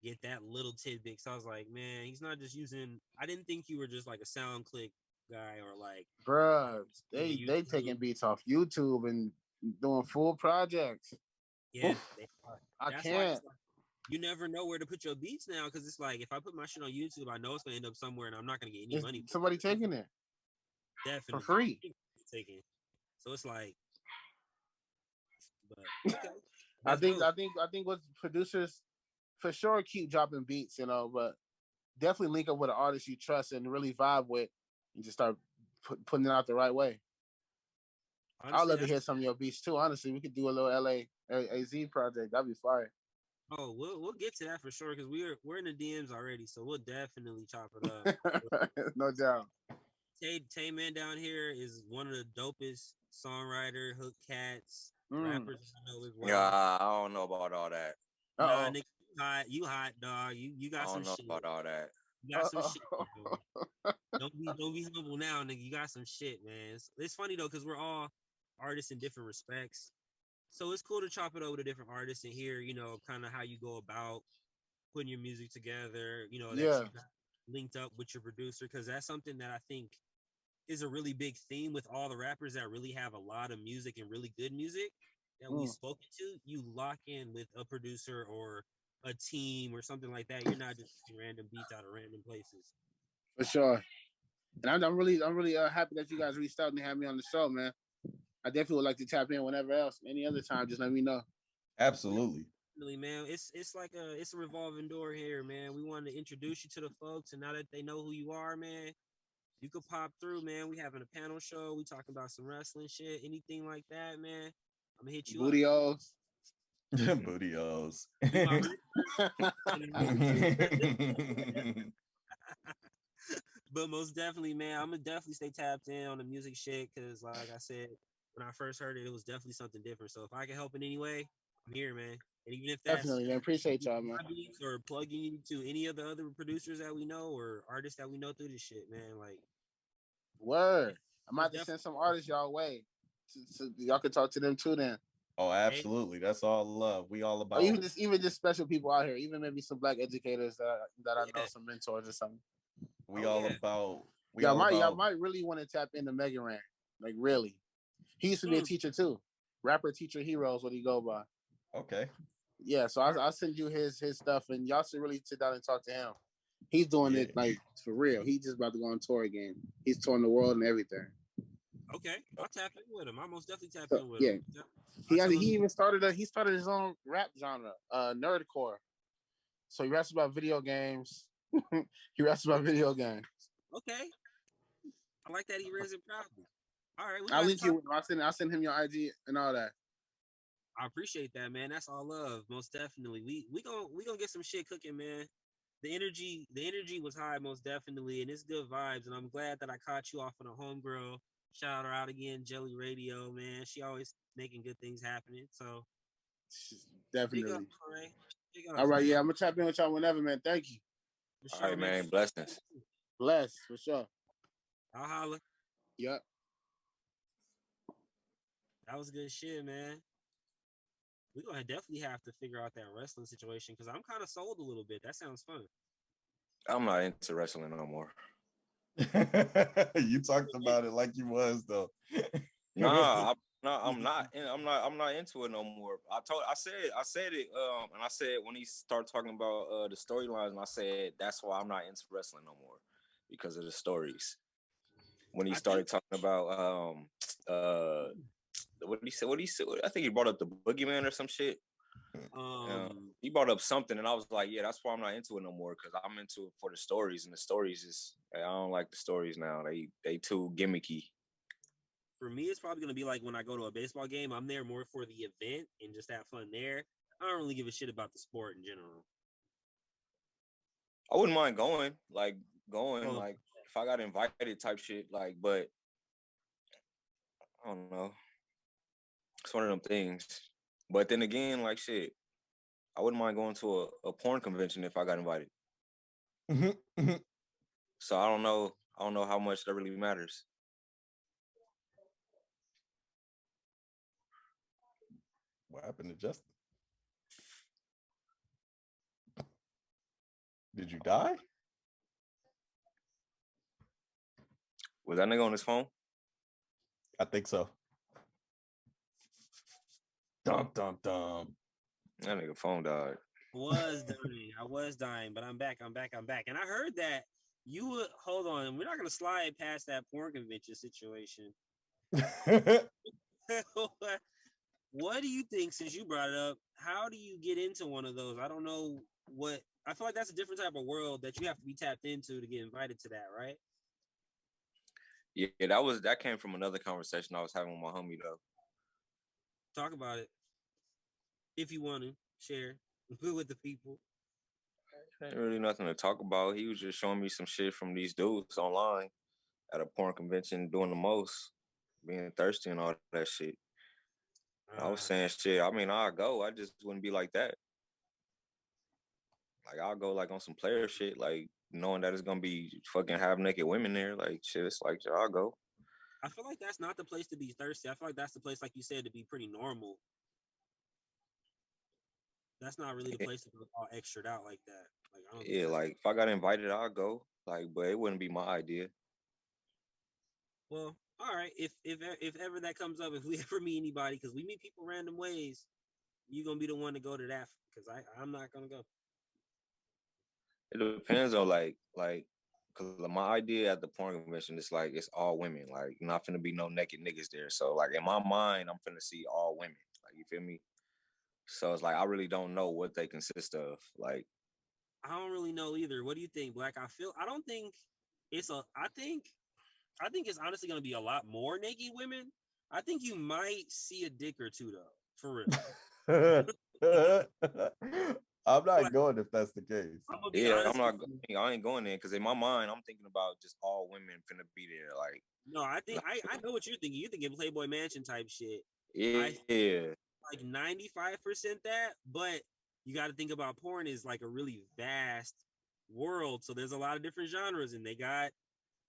get that little tidbit. So I was like, man, he's not just using. I didn't think you were just like a sound click guy or like. Bruh, they taking beats off YouTube and doing full projects. Yeah, I can't. You never know where to put your beats now because it's like if I put my shit on YouTube, I know it's gonna end up somewhere and I'm not gonna get any money. Somebody taking it. Definitely for free. Taking. So it's like, but okay. I think what producers for sure keep dropping beats, but definitely link up with an artist you trust and really vibe with, and just start putting it out the right way. Honestly, I'd love to hear some of your beats too. Honestly, we could do a little AZ project. That'd be fire. Oh, we'll get to that for sure because we're in the DMs already, so we'll definitely chop it up. No doubt. Tay Man down here is one of the dopest songwriter, hook cats, rappers I know as well. Yeah, I don't know about all that. Nah, nigga, you hot, dog. You got some shit. I don't know about all that. You got some shit. Don't be humble now, nigga. You got some shit, man. It's funny though, because we're all artists in different respects. So it's cool to chop it over to different artists and hear, kind of how you go about putting your music together, that you got linked up with your producer, because that's something that I think is a really big theme with all the rappers that really have a lot of music and really good music that we've spoken to. You lock in with a producer or a team or something like that. You're not just random beats out of random places. For sure. And I'm really happy that you guys reached out and had me on the show, man. I definitely would like to tap in whenever else. Any other time, just let me know. Absolutely. Really, man. It's like a revolving door here, man. We wanted to introduce you to the folks, and now that they know who you are, man, you could pop through, man. We having a panel show. We talking about some wrestling shit, anything like that, man. I'm gonna hit you Booty-os. Booty-os. But most definitely, man, I'm gonna definitely stay tapped in on the music shit because, like I said, when I first heard it, it was definitely something different. So if I can help in any way, I'm here, man. And even if that's definitely, man, appreciate y'all, man. Or plugging you to any of the other producers that we know or artists that we know through this shit, man. Like, word. I'm about to send some artists y'all way, so y'all can talk to them too. Then. Oh, absolutely. That's all love. We all about. Or even just special people out here. Even maybe some Black educators that I know, some mentors or something. Y'all might really want to tap into Mega Ran. Like really. He used to be a teacher too. Rapper, teacher, hero is what he go by. Okay. Yeah, so I'll send you his stuff and y'all should really sit down and talk to him. He's doing it like for real. He's just about to go on tour again. He's touring the world and everything. Okay, I'll tap in with him. I most definitely tap in with him. He even started his own rap genre, nerdcore. So he raps about video games. Okay. I like that he raised it proudly. All right. I'll link you. I'll send him your IG and all that. I appreciate that, man. That's all love. Most definitely. We gonna get some shit cooking, man. The energy was high, most definitely, and it's good vibes. And I'm glad that I caught you off on a homegirl. Shout her out again, Jelly Radio, man. She always making good things happening. So definitely. All right, yeah, I'm gonna tap in with y'all whenever, man. Thank you. Sure, all right, man. Blessings. Bless for sure. I'll holler. Yep. That was good shit, man. We're gonna definitely have to figure out that wrestling situation because I'm kind of sold a little bit. That sounds fun. I'm not into wrestling no more. You talked about it like you was though. I'm not into it no more. I said it, and I said when he started talking about the storylines, and I said that's why I'm not into wrestling no more because of the stories. When he started talking about what did he say? I think he brought up the boogeyman or some shit. He brought up something, and I was like, yeah, that's why I'm not into it no more because I'm into it for the stories, and the stories is I don't like the stories now. They too gimmicky. For me, it's probably gonna be like when I go to a baseball game. I'm there more for the event and just have fun there. I don't really give a shit about the sport in general. I wouldn't mind going, like if I got invited type shit, like, but I don't know. It's one of them things. But then again, like shit, I wouldn't mind going to a porn convention if I got invited. So I don't know how much that really matters. What happened to Justin? Did you die? Was that nigga on his phone? I think so. Dum dum dum. That nigga phone died. I was dying, but I'm back. And I heard that you would hold on. We're not gonna slide past that porn convention situation. What do you think? Since you brought it up, how do you get into one of those? I don't know what I feel like that's a different type of world that you have to be tapped into to get invited to that, right? Yeah, that came from another conversation I was having with my homie though. Talk about it if you want to share with the people. Ain't really nothing to talk about. He was just showing me some shit from these dudes online at a porn convention doing the most, being thirsty and all that shit. I was saying shit. I mean, I'll go. I just wouldn't be like that. Like I'll go like on some player shit, like knowing that it's gonna be fucking half naked women there. Like shit, it's like I'll go. I feel like that's not the place to be thirsty. I feel like that's the place, like you said, to be pretty normal. That's not really the place to go all extra out like that. Like I don't. Yeah, like if I got invited, I'll go. Like, but it wouldn't be my idea. Well, all right. If ever that comes up, if we ever meet anybody, because we meet people random ways, you're gonna be the one to go to that. Because I'm not gonna go. It depends on like, cause my idea at the porn convention is like it's all women. Like, not finna be no naked niggas there. So like in my mind, I'm finna see all women. Like you feel me? So it's like I really don't know what they consist of. Like I don't really know either. What do you think, Black? I don't think it's a. I think it's honestly gonna be a lot more naked women. I think you might see a dick or two though, for real. I'm not Like, going if that's the case. I'm gonna be yeah, honest with you. I ain't going there because in my mind, I'm thinking about just all women finna be there. Like No, I think I know what you're thinking. You're thinking Playboy Mansion type shit. yeah, Like 95% that, but you got to think about porn is like a really vast world. So there's a lot of different genres, and they got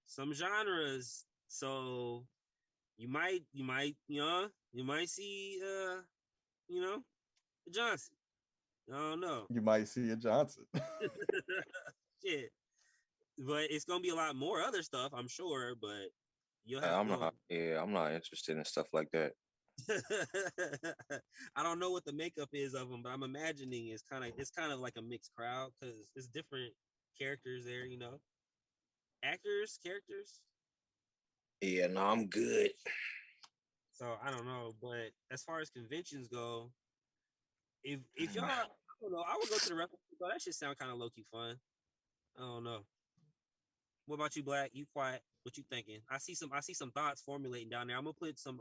some genres. So you might you might see a Johnson. I don't know. You might see a Johnson. Shit. But it's gonna be a lot more other stuff, I'm sure, but you'll have I'm to go. not. Yeah, I'm not interested in stuff like that. I don't know what the makeup is of them, but I'm imagining it's kind of like a mixed crowd because it's different characters there, actors, characters. Yeah, no, I'm good. So I don't know, but as far as conventions go, if y'all, I don't know, I would go to the reference. That shit sound kind of low key fun. I don't know. What about you, Black? You quiet? What you thinking? I see some thoughts formulating down there. I'm gonna put some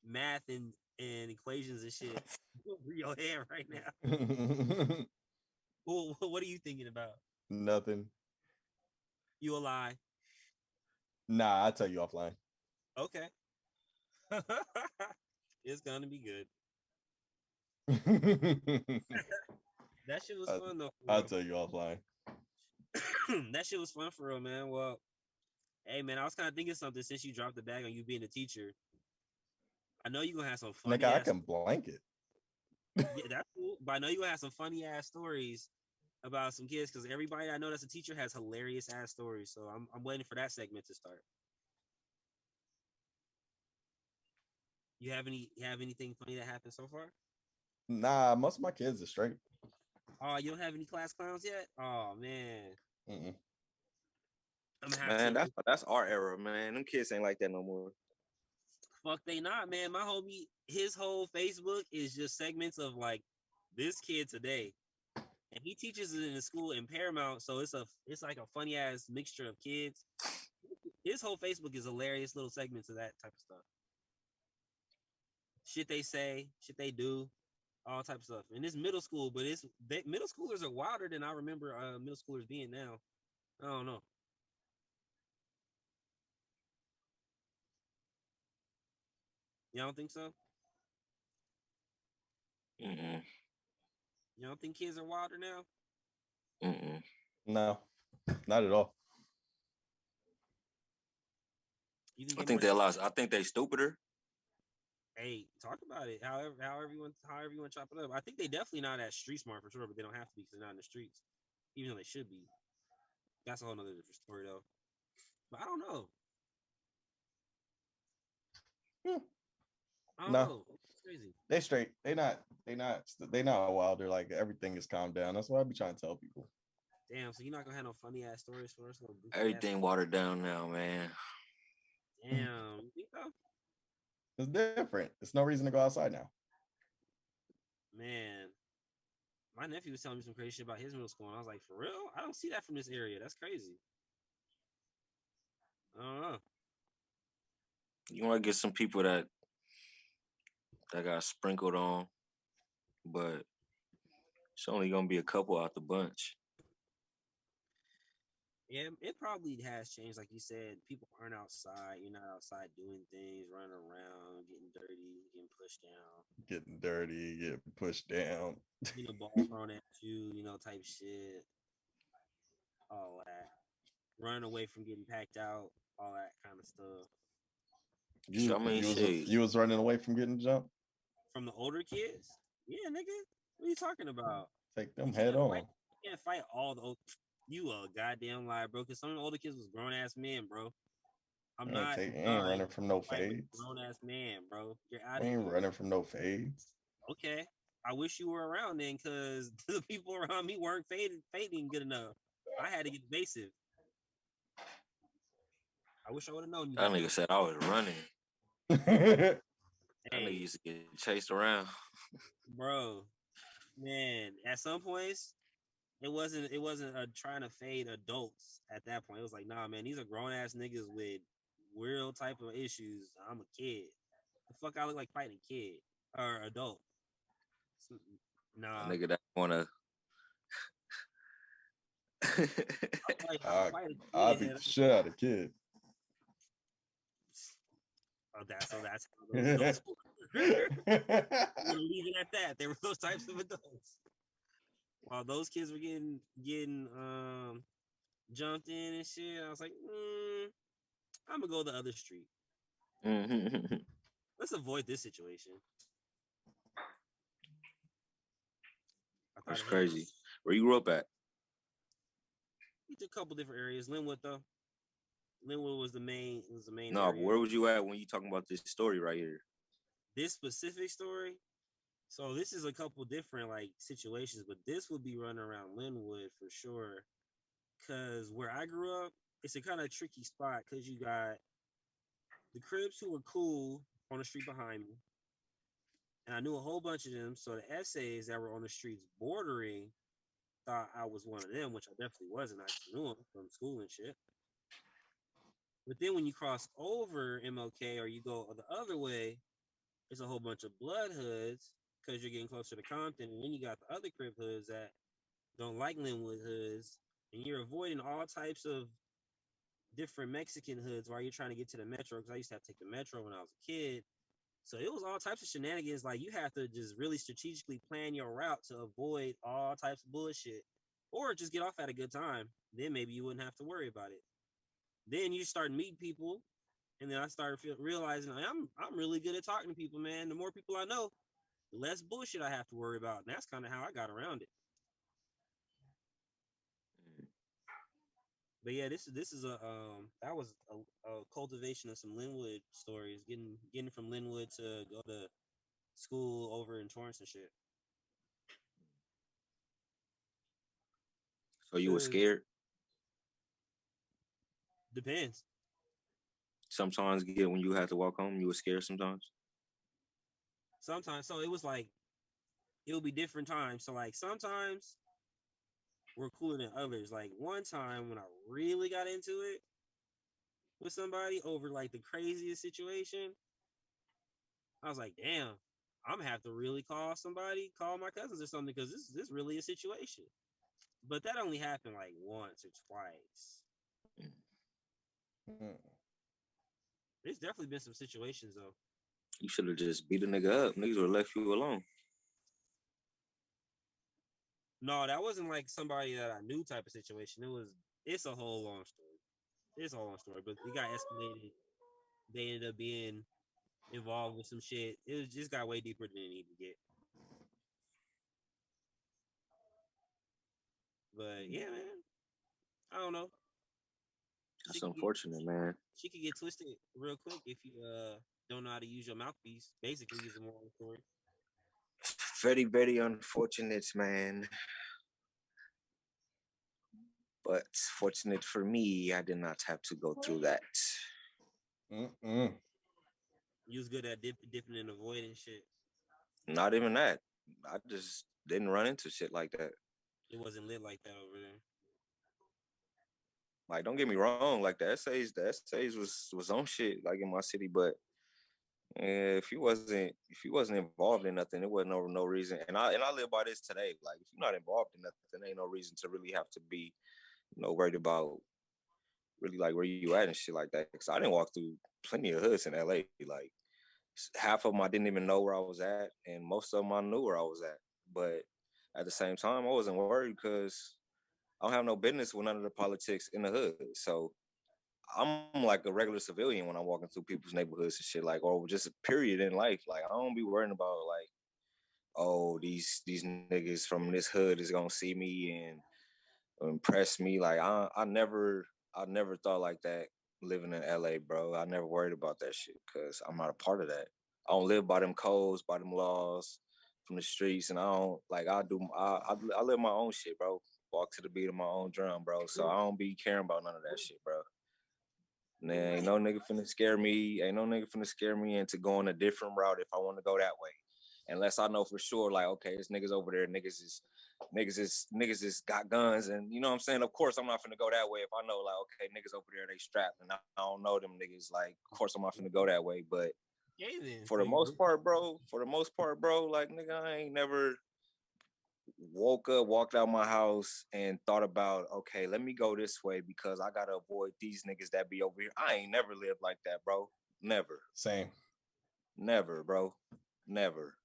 math and equations and shit over your head right now. Well, what are you thinking about? Nothing. You a lie? Nah, I'll tell you offline. Okay. It's gonna be good. That shit was fun though. I'll tell you offline. That shit was fun for real, man. Well, hey man, I was kind of thinking something since you dropped the bag on you being a teacher. I know you're gonna have some funny Nigga, I can blank it. Yeah, that's cool. But I know you're gonna have some funny ass stories about some kids because everybody I know that's a teacher has hilarious ass stories. So I'm waiting for that segment to start. You have anything funny that happened so far? Nah, most of my kids are straight. Oh, you don't have any class clowns yet? Oh man. Mm-mm. I'm gonna have Man, to. that's our era, man. Them kids ain't like that no more. Fuck they not, man. My homie, his whole Facebook is just segments of like this kid today. And he teaches it in a school in Paramount, so it's like a funny ass mixture of kids. His whole Facebook is hilarious little segments of that type of stuff. Shit they say, shit they do, all type of stuff. And it's middle school, but middle schoolers are wilder than I remember middle schoolers being now. I don't know. You don't think so? Mm-mm. You don't think kids are wilder now? Mm-mm. No, not at all. I think they lost. I think they stupider. Hey, talk about it. However you want to chop it up. I think they definitely not that street smart for sure, but they don't have to be because they're not in the streets, even though they should be. That's a whole nother different story though. But I don't know. I don't know. It's crazy. They straight. They not wild. They're like everything is calmed down. That's what I be trying to tell people. Damn, so you're not gonna have no funny ass stories for us? No Everything watered down now, man. Damn, you think so? It's different. It's no reason to go outside now. Man, My nephew was telling me some crazy shit about his middle school, and I was like, for real? I don't see that from this area. That's crazy. I don't know. You want to get some people that got sprinkled on, but it's only gonna be a couple out the bunch. Yeah, it probably has changed. Like you said, people aren't outside. You're not outside doing things, running around, getting dirty, getting pushed down. Getting dirty, getting pushed down. Getting a ball thrown at you, type shit. All that. Running away from getting packed out, all that kind of stuff. I mean, You was running away from getting jumped? From the older kids? Yeah, nigga. What are you talking about? Take them head on. You can't fight all the old. You a goddamn lie, bro. Because some of the older kids was grown ass men, bro. I'm not. Ain't running from no fades. Grown ass man, bro. You're out of here. Ain't running from no fades. Okay. I wish you were around then, because the people around me weren't fading good enough. I had to get evasive. I wish I would have known you. That nigga said I was running. That nigga used to get chased around. Bro, man, at some points, it wasn't trying to fade adults at that point. It was like, nah, man, these are grown ass niggas with real type of issues. I'm a kid. The fuck I look like fighting a kid or adult. Nah. A nigga that wanna I'll beat the shit out of kid. Oh, that's how those adults were. We're leaving at that. There were those types of adults. While those kids were getting jumped in and shit, I was like, I'm gonna go the other street. Let's avoid this situation. That's crazy. Where you grew up at? We did a couple different areas. Linwood, though. Linwood was the main. No, but where was you at when you talking about this story right here? This specific story. So this is a couple different situations, but this would be running around Linwood for sure. Cause where I grew up, it's a kind of tricky spot because you got the Crips who were cool on the street behind me, and I knew a whole bunch of them. So the essays that were on the streets bordering thought I was one of them, which I definitely wasn't. I just knew them from school and shit. But then when you cross over MLK or you go the other way, there's a whole bunch of blood hoods because you're getting closer to Compton. And then you got the other Crip hoods that don't like Linwood hoods. And you're avoiding all types of different Mexican hoods while you're trying to get to the metro. Because I used to have to take the metro when I was a kid. So it was all types of shenanigans. Like you have to just really strategically plan your route to avoid all types of bullshit. Or just get off at a good time. Then maybe you wouldn't have to worry about it. Then you start meeting people, and then I started realizing I'm really good at talking to people, man. The more people I know, the less bullshit I have to worry about, and that's kind of how I got around it. But yeah, this is a that was a cultivation of some Linwood stories, getting from Linwood to go to school over in Torrance and shit. So you were scared? Depends. Sometimes when you had to walk home, you were scared sometimes? Sometimes. So it was it would be different times. So sometimes we're cooler than others. Like one time when I really got into it with somebody over the craziest situation, I was like, damn, I'm gonna have to really call my cousins or something, because this really a situation. But that only happened once or twice. There's definitely been some situations though. You should have just beat a nigga up. Niggas would have left you alone. No, that wasn't somebody that I knew type of situation. It's a whole long story. But it got escalated. They ended up being involved with some shit. It just got way deeper than it needed to get. But yeah, man. I don't know. That's unfortunate, man. She could get twisted real quick if you don't know how to use your mouthpiece. Basically, is the moral story. Very, very unfortunate, man. But fortunate for me, I did not have to go through that. You was good at dipping and avoiding shit. Not even that. I just didn't run into shit like that. It wasn't lit like that over there. Like, don't get me wrong, like the essays was on shit like in my city, but if you wasn't involved in nothing, it wasn't no reason. And I live by this today. Like, if you're not involved in nothing, there ain't no reason to really have to be, worried about really like where you at and shit like that. Because I didn't walk through plenty of hoods in LA. Like, half of them I didn't even know where I was at, and most of them I knew where I was at. But at the same time, I wasn't worried because I don't have no business with none of the politics in the hood. So I'm like a regular civilian when I'm walking through people's neighborhoods and shit, like, or just a period in life. Like, I don't be worrying about like, oh, these niggas from this hood is gonna see me and impress me. Like, I never thought like that living in LA, bro. I never worried about that shit because I'm not a part of that. I don't live by them codes, by them laws from the streets, and I don't like. I live my own shit, bro. Walk to the beat of my own drum, bro. So I don't be caring about none of that shit, bro. Nah, ain't no nigga finna scare me. Ain't no nigga finna scare me into going a different route if I want to go that way. Unless I know for sure, like, okay, there's niggas over there, niggas is got guns, and you know what I'm saying? Of course I'm not finna go that way if I know, like, okay, niggas over there, they strapped, and I don't know them niggas. Like, of course I'm not finna go that way. But for the most part, bro, like, nigga, I ain't never woke up, walked out my house, and thought about, okay, let me go this way because I gotta avoid these niggas that be over here. I ain't never lived like that, bro. Never. Same. Never, bro. Never.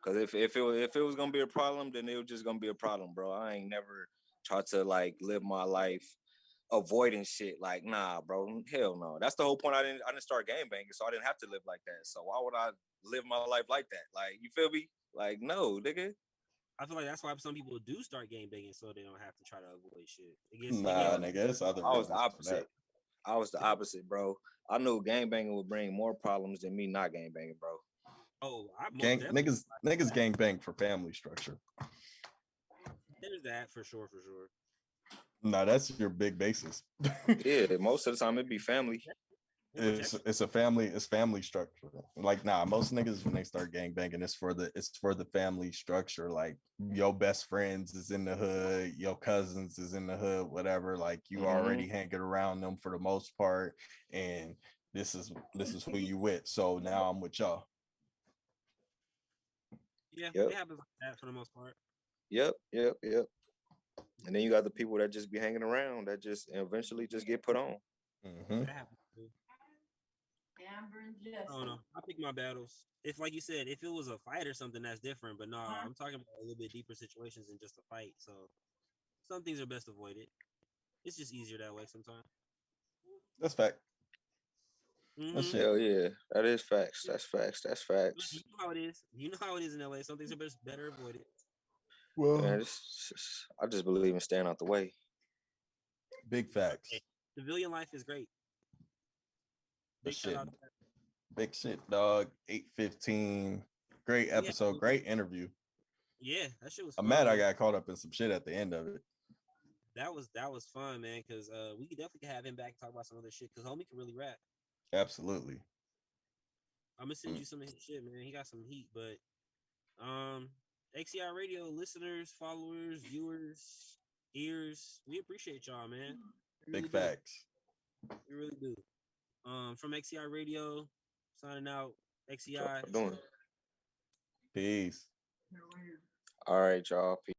Cause if it was gonna be a problem, then it was just gonna be a problem, bro. I ain't never tried to like live my life avoiding shit. Like, nah, bro. Hell no. That's the whole point. I didn't start game banging, so I didn't have to live like that. So why would I live my life like that? Like, you feel me? Like, no, nigga. I feel like that's why some people do start game banging so they don't have to try to avoid shit. Nah, nigga, it's other I was the reasons for that. opposite. I was the opposite, bro. I knew gang banging would bring more problems than me not gang banging, bro. Oh, I most Gang definitely. niggas gang bang for family structure. There's that for sure. Nah, that's your big basis. Yeah, most of the time it'd be family. It's family structure. Like, nah, most niggas when they start gang banging, it's for the family structure. Like, your best friends is in the hood, your cousins is in the hood, whatever. Like, you already hanging around them for the most part, and this is who you with. So now I'm with y'all. Yeah, it happens like that for the most part. Yep. And then you got the people that just be hanging around that just eventually just get put on. That happens too. I don't know. I pick my battles. If, like you said, if it was a fight or something, that's different. But no, I'm talking about a little bit deeper situations than just a fight. So some things are best avoided. It's just easier that way sometimes. That's fact. That's hell yeah, that is facts. That's facts. You know how it is. You know how it is in LA. Some things are better avoided. Well, man, I just believe in staying out the way. Big facts. Okay. Civilian life is great. Big shit, dog. 8:15. Great episode. Great interview. Yeah, that shit was I'm fun, mad I man. got caught up in some shit at the end of it. That was fun, man, because we could definitely have him back and talk about some other shit, because homie can really rap. Absolutely. I'm gonna send you some of his shit, man. He got some heat. But XCI Radio listeners, followers, viewers, ears, we appreciate y'all, man. Big facts. We really do. From XCI Radio, signing out. XCI. Doing. Peace. All right, y'all. Peace.